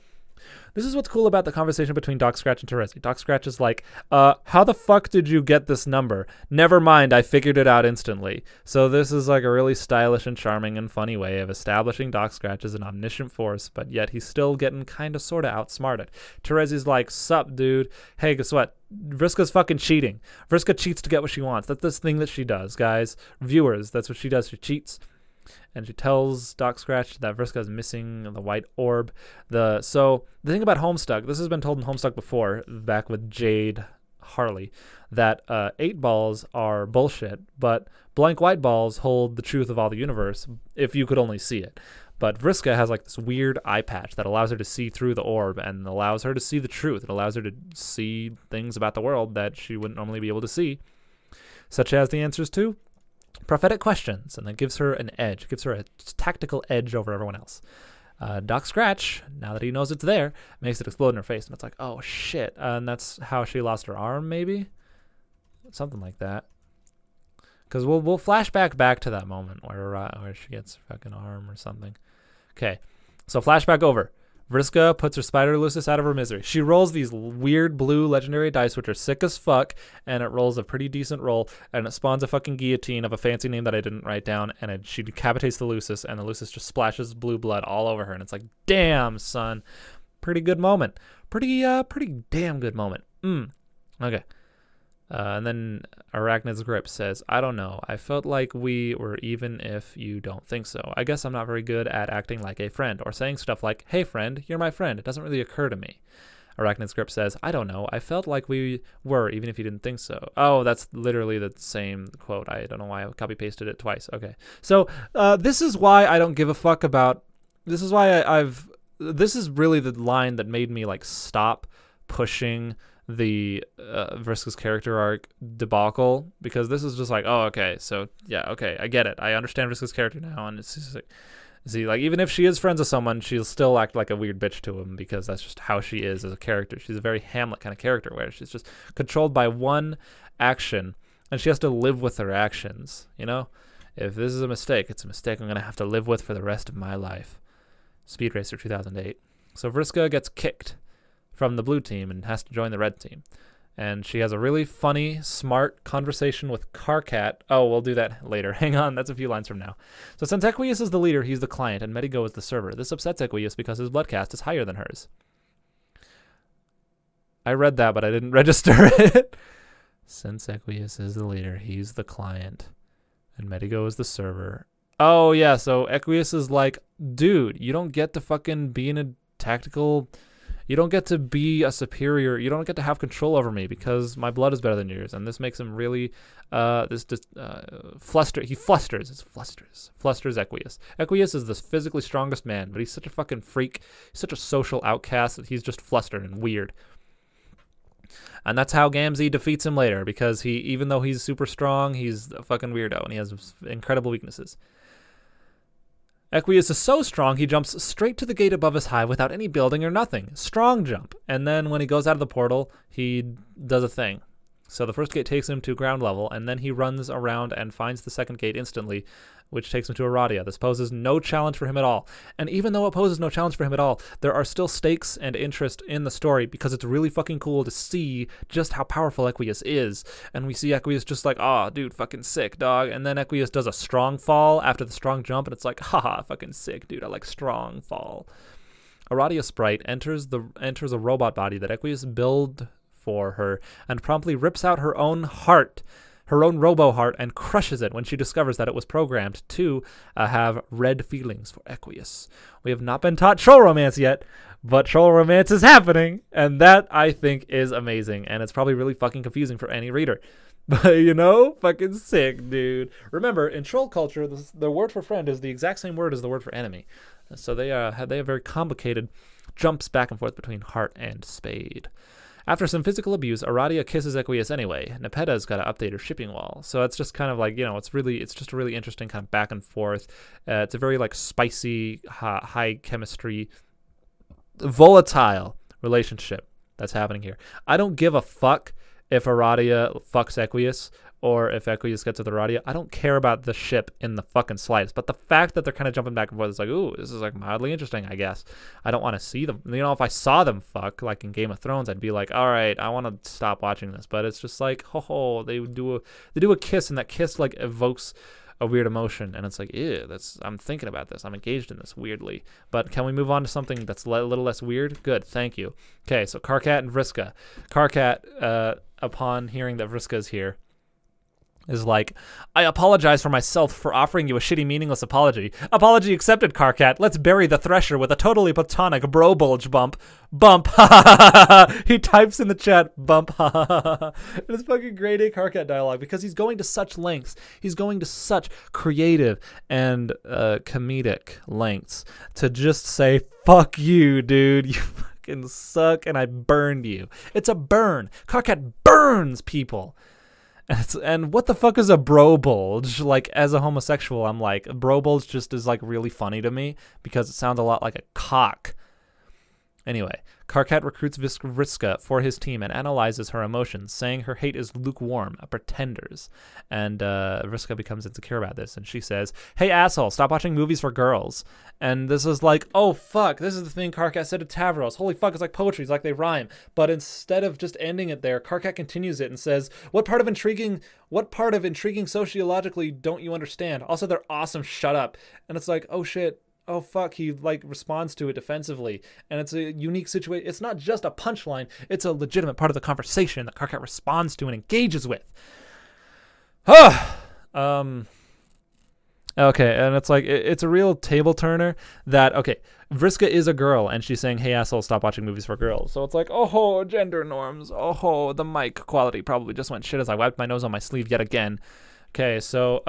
This is what's cool about the conversation between Doc Scratch and Terezi. Doc Scratch is like, how the fuck did you get this number? Never mind, I figured it out instantly. So this is like a really stylish and charming and funny way of establishing Doc Scratch as an omniscient force, but yet he's still getting kind of sort of outsmarted. Terezi's like, sup, dude? Hey, guess what? Vriska's fucking cheating. Vriska cheats to get what she wants. That's this thing that she does, guys. Viewers, that's what she does. She cheats. And she tells Doc Scratch that Vriska is missing the white orb. So the thing about Homestuck, this has been told in Homestuck before, back with Jade Harley, that 8 balls are bullshit, but blank white balls hold the truth of all the universe if you could only see it. But Vriska has like this weird eye patch that allows her to see through the orb and allows her to see the truth. It allows her to see things about the world that she wouldn't normally be able to see, such as the answers to prophetic questions, and that gives her an edge, gives her a tactical edge over everyone else. Doc Scratch, now that he knows it's there, makes it explode in her face, and it's like, oh shit, and that's how she lost her arm, maybe? Something like that. Because we'll flash back to that moment where she gets her fucking arm or something. Okay, so flashback over. Vriska puts her Spider Lucis out of her misery. She rolls these weird blue legendary dice, which are sick as fuck, and it rolls a pretty decent roll, and it spawns a fucking guillotine of a fancy name that I didn't write down, and she decapitates the Lucis, and the Lucis just splashes blue blood all over her, and it's like, damn, son. Pretty good moment. Pretty damn good moment. Okay. And then Arachnid's Grip says, I don't know. I felt like we were even if you don't think so. I guess I'm not very good at acting like a friend or saying stuff like, hey friend, you're my friend. It doesn't really occur to me. Arachnid's Grip says, I don't know. I felt like we were even if you didn't think so. Oh, that's literally the same quote. I don't know why I copy pasted it twice. Okay. So this is why I don't give a fuck about, this is why this is really the line that made me like stop pushing the Vriska's character arc debacle, because this is just like, oh, okay, so yeah, okay, I get it. I understand Vriska's character now, and it's just like, see, like, even if she is friends with someone, she'll still act like a weird bitch to him, because that's just how she is as a character. She's a very Hamlet kind of character, where she's just controlled by one action, and she has to live with her actions, you know? If this is a mistake, it's a mistake I'm going to have to live with for the rest of my life. Speed Racer 2008. So Vriska gets kicked from the blue team and has to join the red team. And she has a really funny, smart conversation with Carcat. Oh, we'll do that later. Hang on, that's a few lines from now. So since Equius is the leader, he's the client, and Medigo is the server. This upsets Equius because his blood cast is higher than hers. I read that, but I didn't register it. Since Equius is the leader, he's the client, and Medigo is the server. Oh, yeah, so Equius is like, dude, you don't get to fucking be in a tactical... You don't get to be a superior. You don't get to have control over me because my blood is better than yours. And this makes him really, fluster. He flusters. It flusters Equius. Equius is the physically strongest man, but he's such a fucking freak. He's such a social outcast that he's just flustered and weird. And that's how Gamzee defeats him later, because even though he's super strong, he's a fucking weirdo and he has incredible weaknesses. Equius is so strong, he jumps straight to the gate above his hive without any building or nothing. Strong jump. And then when he goes out of the portal, he does a thing. So the first gate takes him to ground level, and then he runs around and finds the second gate instantly, which takes him to Aradia. This poses no challenge for him at all. And even though it poses no challenge for him at all, there are still stakes and interest in the story, because it's really fucking cool to see just how powerful Equius is. And we see Equius just like, oh, dude, fucking sick, dog. And then Equius does a strong fall after the strong jump, and it's like, haha, fucking sick, dude. I like strong fall. Aradia Sprite enters a robot body that Equius built for her and promptly rips out her own heart, her own robo-heart, and crushes it when she discovers that it was programmed to have red feelings for Equius. We have not been taught troll romance yet, but troll romance is happening, and that, I think, is amazing, and it's probably really fucking confusing for any reader. But, you know, fucking sick, dude. Remember, in troll culture, the word for friend is the exact same word as the word for enemy. So they have very complicated jumps back and forth between heart and spade. After some physical abuse, Aradia kisses Equius anyway. Nepeta's got to update her shipping wall. So it's just kind of like, you know, it's just a really interesting kind of back and forth. It's a very like spicy, high chemistry, volatile relationship that's happening here. I don't give a fuck if Aradia fucks Equius or if Equius gets with Aradia. I don't care about the ship in the fucking slightest. But the fact that they're kind of jumping back and forth is like, ooh, this is like mildly interesting, I guess. I don't want to see them. You know, if I saw them fuck, like in Game of Thrones, I'd be like, all right, I want to stop watching this. But it's just like, they do a kiss, and that kiss like evokes a weird emotion, and it's like, ew, I'm thinking about this. I'm engaged in this weirdly. But can we move on to something that's a little less weird? Good, thank you. Okay, so Karkat and Vriska. Karkat, upon hearing that Vriska is here, is like, I apologize for myself for offering you a shitty, meaningless apology. Apology accepted, Karkat. Let's bury the Thresher with a totally platonic bro bulge bump. Bump, ha ha ha ha. He types in the chat, bump, ha ha ha ha. It's fucking grade A Karkat dialogue because he's going to such lengths. He's going to such creative and comedic lengths to just say, fuck you, dude. You fucking suck and I burned you. It's a burn. Karkat burns people. And what the fuck is a bro bulge? Like, as a homosexual, I'm like, bro bulge just is like really funny to me because it sounds a lot like a cock. Anyway, Karkat recruits Vriska for his team and analyzes her emotions, saying her hate is lukewarm, a pretender's. And Vriska becomes insecure about this, and she says, hey, asshole, stop watching movies for girls. And this is like, oh, fuck, this is the thing Karkat said to Tavros. Holy fuck, it's like poetry, it's like they rhyme. But instead of just ending it there, Karkat continues it and says, what part of intriguing sociologically don't you understand? Also, they're awesome, shut up. And it's like, oh, shit. Oh, fuck, he, like, responds to it defensively. And it's a unique situation. It's not just a punchline. It's a legitimate part of the conversation that Karkat responds to and engages with. Okay, and it's like, it's a real table turner that, okay, Vriska is a girl, and she's saying, hey, asshole, stop watching movies for girls. So it's like, oh, gender norms. Oh, the mic quality probably just went shit as I wiped my nose on my sleeve yet again. Okay, so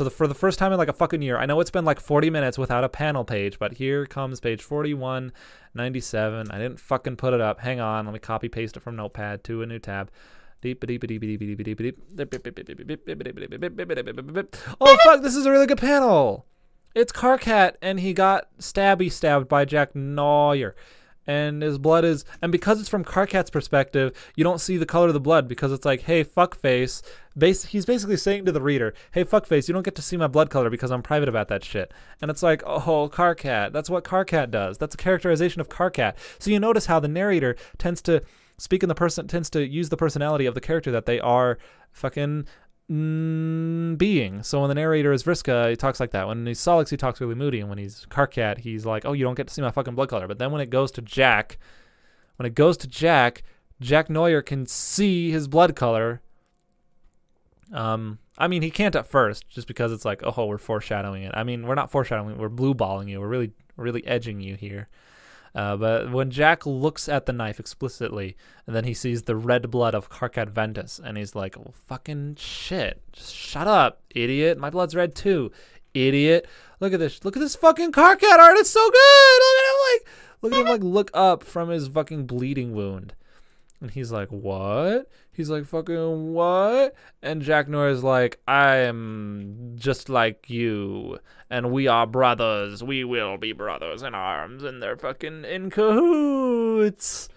for the first time in like a fucking year, I know it's been like 40 minutes without a panel page, but here comes page 4197. I didn't fucking put it up. Hang on, let me copy paste it from Notepad to a new tab. Oh fuck, this is a really good panel. It's Karkat, and he got stabbed by Jack Neuer. And his blood is, and because it's from Karkat's perspective, you don't see the color of the blood because it's like, hey, fuckface. He's basically saying to the reader, hey, fuckface, you don't get to see my blood color because I'm private about that shit. And it's like, oh, Karkat. That's what Karkat does. That's a characterization of Karkat. So you notice how the narrator tends to use the personality of the character that they are fucking being. So when the narrator is Vriska, he talks like that. When he's Solix, he talks really moody. And when he's Karkat, he's like, oh, you don't get to see my fucking blood color. But then when it goes to Jack, Jack Neuer can see his blood color. I mean, he can't at first, just because it's like, oh, we're foreshadowing it. I mean, we're not foreshadowing it. We're blue balling you. We're really edging you here. But when Jack looks at the knife explicitly, and then he sees the red blood of Karkat Ventus, and he's like, well, fucking shit. Just shut up, idiot. My blood's red too, idiot. Look at this. Look at this fucking Karkat art. It's so good. Look at him look up from his fucking bleeding wound. And he's like, what? He's like, fucking what? And Jack Noir's like, I am just like you. And we are brothers. We will be brothers in arms. And they're fucking in cahoots.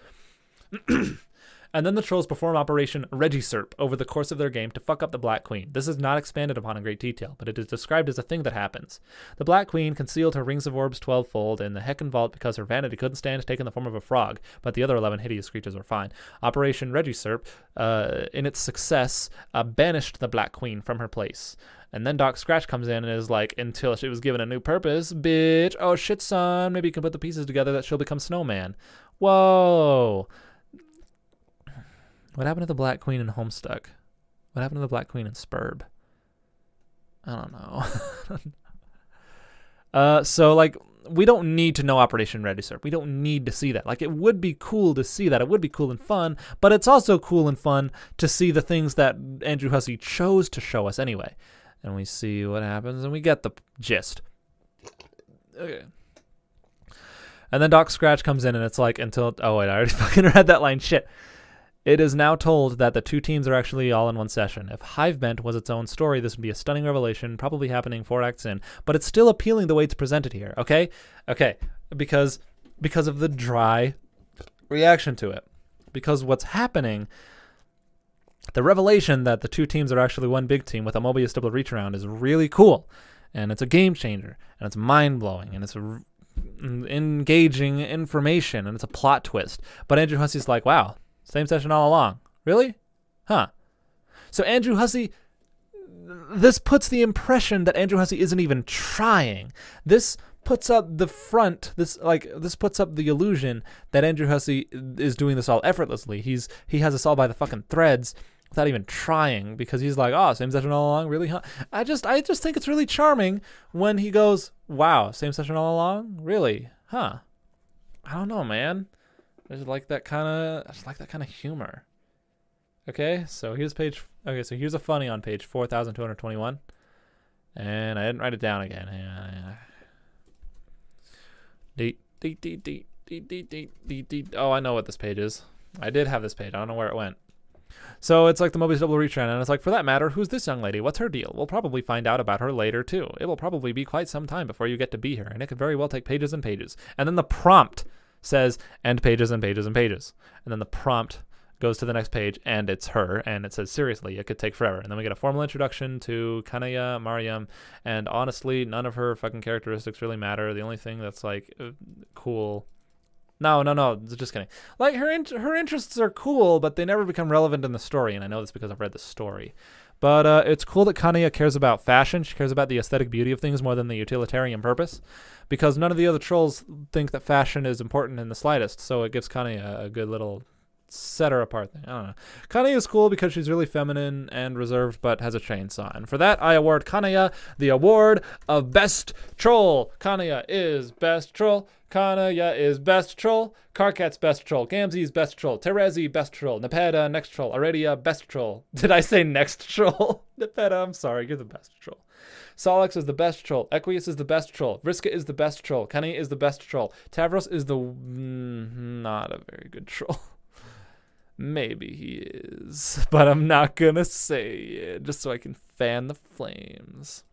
And then the trolls perform Operation Regisurp over the course of their game to fuck up the Black Queen. This is not expanded upon in great detail, but it is described as a thing that happens. The Black Queen concealed her rings of orbs 12-fold in the Heckin Vault because her vanity couldn't stand taking the form of a frog, but the other 11 hideous creatures were fine. Operation Regisurp, in its success, banished the Black Queen from her place. And then Doc Scratch comes in and is like, until she was given a new purpose, bitch, oh shit, son, maybe you can put the pieces together that she'll become Snowman. Whoa. What happened to the Black Queen in Homestuck? What happened to the Black Queen in Spurb? I don't know. So, like, we don't need to know Operation Register. We don't need to see that. Like, it would be cool to see that. It would be cool and fun, but it's also cool and fun to see the things that Andrew Hussey chose to show us anyway. And we see what happens, and we get the gist. Okay. And then Doc Scratch comes in, and it's like, oh wait, I already fucking read that line. Shit. It is now told that the two teams are actually all in one session. If Hivebent was its own story, this would be a stunning revelation, probably happening 4 acts in, but it's still appealing the way it's presented here, okay? Okay, because of the dry reaction to it. Because what's happening, the revelation that the two teams are actually one big team with a Mobius double reach around is really cool, and it's a game changer, and it's mind-blowing, and it's engaging information, and it's a plot twist. But Andrew Hussey's like, wow, same session all along. Really? Huh. So Andrew Hussey, this puts the impression that Andrew Hussey isn't even trying. This puts up the front, this puts up the illusion that Andrew Hussey is doing this all effortlessly. He has us all by the fucking threads without even trying, because he's like, oh, same session all along? Really? Huh? I just think it's really charming when he goes, wow, same session all along? Really? Huh. I don't know, man. I just like that kind of humor. Okay, so here's a funny on page 4221. And I didn't write it down again. Oh, I know what this page is. I did have this page. I don't know where it went. So it's like the Mobius double reach around, and it's like, for that matter, who's this young lady? What's her deal? We'll probably find out about her later, too. It will probably be quite some time before you get to be her, and it could very well take pages and pages. And then the prompt says, and pages and pages and pages. And then the prompt goes to the next page, and it's her, and it says, seriously, it could take forever. And then we get a formal introduction to Kanaya Mariam, and honestly, none of her fucking characteristics really matter. The only thing that's, like, cool... No, just kidding. Like, her interests are cool, but they never become relevant in the story, and I know this because I've read the story. But it's cool that Kanaya cares about fashion. She cares about the aesthetic beauty of things more than the utilitarian purpose, because none of the other trolls think that fashion is important in the slightest, so it gives Kanaya a good little set her apart thing. I don't know. Kanaya is cool because she's really feminine and reserved, but has a chainsaw. And for that, I award Kanaya the award of Best Troll. Kanaya is Best Troll. Kanaya is Best Troll. Carcat's Best Troll. Gamzee's Best Troll. Terezi Best Troll. Nepeta Next Troll. Aradia Best Troll. Did I say Next Troll? Nepeta, I'm sorry. You're the best troll. Solix is the best troll. Equius is the best troll. Vriska is the best troll. Kenny is the best troll. Tavros is the not a very good troll. Maybe he is, but I'm not gonna say it, just so I can fan the flames.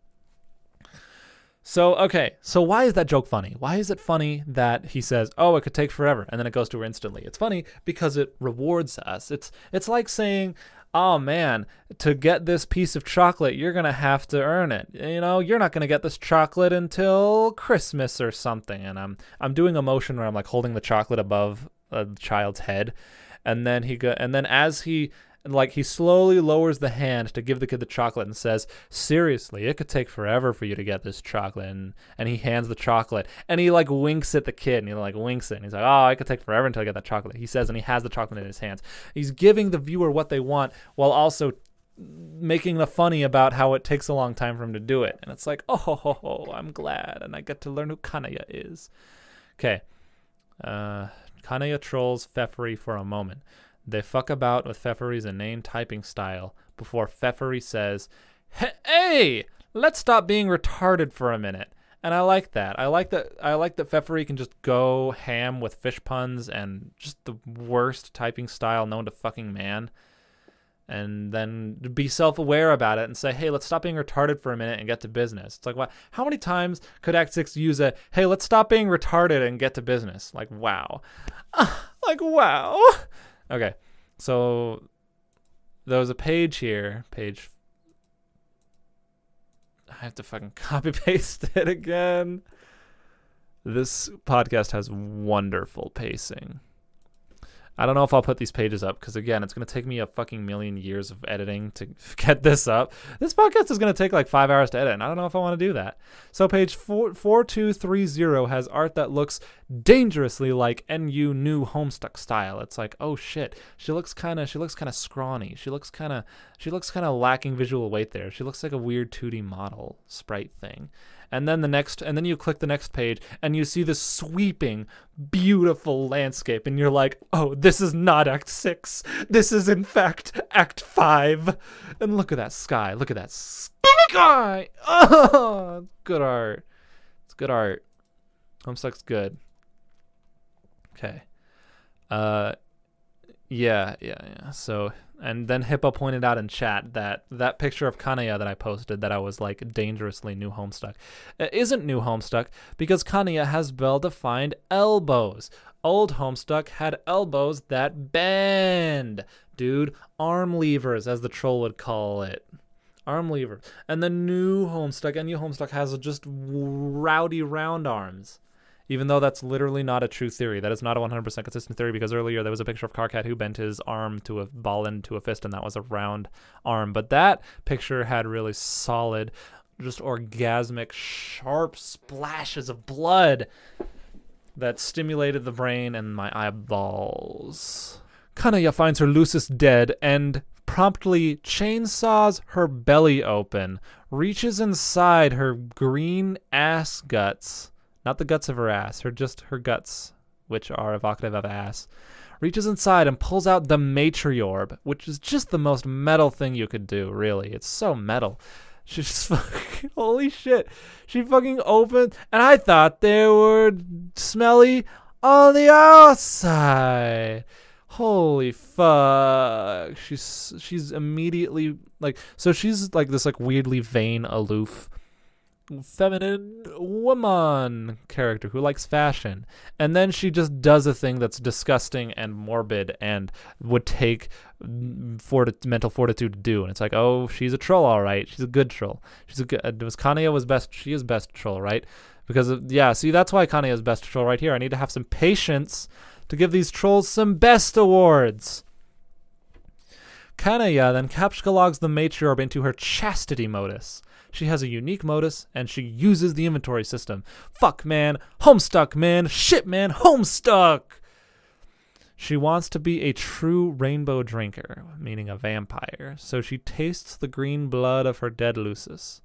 So, okay, so why is that joke funny? Why is it funny that he says, oh, it could take forever, and then it goes to her instantly? It's funny because it rewards us. It's like saying, oh man, to get this piece of chocolate, you're gonna have to earn it. You know, you're not gonna get this chocolate until Christmas or something. And I'm doing a motion where I'm like holding the chocolate above a child's head. And then as he slowly lowers the hand to give the kid the chocolate and says, seriously, it could take forever for you to get this chocolate. And he hands the chocolate and he like winks at the kid, and he like winks it. And he's like, oh, it could take forever until I get that chocolate. He says, and he has the chocolate in his hands. He's giving the viewer what they want while also making the funny about how it takes a long time for him to do it. And it's like, oh, I'm glad. And I get to learn who Kanaya is. Okay. Kanaya trolls Pfeffery for a moment. They fuck about with Pfeffery's inane typing style before Pfeffery says, hey, let's stop being retarded for a minute. And I like that. I like that Pfeffery can just go ham with fish puns and just the worst typing style known to fucking man. And then be self-aware about it and say, hey, let's stop being retarded for a minute and get to business. It's like, what? How many times could Act 6 use a, hey, let's stop being retarded and get to business? Like, wow. Like, wow. Okay, so there was a page here. I have to fucking copy-paste it again. This podcast has wonderful pacing. I don't know if I'll put these pages up because, again, it's going to take me a fucking million years of editing to get this up. This podcast is going to take like 5 hours to edit, and I don't know if I want to do that. So page 4230 has art that looks dangerously like NU new Homestuck style. It's like, oh shit, she looks kind of scrawny. She looks kind of lacking visual weight there. She looks like a weird 2D model sprite thing. And then you click the next page and you see this sweeping, beautiful landscape, and you're like, oh, this is not Act 6. This is in fact Act 5. And look at that sky. Look at that sky. Oh, good art. It's good art. Homestuck's good. Okay. Yeah. So, and then Hippo pointed out in chat that that picture of Kanaya that I posted that I was like dangerously new Homestuck isn't new Homestuck because Kanaya has well-defined elbows. Old Homestuck had elbows that bend. Dude, arm levers, as the troll would call it. Arm lever. And the new Homestuck, NU Homestuck, has just rowdy round arms. Even though that's literally not a true theory. That is not a 100% consistent theory because earlier there was a picture of Carcat who bent his arm to a ball into a fist and that was a round arm. But that picture had really solid, just orgasmic, sharp splashes of blood that stimulated the brain and my eyeballs. Kanaya finds her Lucis dead and promptly chainsaws her belly open, reaches inside her green ass guts. Not the guts of her ass, just her guts, which are evocative of ass. Reaches inside and pulls out the matriorb, which is just the most metal thing you could do, really. It's so metal. She just fucking, holy shit. She fucking opened, and I thought they were smelly on the outside. Holy fuck. She's immediately, like, so she's like this like weirdly vain, aloof, feminine woman character who likes fashion, and then she just does a thing that's disgusting and morbid and would take mental fortitude to do, and it's like, oh, she's a troll, all right. She's a good troll. She's a good Kanaya was best. She is best troll, right? Because yeah, see, that's why Kanaya is best troll right here. I need to have some patience to give these trolls some best awards. Kanaya then captchalogs the matriorb into her chastity modus. She has a unique modus, and she uses the inventory system. Fuck, man. Homestuck, man. Shit, man. Homestuck! She wants to be a true rainbow drinker, meaning a vampire. So she tastes the green blood of her dead Lucis.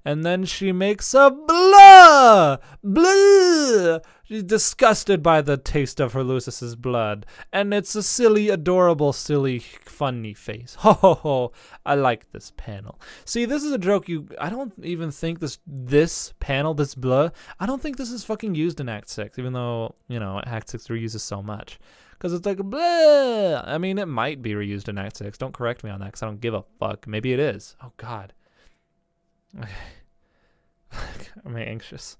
And then she makes a blah! Blah! She's disgusted by the taste of her Lucis's blood. And it's a silly, adorable, silly, funny face. Ho ho ho. I like this panel. See, this is a joke I don't even think this panel, this blah, I don't think this is fucking used in Act 6, even though, you know, Act 6 reuses so much. Because it's like, blah! I mean, it might be reused in Act 6. Don't correct me on that, because I don't give a fuck. Maybe it is. Oh, God. Okay. I'm anxious.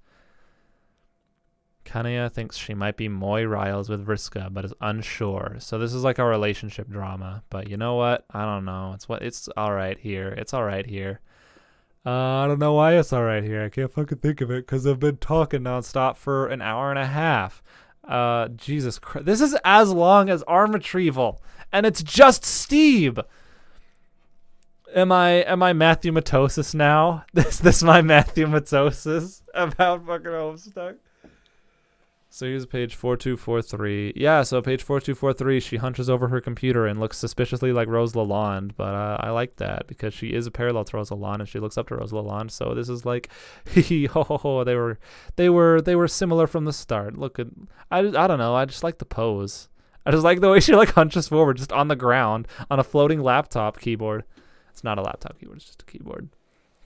Kanaya thinks she might be Moy Riles with Vriska, but is unsure. So this is like a relationship drama. But you know what? I don't know. It's all right here. It's all right here. I don't know why it's all right here. I can't fucking think of it because I've been talking nonstop for an hour and a half. Jesus Christ. This is as long as Arm Retrieval, and it's just Steeb. Am I Matthew Matosis now? Is this my Matthew Matosis about fucking Homestuck? So here's page 4243. Yeah, so page 4243, she hunches over her computer and looks suspiciously like Rose Lalonde, but I like that because she is a parallel to Rose Lalonde and she looks up to Rose Lalonde. So this is like, hee ho ho ho. They were similar from the start. Look at, I don't know. I just like the pose. I just like the way she like hunches forward just on the ground on a floating laptop keyboard. It's not a laptop keyboard, it's just a keyboard.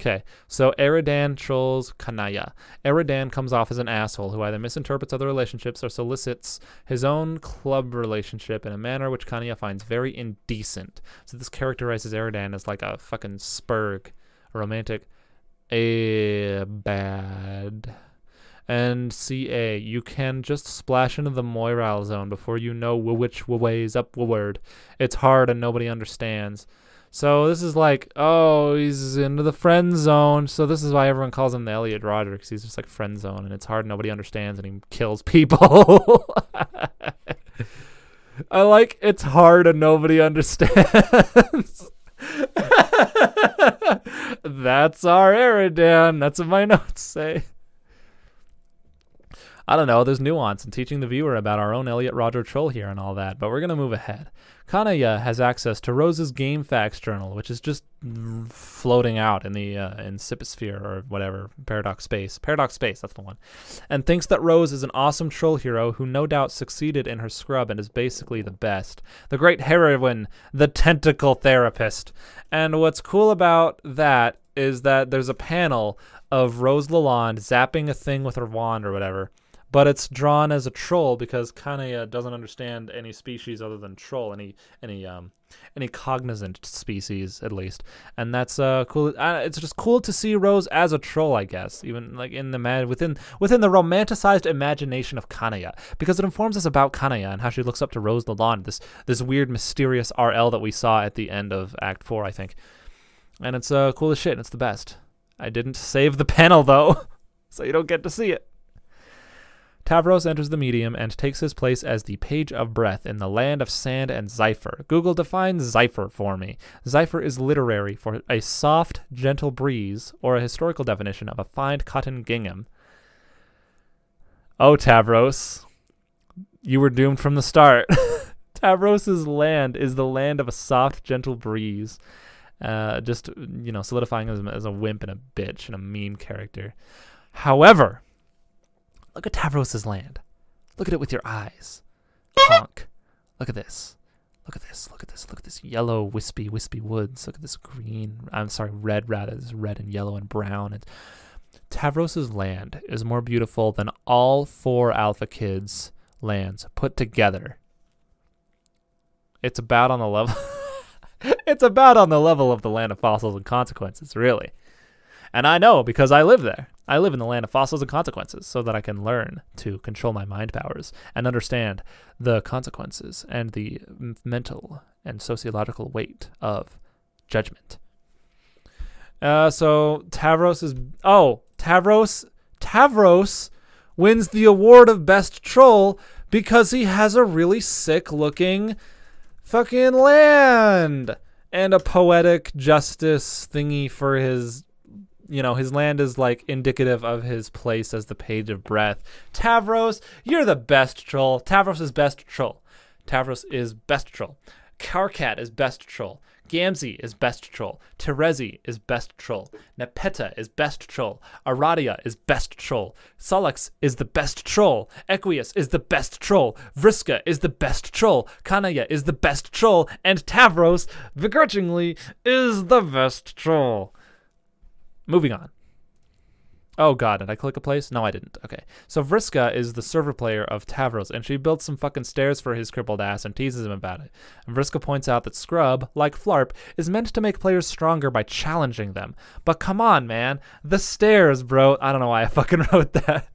Okay, so Eridan trolls Kanaya. Eridan comes off as an asshole who either misinterprets other relationships or solicits his own club relationship in a manner which Kanaya finds very indecent. So this characterizes Eridan as like a fucking spurg, a romantic bad. And CA, you can just splash into the Moiral zone before you know which way's upward. It's hard and nobody understands. So this is like, oh, he's into the friend zone. So this is why everyone calls him the Elliot Rodger, because he's just like friend zone, and it's hard, nobody understands, and he kills people. I like it's hard and nobody understands. That's our Eridan. That's what my notes say. I don't know, there's nuance in teaching the viewer about our own Elliot Roger Troll here and all that, but we're going to move ahead. Kanaya has access to Rose's Game Facts journal, which is just floating out in the Siposphere or whatever, Paradox Space. Paradox Space, that's the one. And thinks that Rose is an awesome troll hero who no doubt succeeded in her scrub and is basically the best. The great heroine, the tentacle therapist. And what's cool about that is that there's a panel of Rose Lalonde zapping a thing with her wand or whatever. But it's drawn as a troll because Kanaya doesn't understand any species other than troll, any cognizant species at least, and that's cool. It's just cool to see Rose as a troll, I guess, even like in the within the romanticized imagination of Kanaya, because it informs us about Kanaya and how she looks up to Rose Lalonde, this weird mysterious RL that we saw at the end of Act 4, I think, and it's cool as shit. And it's the best. I didn't save the panel though, so you don't get to see it. Tavros enters the medium and takes his place as the Page of Breath in the land of sand and zephyr. Google defines zephyr for me. Zephyr is literary for a soft, gentle breeze, or a historical definition of a fine cotton gingham. Oh, Tavros, you were doomed from the start. Tavros's land is the land of a soft, gentle breeze. Just, solidifying him as a wimp and a bitch and a mean character. However, look at Tavros's land. Look at it with your eyes. Honk. Look at this. Look at this. Look at this. Look at this yellow, wispy woods. Look at this red rather. This red and yellow and brown. Tavros's land is more beautiful than all 4 Alpha Kids lands put together. It's about on the level. It's about on the level of the land of fossils and consequences, really. And I know because I live there. I live in the land of fossils and consequences so that I can learn to control my mind powers and understand the consequences and the mental and sociological weight of judgment. So Tavros is... Oh, Tavros wins the award of Best Troll because he has a really sick-looking fucking land and a poetic justice thingy for his... his land is like indicative of his place as the Page of Breath. Tavros, you're the best troll. Tavros is best troll. Tavros is best troll. Karkat is best troll. Gamzee is best troll. Terezi is best troll. Nepeta is best troll. Aradia is best troll. Solix is the best troll. Equius is the best troll. Vriska is the best troll. Kanaya is the best troll. And Tavros, begrudgingly, is the best troll. Moving on. Oh god, did I click a place? No, I didn't. Okay. So Vriska is the server player of Tavros, and she built some fucking stairs for his crippled ass and teases him about it. And Vriska points out that Scrub, like Flarp, is meant to make players stronger by challenging them. But come on, man. The stairs, bro. I don't know why I fucking wrote that.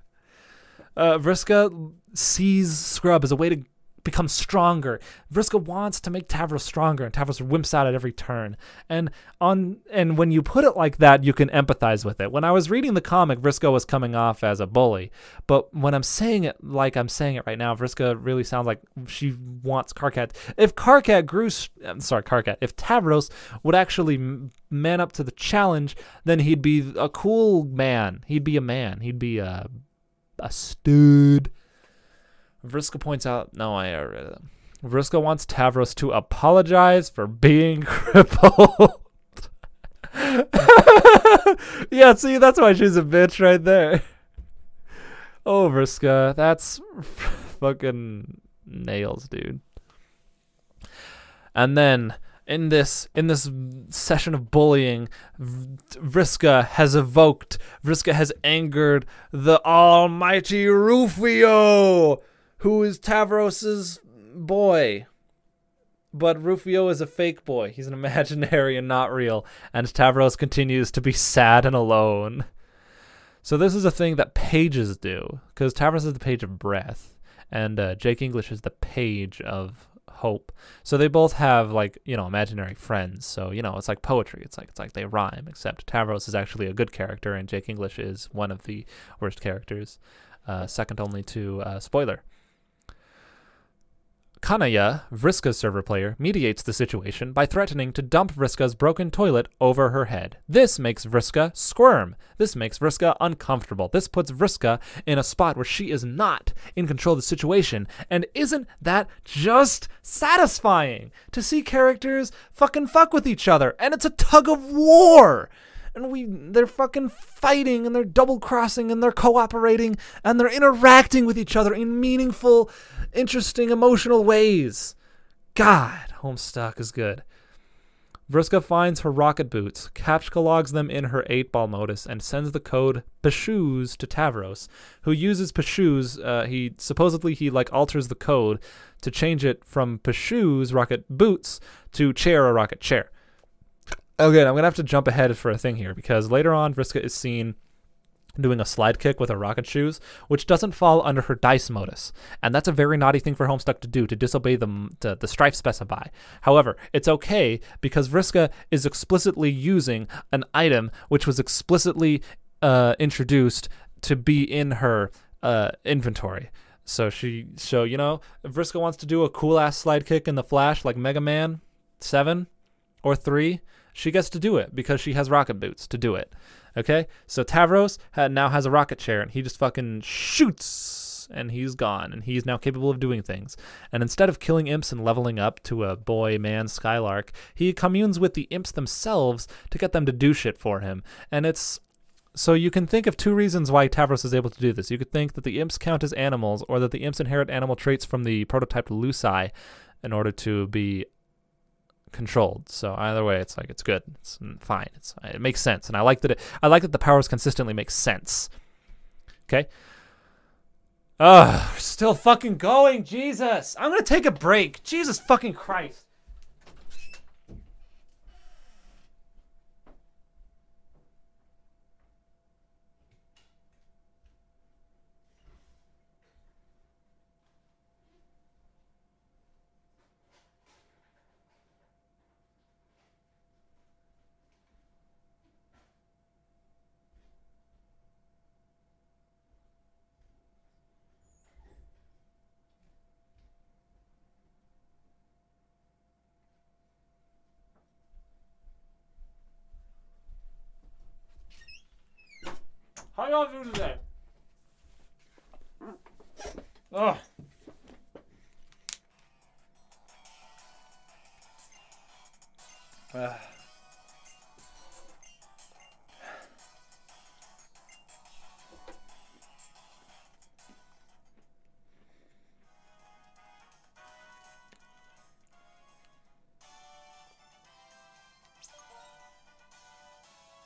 Vriska sees Scrub as a way to become stronger. Vriska wants to make Tavros stronger, and Tavros wimps out at every turn. And when you put it like that, you can empathize with it. When I was reading the comic, Vriska was coming off as a bully, but when I'm saying it like I'm saying it right now, Vriska really sounds like she wants Karkat. If Tavros would actually man up to the challenge, then he'd be a cool man. He'd be a man. He'd be a stud. Vriska points out, Vriska wants Tavros to apologize for being crippled. Yeah, see, that's why she's a bitch right there. Oh, Vriska, that's fucking nails, dude. And then in this session of bullying, Vriska has angered the almighty Rufio, who is Tavros's boy. But Rufio is a fake boy. He's an imaginary and not real. And Tavros continues to be sad and alone. So this is a thing that pages do, because Tavros is the Page of Breath, and Jake English is the Page of Hope. So they both have, like, imaginary friends. So, it's like poetry. It's like they rhyme, except Tavros is actually a good character, and Jake English is one of the worst characters, second only to spoiler. Kanaya, Vriska's server player, mediates the situation by threatening to dump Vriska's broken toilet over her head. This makes Vriska squirm. This makes Vriska uncomfortable. This puts Vriska in a spot where she is not in control of the situation. And isn't that just satisfying? To see characters fucking fuck with each other. And it's a tug of war. And they're fucking fighting, and they're double-crossing, and they're cooperating, and they're interacting with each other in meaningful, interesting, emotional ways. God, Homestuck is good. Vriska finds her rocket boots, catalogs them in her 8-ball modus, and sends the code Pashoes to Tavros, who uses Pashoes. He alters the code to change it from Pashoes rocket boots to chair a rocket chair. Okay, I'm going to have to jump ahead for a thing here, because later on, Vriska is seen doing a slide kick with her rocket shoes, which doesn't fall under her dice modus. And that's a very naughty thing for Homestuck to do, to disobey the strife specify. However, it's okay, because Vriska is explicitly using an item which was explicitly introduced to be in her inventory. So if Vriska wants to do a cool-ass slide kick in the Flash, like Mega Man 7 or 3, she gets to do it because she has rocket boots to do it. Okay? So Tavros now has a rocket chair, and he just fucking shoots, and he's gone, and he's now capable of doing things. And instead of killing imps and leveling up to a boy-man Skylark, he communes with the imps themselves to get them to do shit for him. And it's... So you can think of two reasons why Tavros is able to do this. You could think that the imps count as animals, or that the imps inherit animal traits from the prototyped Luci in order to be controlled. So either way, it's good. It's fine. It makes sense, and I like that the powers consistently make sense. Okay. We're still fucking going. Jesus, I'm gonna take a break. Jesus fucking Christ. How y'all do today? Ugh.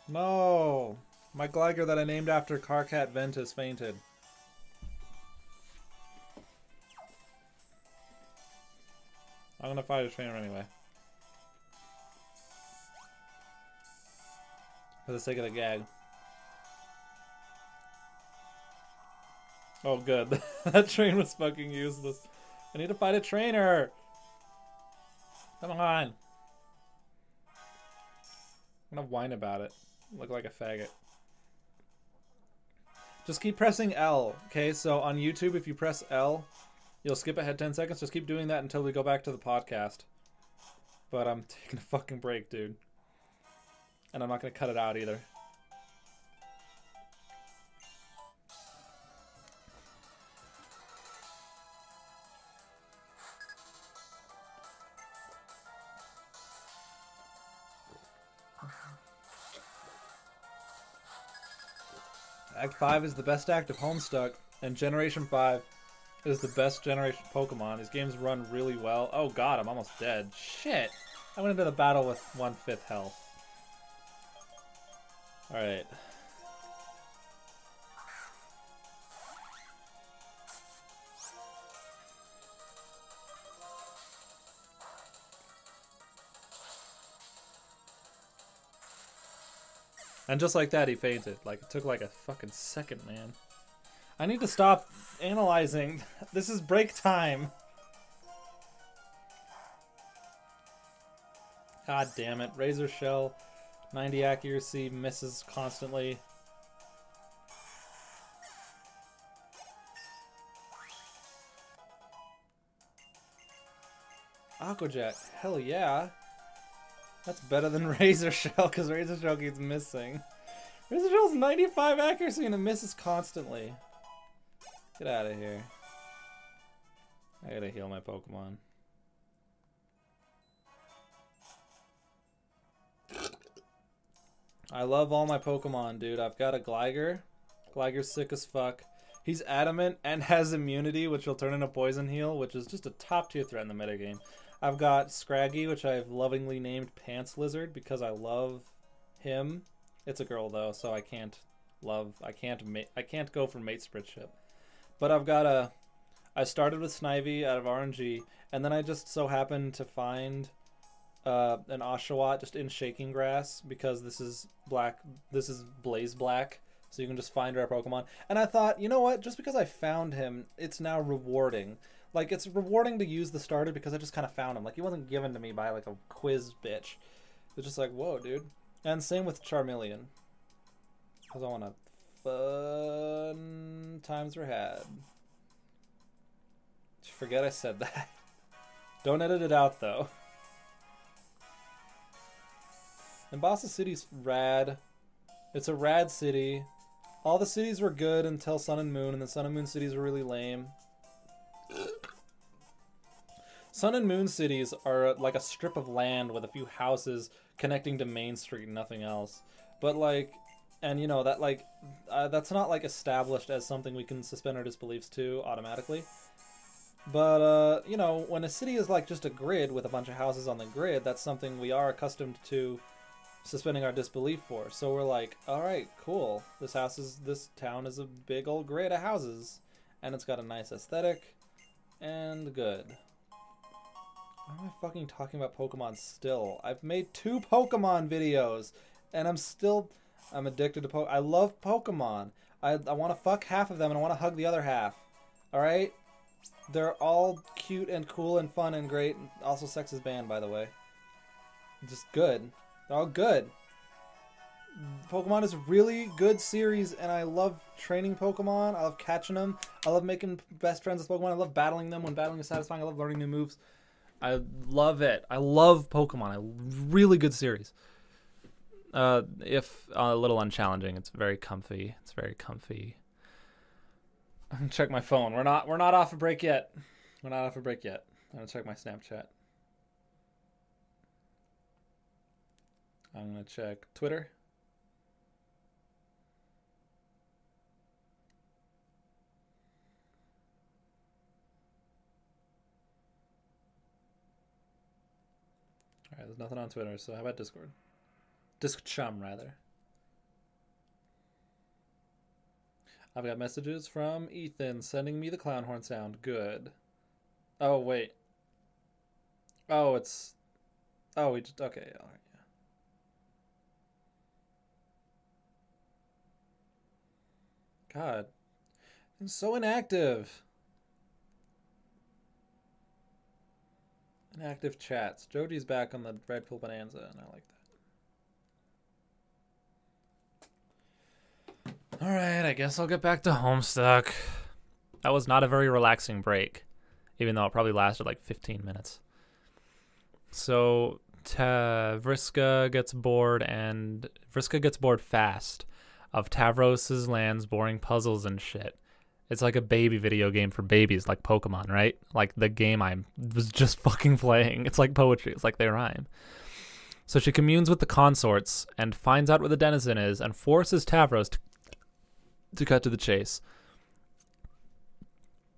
No. My Glider that I named after Carcat Ventus fainted. I'm gonna fight a trainer anyway. For the sake of the gag. Oh good. That train was fucking useless. I need to fight a trainer! Come on! I'm gonna whine about it. Look like a faggot. Just keep pressing L, okay? So on YouTube, if you press L, you'll skip ahead 10 seconds. Just keep doing that until we go back to the podcast. But I'm taking a fucking break, dude. And I'm not going to cut it out either. Act 5 is the best act of Homestuck, and Generation 5 is the best generation Pokemon. These games run really well. Oh god, I'm almost dead. Shit! I went into the battle with 1/5 health. Alright. And just like that, he fainted. Like, it took like a fucking second, man. I need to stop analyzing. This is break time. God damn it. Razor Shell, 90 accuracy, misses constantly. Aquajet. Hell yeah. That's better than Razor Shell, because Razor Shell keeps missing. Razor Shell's 95 accuracy and it misses constantly. Get out of here. I gotta heal my Pokemon. I love all my Pokemon, dude. I've got a Gligar. Gligar's sick as fuck. He's adamant and has immunity, which will turn into Poison Heal, which is just a top tier threat in the metagame. I've got Scraggy, which I've lovingly named Pants Lizard because I love him. It's a girl though, so I can't go for mate spritship. But I've got I started with Snivy out of RNG, and then I just so happened to find an Oshawott just in Shaking Grass because this is Blaze Black. So you can just find rare Pokemon. And I thought, you know what? Just because I found him, it's now rewarding. Like, it's rewarding to use the starter because I just kind of found him. Like, he wasn't given to me by, like, a quiz bitch. It's just like, whoa, dude. And same with Charmeleon. Because I want to fun times were had. Forget I said that. Don't edit it out, though. And Bossa City's rad. It's a rad city. All the cities were good until Sun and Moon, and the Sun and Moon cities were really lame. Sun and Moon cities are like a strip of land with a few houses connecting to Main Street and nothing else. But like, and you know, that like, that's not like established as something we can suspend our disbeliefs to automatically. But, you know, when a city is like just a grid with a bunch of houses on the grid, that's something we are accustomed to suspending our disbelief for. So we're like, all right, cool. This town is a big old grid of houses, and it's got a nice aesthetic, and good. Why am I fucking talking about Pokemon still? I've made 2 Pokemon videos, and I'm addicted to Pokemon. I love Pokemon. I want to fuck half of them, and I want to hug the other half. All right? They're all cute and cool and fun and great. Also, sex is banned, by the way. Just good. They're all good. Pokemon is a really good series, and I love training Pokemon. I love catching them. I love making best friends with Pokemon. I love battling them when battling is satisfying. I love learning new moves. I love it. I love Pokemon. A really good series. If a little unchallenging, it's very comfy. It's very comfy. I'm gonna check my phone. We're not off a break yet. We're not off a break yet. I'm gonna check my Snapchat. I'm gonna check Twitter. Alright, there's nothing on Twitter, so how about Discord? Discchum, rather. I've got messages from Ethan sending me the clown horn sound. Good. Oh, wait. Oh, it's... Oh, we just... Okay, alright. God, I'm so inactive. Inactive chats. Joji's back on the Red Pill Bonanza, and I like that. Alright, I guess I'll get back to Homestuck. That was not a very relaxing break, even though it probably lasted like 15 minutes. So, Vriska gets bored, and Vriska gets bored fast of Tavros's land's boring puzzles and shit. It's like a baby video game for babies, like Pokemon, right? Like the game I was just fucking playing. It's like poetry. It's like they rhyme. So she communes with the consorts and finds out where the denizen is and forces Tavros to cut to the chase.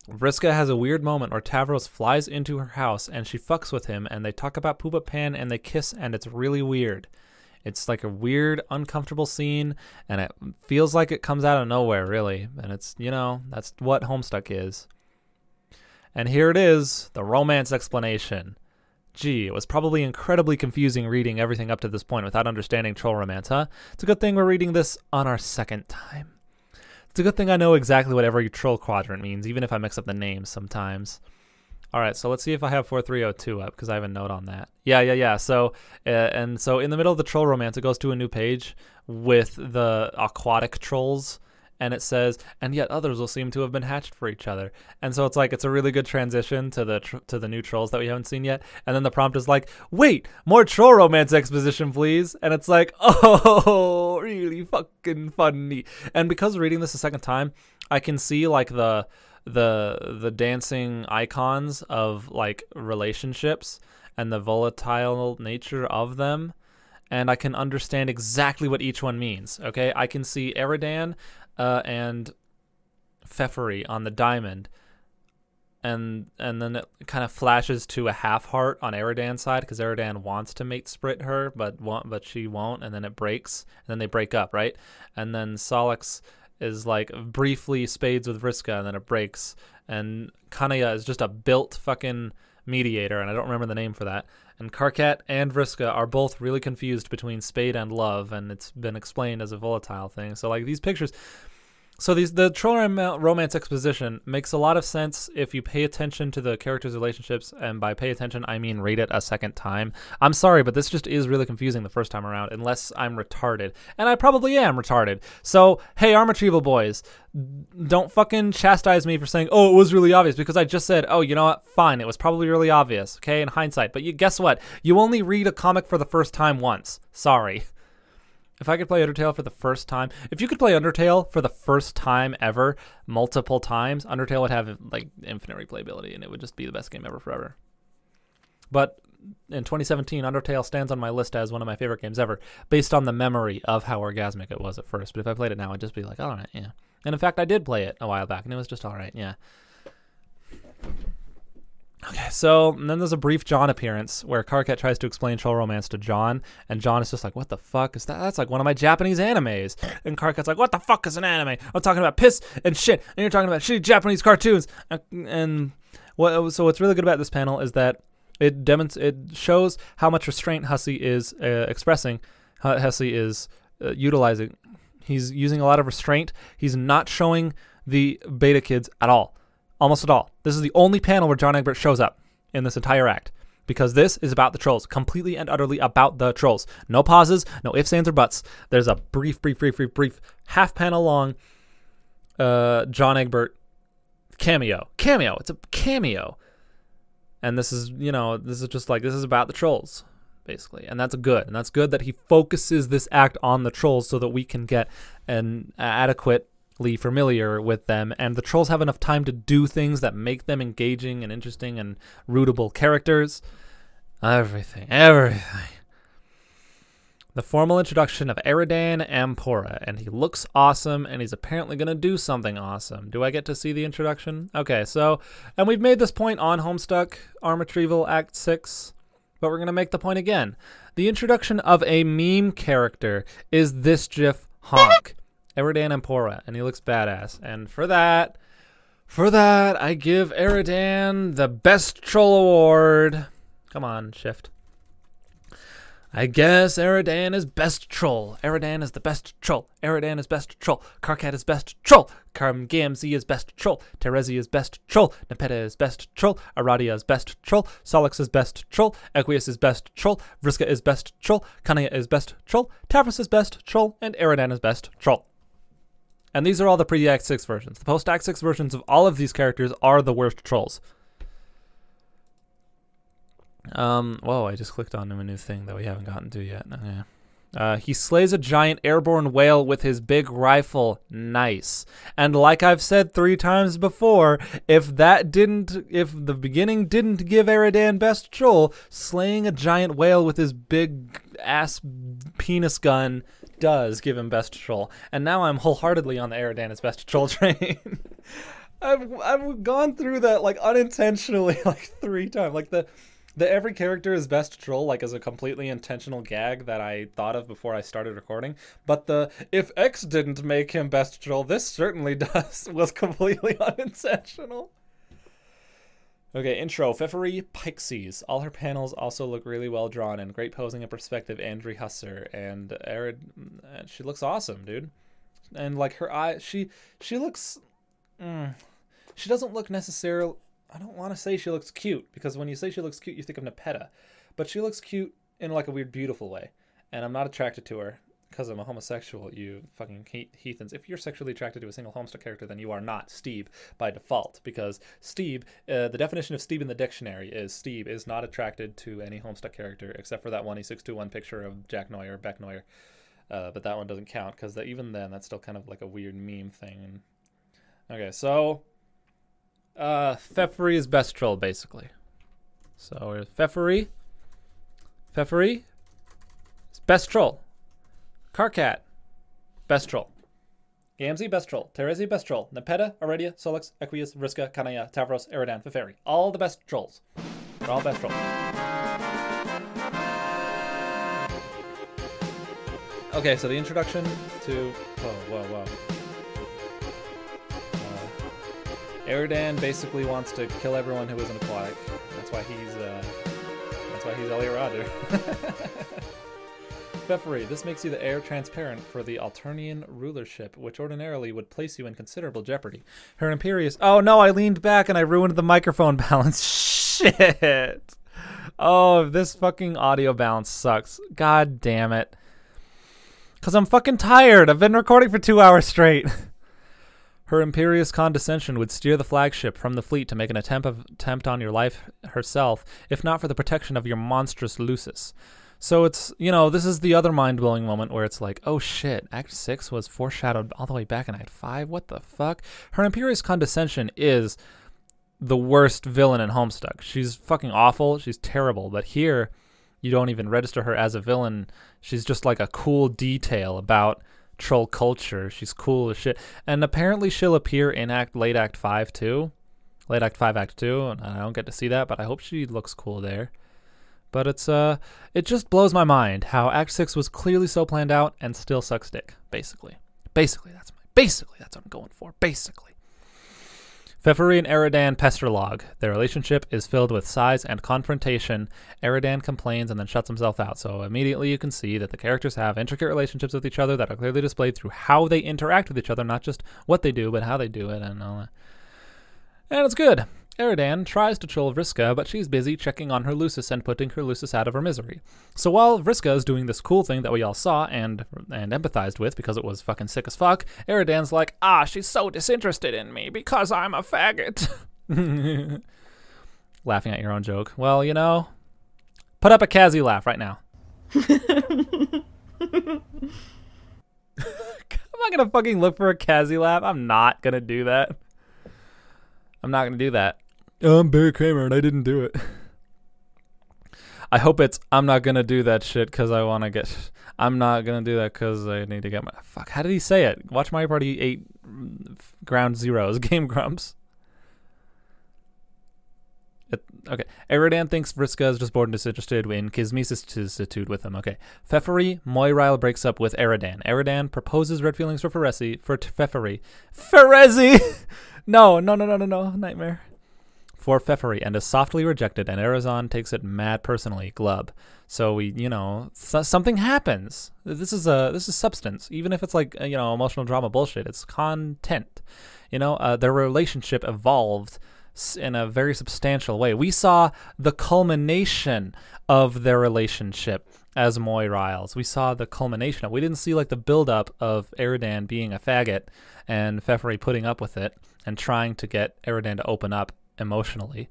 Vriska has a weird moment where Tavros flies into her house and she fucks with him and they talk about Poopa Pan and they kiss and it's really weird. It's like a weird, uncomfortable scene, and it feels like it comes out of nowhere, really. And it's, you know, that's what Homestuck is. And here it is, the romance explanation. Gee, it was probably incredibly confusing reading everything up to this point without understanding troll romance, huh? It's a good thing we're reading this on our second time. It's a good thing I know exactly what every troll quadrant means, even if I mix up the names sometimes. All right, so let's see if I have 4302 up, because I have a note on that. Yeah. So, and so in the middle of the troll romance, it goes to a new page with the aquatic trolls, and it says, and yet others will seem to have been hatched for each other. And so it's like, it's a really good transition to the new trolls that we haven't seen yet. And then the prompt is like, wait, more troll romance exposition, please. And it's like, oh, really fucking funny. And because reading this a second time, I can see like the dancing icons of like relationships and the volatile nature of them, and I can understand exactly what each one means. Okay, I can see Eridan and Pfeffery on the diamond, and then it kind of flashes to a half heart on Eridan's side because Eridan wants to mate Sprit her, but she won't, and then it breaks, and then they break up, right? And then Solix is like briefly spades with Vriska, and then it breaks. And Kanaya is just a built fucking mediator, and I don't remember the name for that. And Karkat and Vriska are both really confused between spade and love, and it's been explained as a volatile thing. So like these pictures, so the troll romance exposition makes a lot of sense if you pay attention to the characters' relationships, and by pay attention I mean read it a second time. I'm sorry, but this just is really confusing the first time around, unless I'm retarded, and I probably am retarded. So hey, Retrieval boys, don't fucking chastise me for saying, oh, it was really obvious, because I just said, oh, you know what, fine, it was probably really obvious, okay, in hindsight. But guess what, you only read a comic for the first time once. Sorry. If I could play Undertale for the first time, if you could play Undertale for the first time ever, multiple times, Undertale would have like infinite replayability, and it would just be the best game ever forever. But in 2017, Undertale stands on my list as one of my favorite games ever, based on the memory of how orgasmic it was at first. But if I played it now, I'd just be like, all right, yeah. And in fact, I did play it a while back, and it was just all right, yeah. Okay, so and then there's a brief John appearance where Karkat tries to explain troll romance to John, and John is just like, what the fuck is that? That's like one of my Japanese animes. And Karkat's like, what the fuck is an anime? I'm talking about piss and shit, and you're talking about shitty Japanese cartoons. So what's really good about this panel is that it shows how much restraint Hussey is expressing, Hussey is utilizing. He's using a lot of restraint. He's not showing the beta kids at all. Almost at all. This is the only panel where John Egbert shows up in this entire act, because this is about the trolls, completely and utterly about the trolls. No pauses, no ifs, ands, or buts. There's a brief, half panel long John Egbert cameo. It's a cameo. And this is, this is about the trolls, basically. And that's good. And that's good that he focuses this act on the trolls so that we can get an adequately familiar with them, and the trolls have enough time to do things that make them engaging and interesting and rootable characters. Everything. The formal introduction of Eridan Ampora, and he looks awesome, and he's apparently going to do something awesome. Do I get to see the introduction? Okay, so, and we've made this point on Homestuck, Arm Retrieval Act 6, but we're going to make the point again. The introduction of a meme character is this GIF honk. Eridan Ampora, and he looks badass. And for that, I give Eridan the Best Troll Award. Come on, shift. I guess Eridan is best troll. Eridan is the best troll. Eridan is best troll. Karkat is best troll. Gamzee is best troll. Terezi is best troll. Nepeta is best troll. Aradia is best troll. Solix is best troll. Equius is best troll. Vriska is best troll. Kanaya is best troll. Tavros is best troll. And Eridan is best troll. And these are all the pre-Act 6 versions. The post-Act 6 versions of all of these characters are the worst trolls. Whoa, I just clicked on a new thing that we haven't gotten to yet. Okay. He slays a giant airborne whale with his big rifle. Nice. And like I've said 3 times before, if the beginning didn't give Eridan best troll, slaying a giant whale with his big ass penis gun does give him best troll. And now I'm wholeheartedly on the Eridan is best troll train. I've gone through that like unintentionally like 3 times. Like the every character is best troll like as a completely intentional gag that I thought of before I started recording. But the if X didn't make him best troll, this certainly does was completely unintentional. Okay, intro. Pfeffery Pixies. All her panels also look really well drawn and great posing and perspective. Andrew Husser and she looks awesome, dude. And like her eye, she looks. She doesn't look necessarily. I don't want to say she looks cute, because when you say she looks cute, you think of Nepeta, but she looks cute in like a weird, beautiful way. And I'm not attracted to her because I'm a homosexual, you fucking heathens. If you're sexually attracted to a single Homestuck character, then you are not Steeb by default, because Steeb, the definition of Steeb in the dictionary is Steeb is not attracted to any Homestuck character except for that 1E621 picture of Jack Neuer, Beck Neuer. But that one doesn't count, because even then, that's still kind of like a weird meme thing. Okay, so Pfeffery is best troll, basically. So Pfeffery is best troll. Karkat, best troll. Gamzee, best troll. Terezi, best troll. Nepeta, Aurelia, Solix, Equius, Vriska, Kanaya, Tavros, Eridan, Pfeffery. All the best trolls. They're all best trolls. Okay, so the introduction to... Whoa. Eridan basically wants to kill everyone who isn't aquatic. That's why he's Elliot Roger. Pfeffery, this makes you the heir transparent for the Alternian rulership, which ordinarily would place you in considerable jeopardy. Her Imperious... Oh no, I leaned back and I ruined the microphone balance. Shit! Oh, this fucking audio balance sucks. God damn it. Because I'm fucking tired. I've been recording for 2 hours straight. Her imperious condescension would steer the flagship from the fleet to make an attempt on your life herself, if not for the protection of your monstrous Lucis. So it's, this is the other mind-blowing moment where it's like, oh shit, Act 6 was foreshadowed all the way back in Act 5? What the fuck? Her imperious condescension is the worst villain in Homestuck. She's fucking awful. She's terrible. But here, you don't even register her as a villain. She's just like a cool detail about troll culture. She's cool as shit. And apparently she'll appear in late Act 5 too. Late Act 5, Act 2. And I don't get to see that, but I hope she looks cool there. But it just blows my mind how Act 6 was clearly so planned out and still sucks dick, basically. Basically, that's what I'm going for, basically. Pfeffery and Eridan Pesterlog. Their relationship is filled with sighs and confrontation. Eridan complains and then shuts himself out. So immediately you can see that the characters have intricate relationships with each other that are clearly displayed through how they interact with each other, not just what they do, but how they do it and all that. And it's good. Eridan tries to troll Vriska, but she's busy checking on her Lucis and putting her Lucis out of her misery. So while Vriska is doing this cool thing that we all saw and empathized with because it was fucking sick as fuck, Eridan's like, she's so disinterested in me because I'm a faggot. Laughing at your own joke. Well, put up a Kazi laugh right now. Am I gonna fucking look for a Kazi laugh? I'm not gonna do that. I'm not gonna do that. I'm Barry Kramer and I didn't do it. I hope it's I'm not gonna do that shit because I want to get. I'm not gonna do that because I need to get my. Fuck. How did he say it? Watch Mario Party 8 Ground Zeroes. Game Grumps. Okay. Eridan thinks Vriska is just bored and disinterested in Kismesis with him. Okay. Pfeffery, Moirile breaks up with Eridan. Eridan proposes red feelings for Pfeffery. Ferezi! No. Nightmare. For Pfeffery and is softly rejected, and Arizon takes it mad personally. Glub. So we, something happens. This is substance. Even if it's like, emotional drama bullshit, it's content. Their relationship evolved in a very substantial way. We saw the culmination of their relationship as Moiriles. We saw the culmination of. We didn't see like the buildup of Eridan being a faggot and Pfeffery putting up with it and trying to get Eridan to open up emotionally.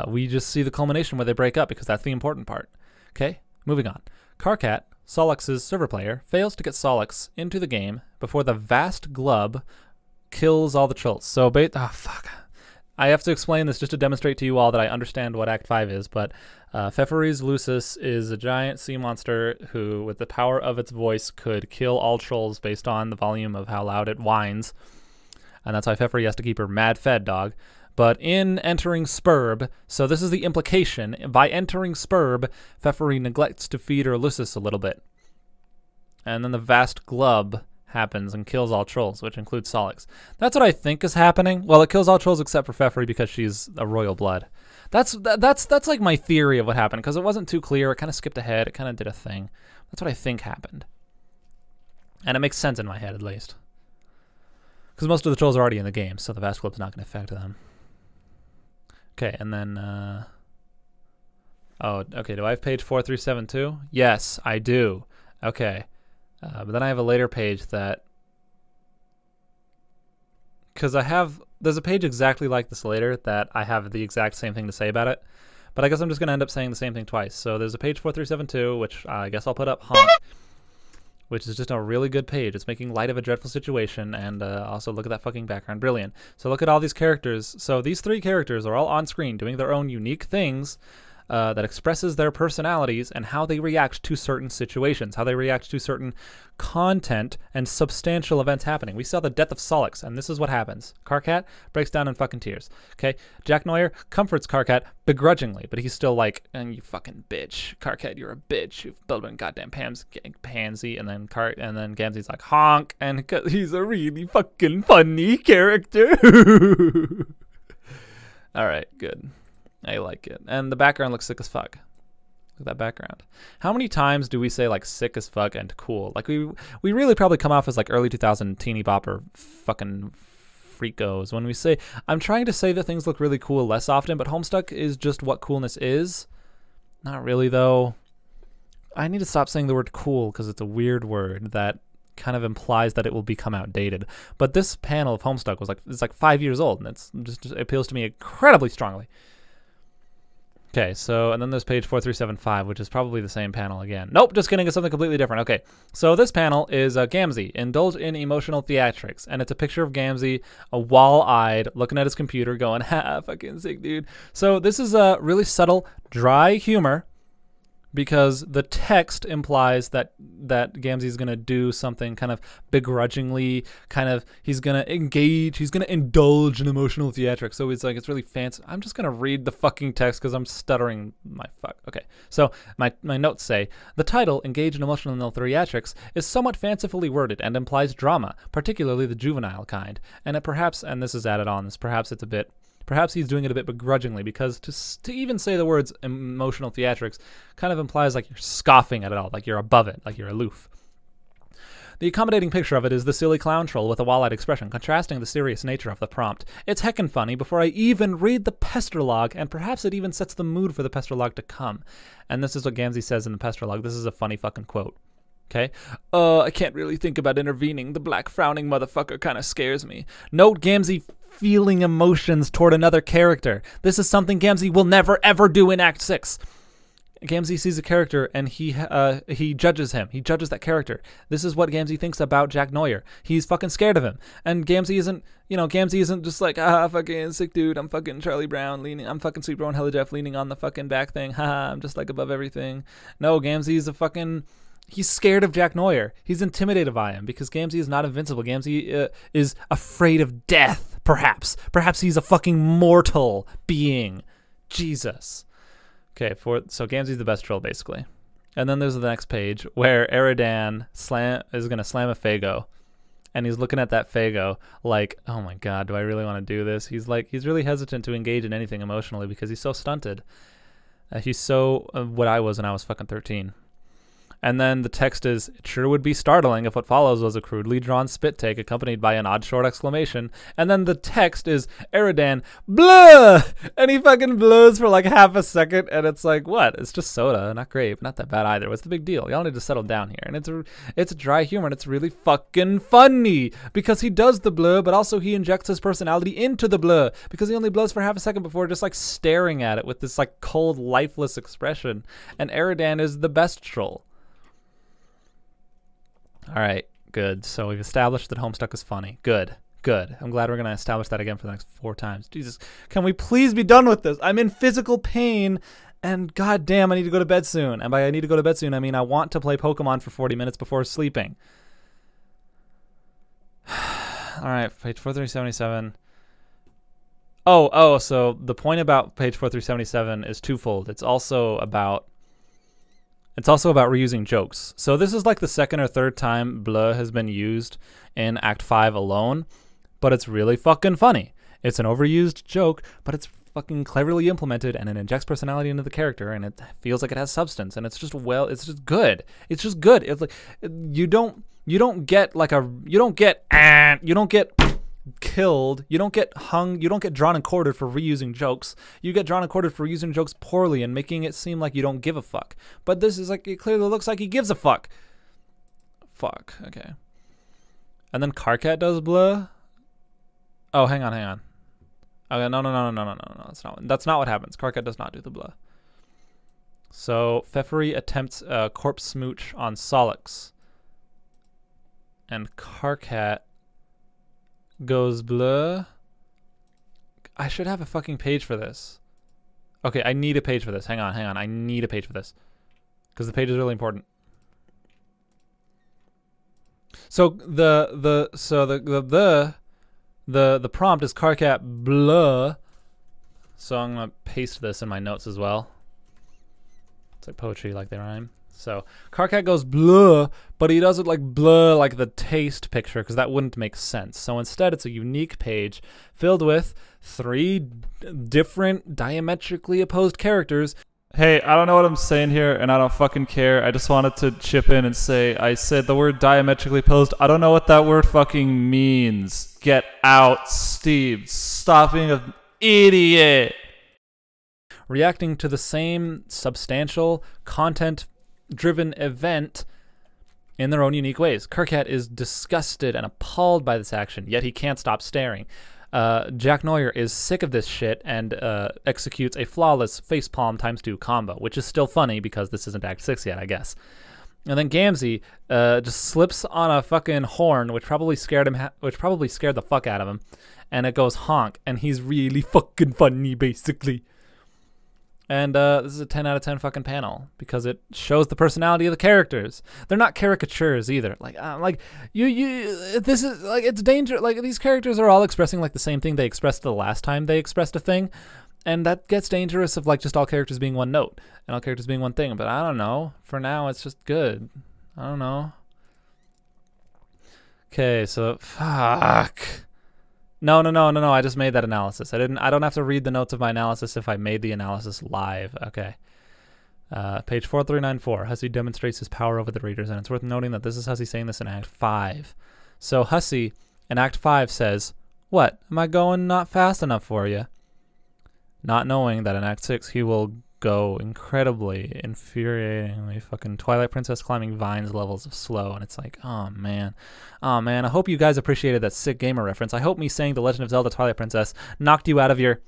We just see the culmination where they break up because that's the important part. Okay, moving on. Karkat, Solix's server player, fails to get Solix into the game before the vast glub kills all the trolls. So, fuck. I have to explain this just to demonstrate to you all that I understand what Act 5 is, but Pfeffery's Lucis is a giant sea monster who, with the power of its voice, could kill all trolls based on the volume of how loud it whines. And that's why Pfeffery has to keep her mad fed, dog. But in entering Spurb, so this is the implication, by entering Spurb, Pfeffery neglects to feed her Lucis a little bit. And then the vast glub happens and kills all trolls, which includes Solix. That's what I think is happening. Well, it kills all trolls except for Pfeffery because she's a royal blood. That's like my theory of what happened, because it wasn't too clear. It kind of skipped ahead. It kind of did a thing. That's what I think happened. And it makes sense in my head, at least. Because most of the trolls are already in the game, so the vast glob's not going to affect them. Okay, and then... oh, okay, do I have page 4372? Yes, I do. Okay. But then I have a later page that, because there's a page exactly like this later that I have the exact same thing to say about it. But I guess I'm just going to end up saying the same thing twice. So there's a page 4372, which I guess I'll put up, honk, which is just a really good page. It's making light of a dreadful situation, and also look at that fucking background. Brilliant. So look at all these characters. So these 3 characters are all on screen doing their own unique things that expresses their personalities and how they react to certain situations, how they react to certain content and substantial events happening. We saw the death of Solix, and this is what happens. Carcat breaks down in fucking tears. Okay, Jack Neuer comforts Carcat begrudgingly, but he's still like, "And you fucking bitch, Carcat, you're a bitch. You've built one goddamn pansy." And then Gamzee's like, "Honk," and he's a really fucking funny character. All right, good. I like it. And the background looks sick as fuck. Look at that background. How many times do we say like sick as fuck and cool? Like we really probably come off as like early 2000 teeny bopper fucking freakos when we say, I'm trying to say that things look really cool less often, but Homestuck is just what coolness is. Not really though. I need to stop saying the word cool because it's a weird word that kind of implies that it will become outdated. But this panel of Homestuck it's like 5 years old, and it appeals to me incredibly strongly. Okay, so, and then there's page 4375, which is probably the same panel again. Nope, just kidding, it's something completely different. Okay, so this panel is Gamzee, indulge in emotional theatrics, and it's a picture of Gamzee, wall-eyed, looking at his computer going, ha, fucking sick, dude. So this is a really subtle, dry humor, because the text implies that Gamzee's going to do something kind of begrudgingly, he's going to engage, he's going to indulge in emotional theatrics. So it's like, it's really fancy. I'm just going to read the fucking text because I'm stuttering my fuck. Okay, so my notes say, the title, Engage in Emotional Theatrics, is somewhat fancifully worded and implies drama, particularly the juvenile kind. And and this is added on, perhaps he's doing it a bit begrudgingly, because to even say the words emotional theatrics kind of implies like you're scoffing at it all, like you're above it, like you're aloof. The accommodating picture of it is the silly clown troll with a wall-eyed expression, contrasting the serious nature of the prompt. It's heckin' funny before I even read the Pesterlog, and perhaps it even sets the mood for the Pesterlog to come. And this is what Gamzee says in the Pesterlog. This is a funny fucking quote. Okay? I can't really think about intervening. The black frowning motherfucker kind of scares me. Note Gamzee feeling emotions toward another character. This is something Gamzee will never ever do in Act 6. Gamzee sees a character and he judges him. He judges that character. This is what Gamzee thinks about Jack Neuer. He's fucking scared of him. And Gamzee isn't just like, fucking sick dude, I'm fucking Charlie Brown I'm fucking Sweet Bro and Hella Jeff leaning on the fucking back thing. I'm just like above everything. No, Gamzee's he's scared of Jack Neuer. He's intimidated by him because Gamzee is not invincible. Gamzee is afraid of death, perhaps. Perhaps he's a fucking mortal being. Jesus. Okay, so Gamzee's the best troll, basically. And then there's the next page where Eridan is going to slam a Fago. And he's looking at that Fago like, oh my god, do I really want to do this? He's really hesitant to engage in anything emotionally because he's so stunted. He's so what I was when I was fucking 13. And then the text is, it sure would be startling if what follows was a crudely drawn spit take accompanied by an odd short exclamation. And then the text is, Eridan, blah! And he fucking blows for like half a second, and it's like, what? It's just soda, not grape, not that bad either. What's the big deal? Y'all need to settle down here. And it's dry humor, and it's really fucking funny, because he does the blah, but also he injects his personality into the blah, because he only blows for half a second before just like staring at it with this like cold, lifeless expression. And Eridan is the best troll. All right, good. So we've established that Homestuck is funny. Good. I'm glad we're going to establish that again for the next 4 times. Jesus, can we please be done with this? I'm in physical pain, and goddamn, I need to go to bed soon. And by I need to go to bed soon, I mean I want to play Pokemon for 40 minutes before sleeping. All right, page 4377. So the point about page 4377 is twofold. It's also about reusing jokes. So this is like the 2nd or 3rd time blah has been used in Act 5 alone, but it's really fucking funny. It's an overused joke, but it's fucking cleverly implemented, and it injects personality into the character, and it feels like it has substance, and it's just good. It's just good. It's like you don't get killed, you don't get hung, you don't get drawn and quartered for reusing jokes. You get drawn and quartered for using jokes poorly and making it seem like you don't give a fuck. But this is like, it clearly looks like he gives a fuck. fuck. Okay. And then Karkat does blah. Oh, hang on. Okay, no. That's not what happens. Karkat does not do the blah. So Pfeffery attempts a corpse smooch on Solix. And Karkat goes blah. I should have a fucking page for this. Okay, I need a page for this. Hang on. I need a page for this. Because the page is really important. So the prompt is Karkat blah. So I'm gonna paste this in my notes as well. It's like poetry, like they rhyme. So Karkat goes blah, but he does it like blah, like the taste picture, because that wouldn't make sense. So instead, it's a unique page filled with 3 different diametrically opposed characters. Hey, I don't know what I'm saying here, and I don't fucking care. I just wanted to chip in and say, I said the word diametrically opposed. I don't know what that word fucking means. Get out, Steeb. Stop being an idiot. Reacting to the same substantial, content-driven event in their own unique ways. Karkat is disgusted and appalled by this action, yet he can't stop staring. Jack Neuer is sick of this shit and executes a flawless facepalm ×2 combo, which is still funny because this isn't Act 6 yet, I guess. And then Gamzee just slips on a fucking horn, which probably scared the fuck out of him, and it goes honk, and he's really fucking funny, basically. And this is a 10 out of 10 fucking panel because it shows the personality of the characters. They're not caricatures either. This is like, it's danger. Like, these characters are all expressing like the same thing they expressed the last time they expressed a thing, and that gets dangerous of like just all characters being one note and all characters being one thing. But I don't know. For now, it's just good. I don't know. Okay, so fuck. No. I just made that analysis. I don't have to read the notes of my analysis if I made the analysis live. Okay. Page 4394. Hussey demonstrates his power over the readers, and it's worth noting that this is Hussey saying this in Act 5. So Hussey in Act 5 says, "What? Am I going not fast enough for you?" Not knowing that in Act 6 he will go incredibly, infuriatingly fucking Twilight Princess climbing vines levels of slow, and it's like, oh man, I hope you guys appreciated that sick gamer reference. I hope me saying The Legend of Zelda Twilight Princess knocked you out of your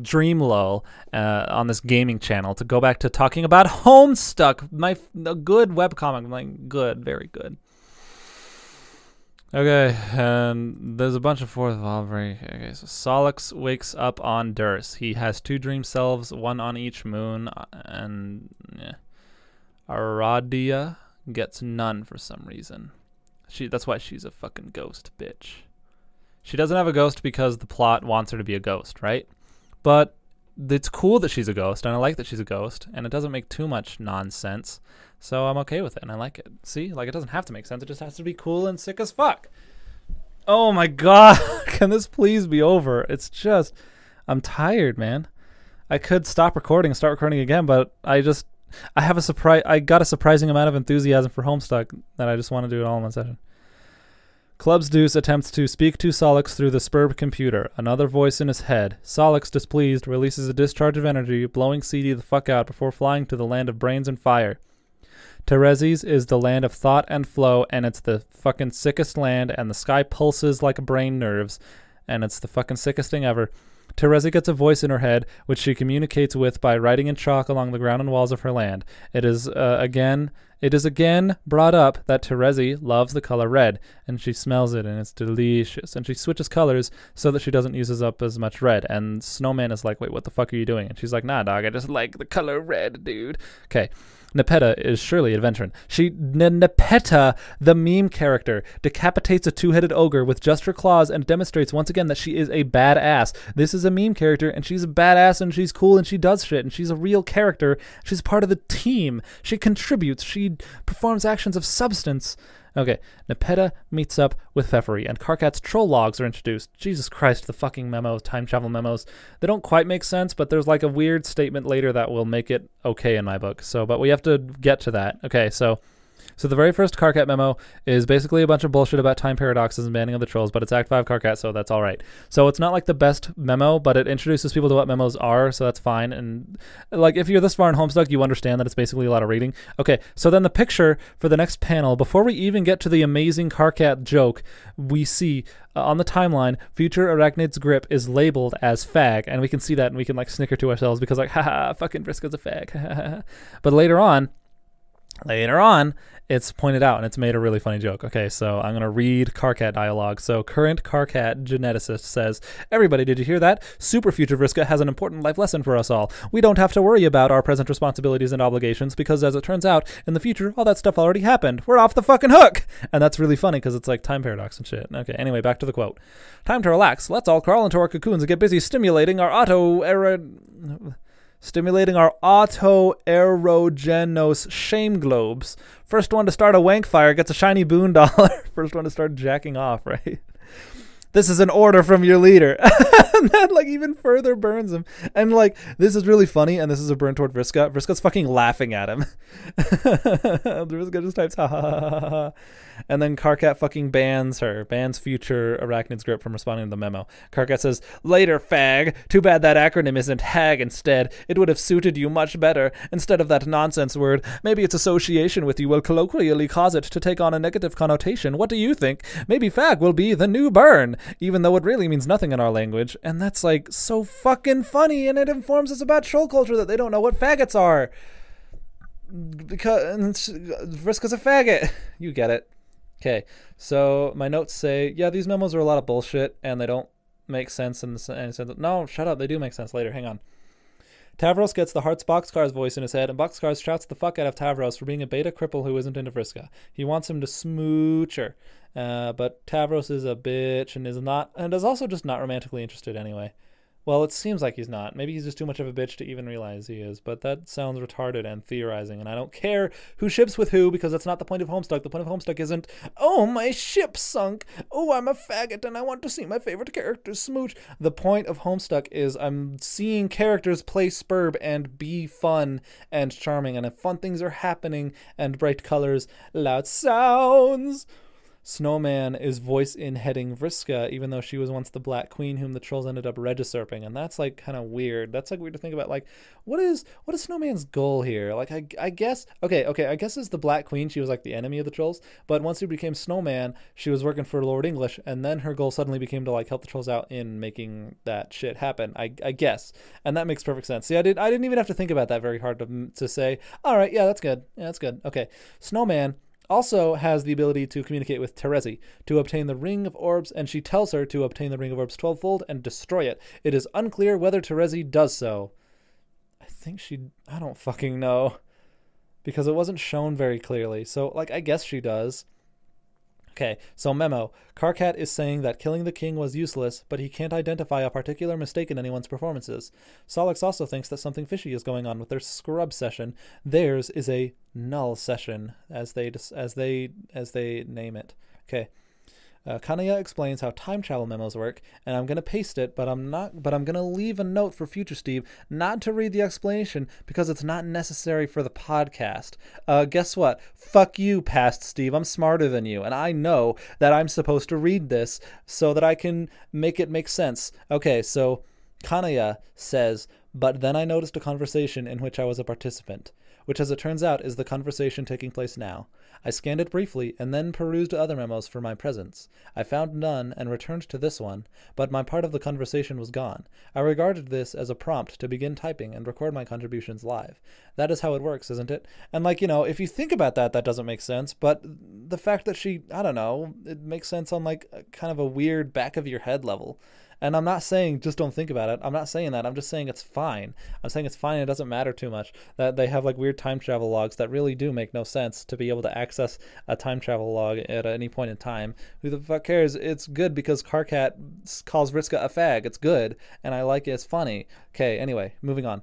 dream lull on this gaming channel to go back to talking about Homestuck, a good webcomic, like good, very good. Okay, and there's a bunch of fourth Valkyrie. Okay, so Solix wakes up on Durst. He has 2 dream selves, 1 on each moon, and Aradia gets none for some reason. That's why she's a fucking ghost bitch. She doesn't have a ghost because the plot wants her to be a ghost, right? But it's cool that she's a ghost, and I like that she's a ghost, and it doesn't make too much nonsense. So I'm okay with it, and I like it. See? Like, it doesn't have to make sense. It just has to be cool and sick as fuck. Oh, my God. Can this please be over? It's just... I'm tired, man. I could stop recording and start recording again, but I have a surprise... I got a surprising amount of enthusiasm for Homestuck that I just want to do it all in one session. Club's Deuce attempts to speak to Solix through the Spurb computer. Another voice in his head. Solix, displeased, releases a discharge of energy, blowing CD the fuck out before flying to the land of brains and fire. Terezi's is the land of thought and flow, and it's the fucking sickest land, and the sky pulses like brain nerves, and it's the fucking sickest thing ever. Terezi gets a voice in her head, which she communicates with by writing in chalk along the ground and walls of her land. It is again brought up that Terezi loves the color red, and she smells it, and it's delicious. And she switches colors so that she doesn't use up as much red. And Snowman is like, wait, what the fuck are you doing? And she's like, nah, dog, I just like the color red, dude. Okay. Nepeta is surely a veteran. Nepeta, the meme character, decapitates a 2-headed ogre with just her claws and demonstrates once again that she is a badass. This is a meme character, and she's a badass, and she's cool, and she does shit, and she's a real character. She's part of the team. She contributes. She performs actions of substance. Okay, Nepeta meets up with Pfeffery, and Karkat's troll logs are introduced. Jesus Christ, the fucking memos, time travel memos. They don't quite make sense, but there's like a weird statement later that will make it okay in my book. So, but we have to get to that. Okay, so So the very first Karkat memo is basically a bunch of bullshit about time paradoxes and banning of the trolls, but it's Act 5 Karkat, so that's all right. So it's not like the best memo, but it introduces people to what memos are, so that's fine. And like if you're this far in Homestuck, you understand that it's basically a lot of reading. Okay, so then the picture for the next panel, before we even get to the amazing Karkat joke, we see on the timeline, future Arachnid's grip is labeled as fag, and we can see that and we can like snicker to ourselves because like, haha, fucking Vriska's a fag. But later on, it's pointed out and it's made a really funny joke. Okay, so I'm going to read Karkat dialogue. So current Karkat geneticist says, everybody, did you hear that? Super future Vriska has an important life lesson for us all. We don't have to worry about our present responsibilities and obligations because as it turns out, in the future, all that stuff already happened. We're off the fucking hook. And that's really funny because it's like time paradox and shit. Okay, anyway, back to the quote. Time to relax. Let's all crawl into our cocoons and get busy stimulating our autoerogenous shame globes. First one to start a wank fire gets a shiny boon dollar. First one to start jacking off, right? This is an order from your leader. And that like even further burns him. And like this is really funny, and this is a burn toward Vriska. Vriska's fucking laughing at him. Vriska just types ha ha ha ha ha. And then Karkat fucking bans future Arachnid's grip from responding to the memo. Karkat says, later, fag. Too bad that acronym isn't hag instead. It would have suited you much better. Instead of that nonsense word, maybe its association with you will colloquially cause it to take on a negative connotation. What do you think? Maybe fag will be the new burn, even though it really means nothing in our language. And that's like so fucking funny, and it informs us about troll culture that they don't know what faggots are. Because Vriska's a faggot. You get it. Okay, so my notes say, yeah, these memos are a lot of bullshit, and they don't make sense in the sense. No, shut up, they do make sense later, hang on. Tavros gets the Hearts Boxcar's voice in his head, and Boxcar shouts the fuck out of Tavros for being a beta cripple who isn't into Vriska. He wants him to smooch her, but Tavros is a bitch and is also just not romantically interested anyway. Well, it seems like he's not. Maybe he's just too much of a bitch to even realize he is, but that sounds retarded and theorizing, and I don't care who ships with who because that's not the point of Homestuck. The point of Homestuck isn't, oh, my ship sunk. Oh, I'm a faggot and I want to see my favorite characters smooch. The point of Homestuck is I'm seeing characters play Spurb and be fun and charming, and if fun things are happening and bright colors, loud sounds. Snowman is voice in heading Vriska, even though she was once the Black Queen whom the trolls ended up regisurping, and that's like kind of weird. That's like weird to think about. Like, what is Snowman's goal here? Like, I guess I guess as the Black Queen, she was like the enemy of the trolls, but once she became Snowman, she was working for Lord English, and then her goal suddenly became to like help the trolls out in making that shit happen. I guess, and that makes perfect sense. See, I didn't even have to think about that very hard to say. All right, yeah, that's good. Yeah, that's good. Okay, Snowman also has the ability to communicate with Terezi to obtain the Ring of Orbs, and she tells her to obtain the Ring of Orbs 12-fold and destroy it. It is unclear whether Terezi does so. I don't fucking know, because it wasn't shown very clearly. So, like, I guess she does. Okay, so memo. Karkat is saying that killing the king was useless, but he can't identify a particular mistake in anyone's performances. Solix also thinks that something fishy is going on with their scrub session. Theirs is a null session, as they name it. Okay. Kanaya explains how time travel memos work, and I'm going to paste it, but I'm going to leave a note for future Steeb not to read the explanation because it's not necessary for the podcast. Guess what? Fuck you, past Steeb. I'm smarter than you, and I know that I'm supposed to read this so that I can make it make sense. Okay, so Kanaya says, but then I noticed a conversation in which I was a participant, which as it turns out is the conversation taking place now. I scanned it briefly and then perused other memos for my presence. I found none and returned to this one, but my part of the conversation was gone. I regarded this as a prompt to begin typing and record my contributions live. That is how it works, isn't it? And like, you know, if you think about that, that doesn't make sense, but the fact that she, I don't know, it makes sense on like kind of a weird back of your head level. And I'm not saying just don't think about it. I'm not saying that. I'm just saying it's fine. I'm saying it's fine. It doesn't matter too much. That they have like weird time travel logs that really do make no sense to be able to access a time travel log at any point in time. Who the fuck cares? It's good because Karkat calls Vriska a fag. It's good. And I like it. It's funny. Okay, anyway, moving on.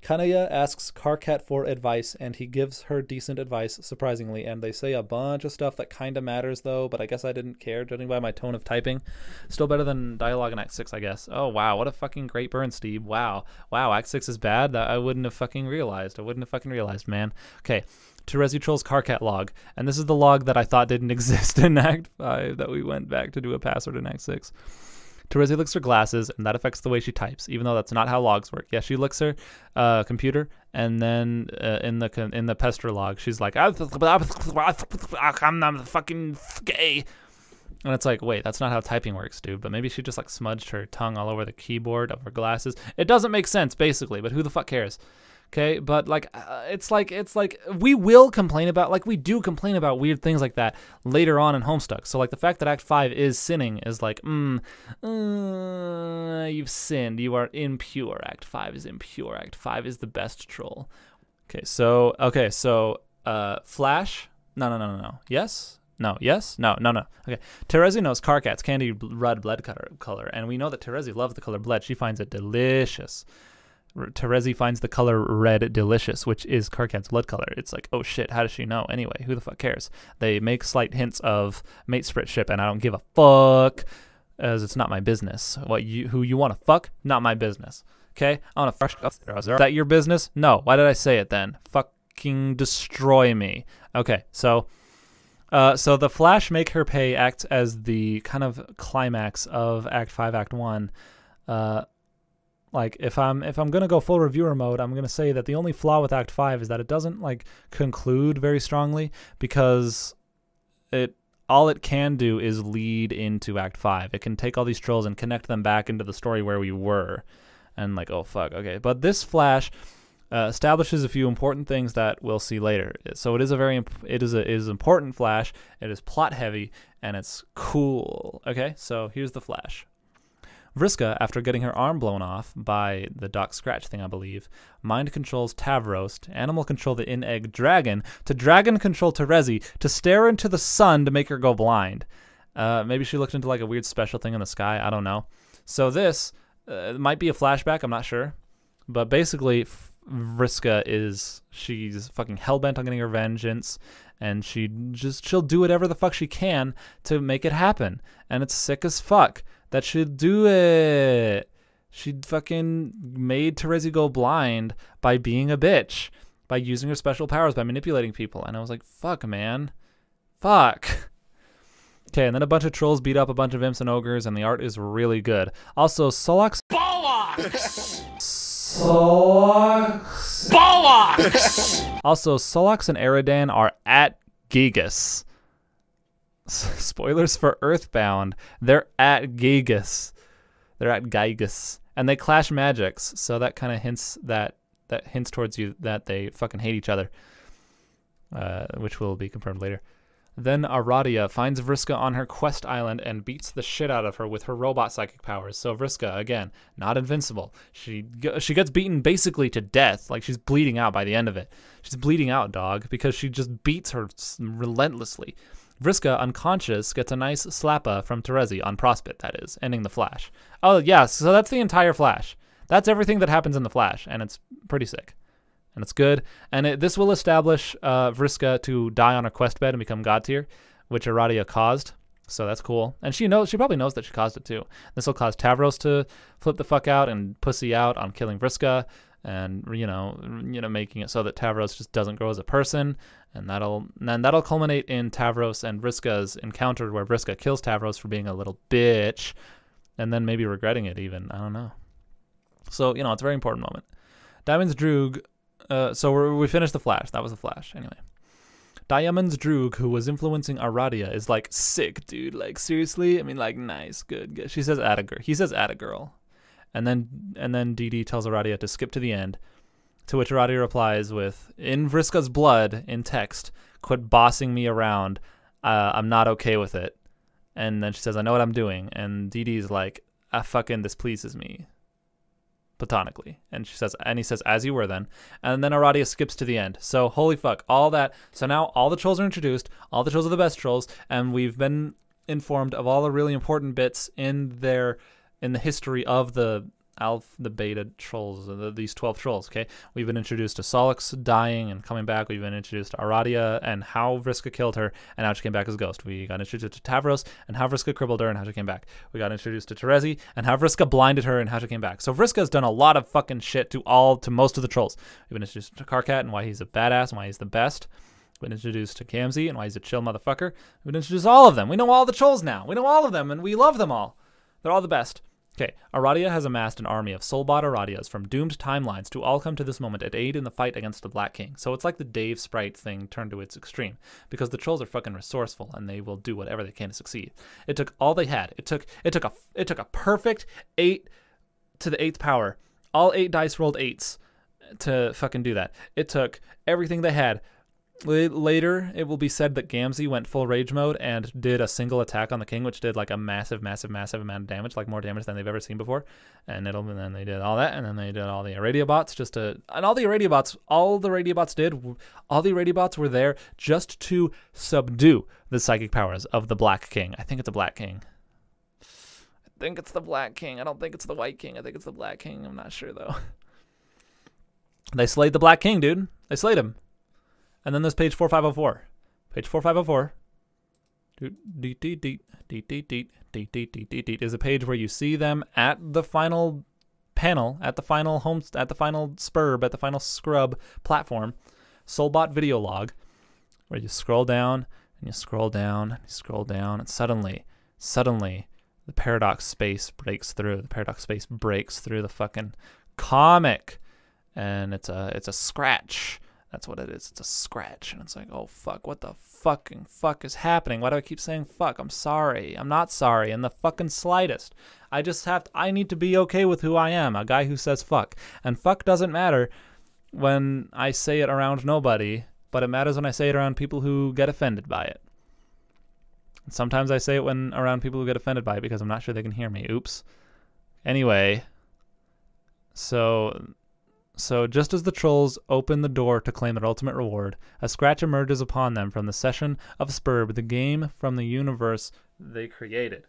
Kanaya asks Karkat for advice, and he gives her decent advice, surprisingly, and they say a bunch of stuff that kind of matters, though, but I guess I didn't care, judging by my tone of typing. Still better than dialogue in Act 6, I guess. Oh, wow, what a fucking great burn, Steeb. Wow, Act 6 is bad? I wouldn't have fucking realized. Man. Okay. Terezi trolls Karkat log, and this is the log that I thought didn't exist in Act 5 that we went back to do a password in Act 6. Terezi licks her glasses, and that affects the way she types, even though that's not how logs work. Yeah, she licks her computer, and then in the Pester log, she's like, I'm fucking gay. And it's like, wait, that's not how typing works, dude. But maybe she just like smudged her tongue all over the keyboard of her glasses. It doesn't make sense, basically, but who the fuck cares? Okay, but like, it's like we will complain about, like we do complain about weird things like that later on in Homestuck. So like the fact that Act 5 is sinning is like, you've sinned, you are impure. Act 5 is impure. Act 5 is the best troll. Okay, so Flash. No. Yes. No, yes? No. Okay. Terezi knows Karkat's candy red blood color, and we know that Terezi loves the color blood. She finds it delicious. Terezi finds the color red delicious, which is Karkat's blood color. It's like, oh shit, how does she know? Anyway, who the fuck cares? They make slight hints of mate split ship, and I don't give a fuck, as it's not my business. Who you want to fuck? Not my business. Okay? I want to fuck. Is that your business? No. Why did I say it then? Fucking destroy me. Okay, so the Flash make her pay acts as the kind of climax of Act 5, Act 1. Like if I'm gonna go full reviewer mode, I'm gonna say that the only flaw with Act 5 is that it doesn't like conclude very strongly, because all it can do is lead into Act 5. It can take all these trolls and connect them back into the story where we were, and like, oh fuck, okay. But this Flash establishes a few important things that we'll see later. So it is an important Flash. It is plot heavy, and it's cool. Okay, so here's the Flash. Vriska, after getting her arm blown off by the Doc Scratch thing, I believe, mind controls Tavros, to animal control the in-egg dragon, to dragon control Terezi, to stare into the sun to make her go blind. Maybe she looked into like a weird special thing in the sky. I don't know. So this might be a flashback. I'm not sure. But basically, Vriska she's fucking hellbent on getting her vengeance, and she'll do whatever the fuck she can to make it happen. And it's sick as fuck that she'd do it. She fucking made Terezi go blind by being a bitch, by using her special powers, by manipulating people. And I was like, fuck, man. Fuck. Okay, and then a bunch of trolls beat up a bunch of imps and ogres, and the art is really good. Also, Bollocks! Also, Solox and Eridan are at Gigas. Spoilers for Earthbound. They're at Gigas. They're at Gigas. And they clash magics, so that kind of hints hints towards you that they fucking hate each other. Which will be confirmed later. Then Aradia finds Vriska on her quest island and beats the shit out of her with her robot psychic powers. So Vriska, again, not invincible. She gets beaten basically to death. Like, she's bleeding out by the end of it. She's bleeding out, dog, because she just beats her relentlessly. Vriska, unconscious, gets a nice slappa from Terezi on Prospit, that is, ending the Flash. Oh, yeah, so that's the entire Flash. That's everything that happens in the Flash, and it's pretty sick. And it's good. And this will establish Vriska to die on her quest bed and become god tier, which Aradia caused. So that's cool. And she probably knows that she caused it too. This will cause Tavros to flip the fuck out and pussy out on killing Vriska, and you know, making it so that Tavros just doesn't grow as a person. And that'll culminate in Tavros and Vriska's encounter, where Vriska kills Tavros for being a little bitch, and then maybe regretting it even. I don't know. So, it's a very important moment. Diamond's Droog. So we finished the Flash. That was the Flash. Anyway. Diamond's Droog, who was influencing Aradia, is like, sick, dude. Like, seriously? I mean, like, nice, good. She says, he says, atta girl. And then DD tells Aradia to skip to the end, to which Aradia replies with, in Vriska's blood, in text, quit bossing me around. I'm not okay with it. And then she says, I know what I'm doing. And DD's like, fucking this pleases me. Platonically. And he says, as you were then. And then Aradia skips to the end. So holy fuck, all that. So now all the trolls are introduced. All the trolls are the best trolls, and we've been informed of all the really important bits in the history of the beta trolls, these 12 trolls. Okay, we've been introduced to Solix dying and coming back. We've been introduced to Aradia and how Vriska killed her and how she came back as a ghost. We got introduced to Tavros and how Vriska crippled her and how she came back. We got introduced to Terezi and how Vriska blinded her and how she came back. So Vriska's done a lot of fucking shit to most of the trolls. We've been introduced to Karkat and why he's a badass and why he's the best. We've been introduced to Gamzee and why he's a chill motherfucker. We've been introduced to all of them. We know all the trolls now. We know all of them, and we love them all. They're all the best. Okay, Aradia has amassed an army of soulbot Aradias from doomed timelines to all come to this moment and aid in the fight against the Black King. So it's like the Dave Sprite thing turned to its extreme, because the trolls are fucking resourceful and they will do whatever they can to succeed. It took all they had. It took a perfect 8 to the 8th power. All 8 dice rolled 8s to fucking do that. It took everything they had. Later, it will be said that Gamzee went full rage mode and did a single attack on the king, which did like a massive amount of damage, like more damage than they've ever seen before. And then they did all that, and then they did all the Aradia bots all the Aradia bots were there just to subdue the psychic powers of the Black King. I think it's a Black King. I think it's the Black King. I don't think it's the White King. I think it's the Black King. I'm not sure though. They slayed the Black King, dude. They slayed him. And then there's page 4504. Page 4504 is a page where you see them at the final panel, at the final scrub platform, Soulbot video log, where you scroll down and you scroll down and you scroll down, and suddenly the paradox space breaks through. The paradox space breaks through the fucking comic, and it's a scratch. That's what it is. It's a scratch. And it's like, oh, fuck. What the fucking fuck is happening? Why do I keep saying fuck? I'm sorry. I'm not sorry in the fucking slightest. I need to be okay with who I am. A guy who says fuck. And fuck doesn't matter when I say it around nobody, but it matters when I say it around people who get offended by it. And sometimes I say it around people who get offended by it because I'm not sure they can hear me. Oops. Anyway, So just as the trolls open the door to claim their ultimate reward, a scratch emerges upon them from the session of Spurb, the game from the universe they created.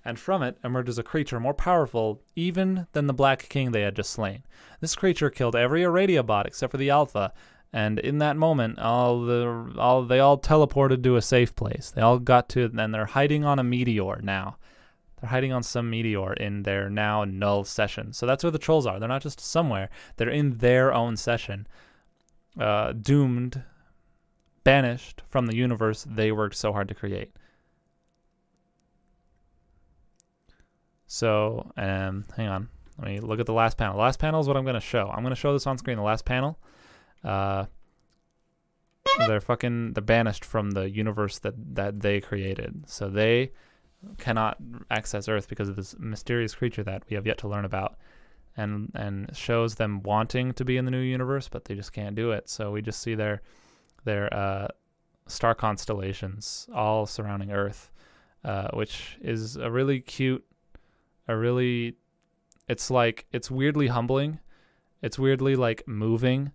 And from it emerges a creature more powerful even than the Black King they had just slain. This creature killed every Aradia bot except for the Alpha, and in that moment, they all teleported to a safe place. They all got to, and they're hiding on a meteor now. They're hiding on some meteor in their now null session. So that's where the trolls are. They're not just somewhere. They're in their own session. Doomed, banished from the universe they worked so hard to create. So, hang on. Let me look at the last panel. The last panel is what I'm going to show. I'm going to show this on screen. The last panel. They're banished from the universe that they created. So they cannot access Earth because of this mysterious creature that we have yet to learn about, and shows them wanting to be in the new universe, but they just can't do it. So we just see their star constellations all surrounding Earth, which is a really cute, it's weirdly humbling. It's weirdly like moving.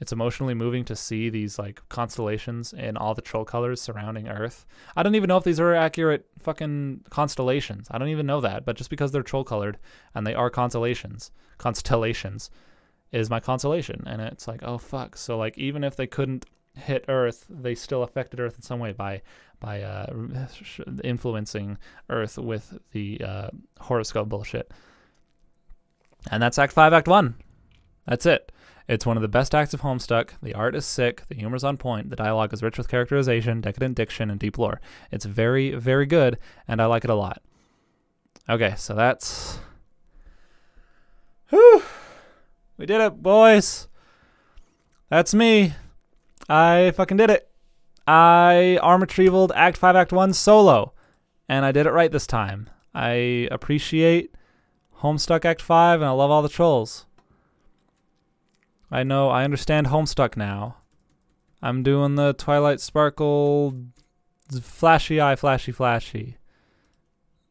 It's emotionally moving to see these like constellations in all the troll colors surrounding Earth. I don't even know if these are accurate fucking constellations. I don't even know that, but just because they're troll colored and they are constellations is my consolation. And it's like, oh fuck. So like even if they couldn't hit Earth, they still affected Earth in some way by influencing Earth with the horoscope bullshit. And that's Act 5, Act 1. That's it. It's one of the best acts of Homestuck. The art is sick. The humor's on point. The dialogue is rich with characterization, decadent diction, and deep lore. It's very, very good, and I like it a lot. Okay, so that's... Whew! We did it, boys. That's me. I fucking did it. I arm retrievaled Act 5, Act 1 solo, and I did it right this time. I appreciate Homestuck Act 5, and I love all the trolls. I understand Homestuck now. I'm doing the Twilight Sparkle flashy eye, flashy.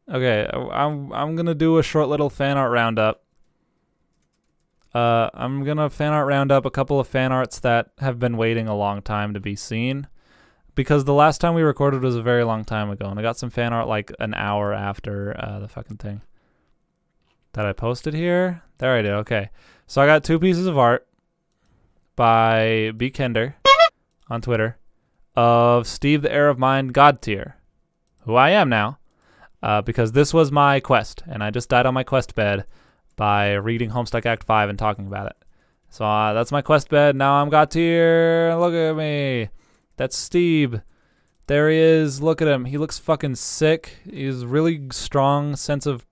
Okay, I'm gonna do a short little fan art roundup. I'm gonna fan art round up a couple of fan arts that have been waiting a long time to be seen, because the last time we recorded was a very long time ago, and I got some fan art like an hour after the fucking thing that I posted here. There I did. Okay, so I got 2 pieces of art by B. Kender on Twitter of Steeb the Heir of Mind God tier, who I am now, because this was my quest, and I just died on my quest bed by reading Homestuck Act 5 and talking about it. So that's my quest bed. Now I'm God tier. Look at me. That's Steeb. There he is. Look at him. He looks fucking sick. He's really strong sense of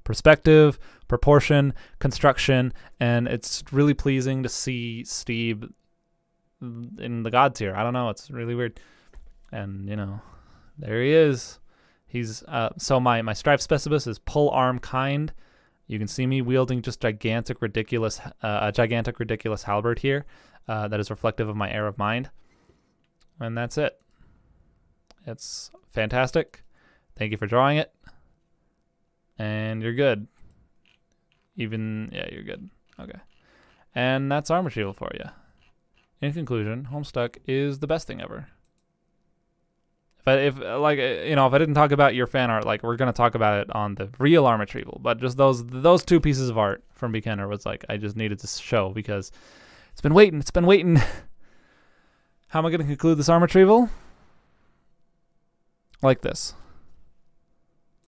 perspective, proportion, construction, and it's really pleasing to see Steeb in the god tier. I don't know. It's really weird. And, you know, there he is. He's so my strive specibus is pull arm kind. You can see me wielding just a gigantic ridiculous halberd here that is reflective of my air of mind. And that's it. It's fantastic. Thank you for drawing it. And you're good. Yeah, you're good. Okay. And that's arm retrieval for you. In conclusion, Homestuck is the best thing ever. If I didn't talk about your fan art, like, we're gonna talk about it on the real arm retrieval, but just those two pieces of art from Beginner was like, I just needed to show because it's been waiting. How am I gonna conclude this arm retrieval? Like this.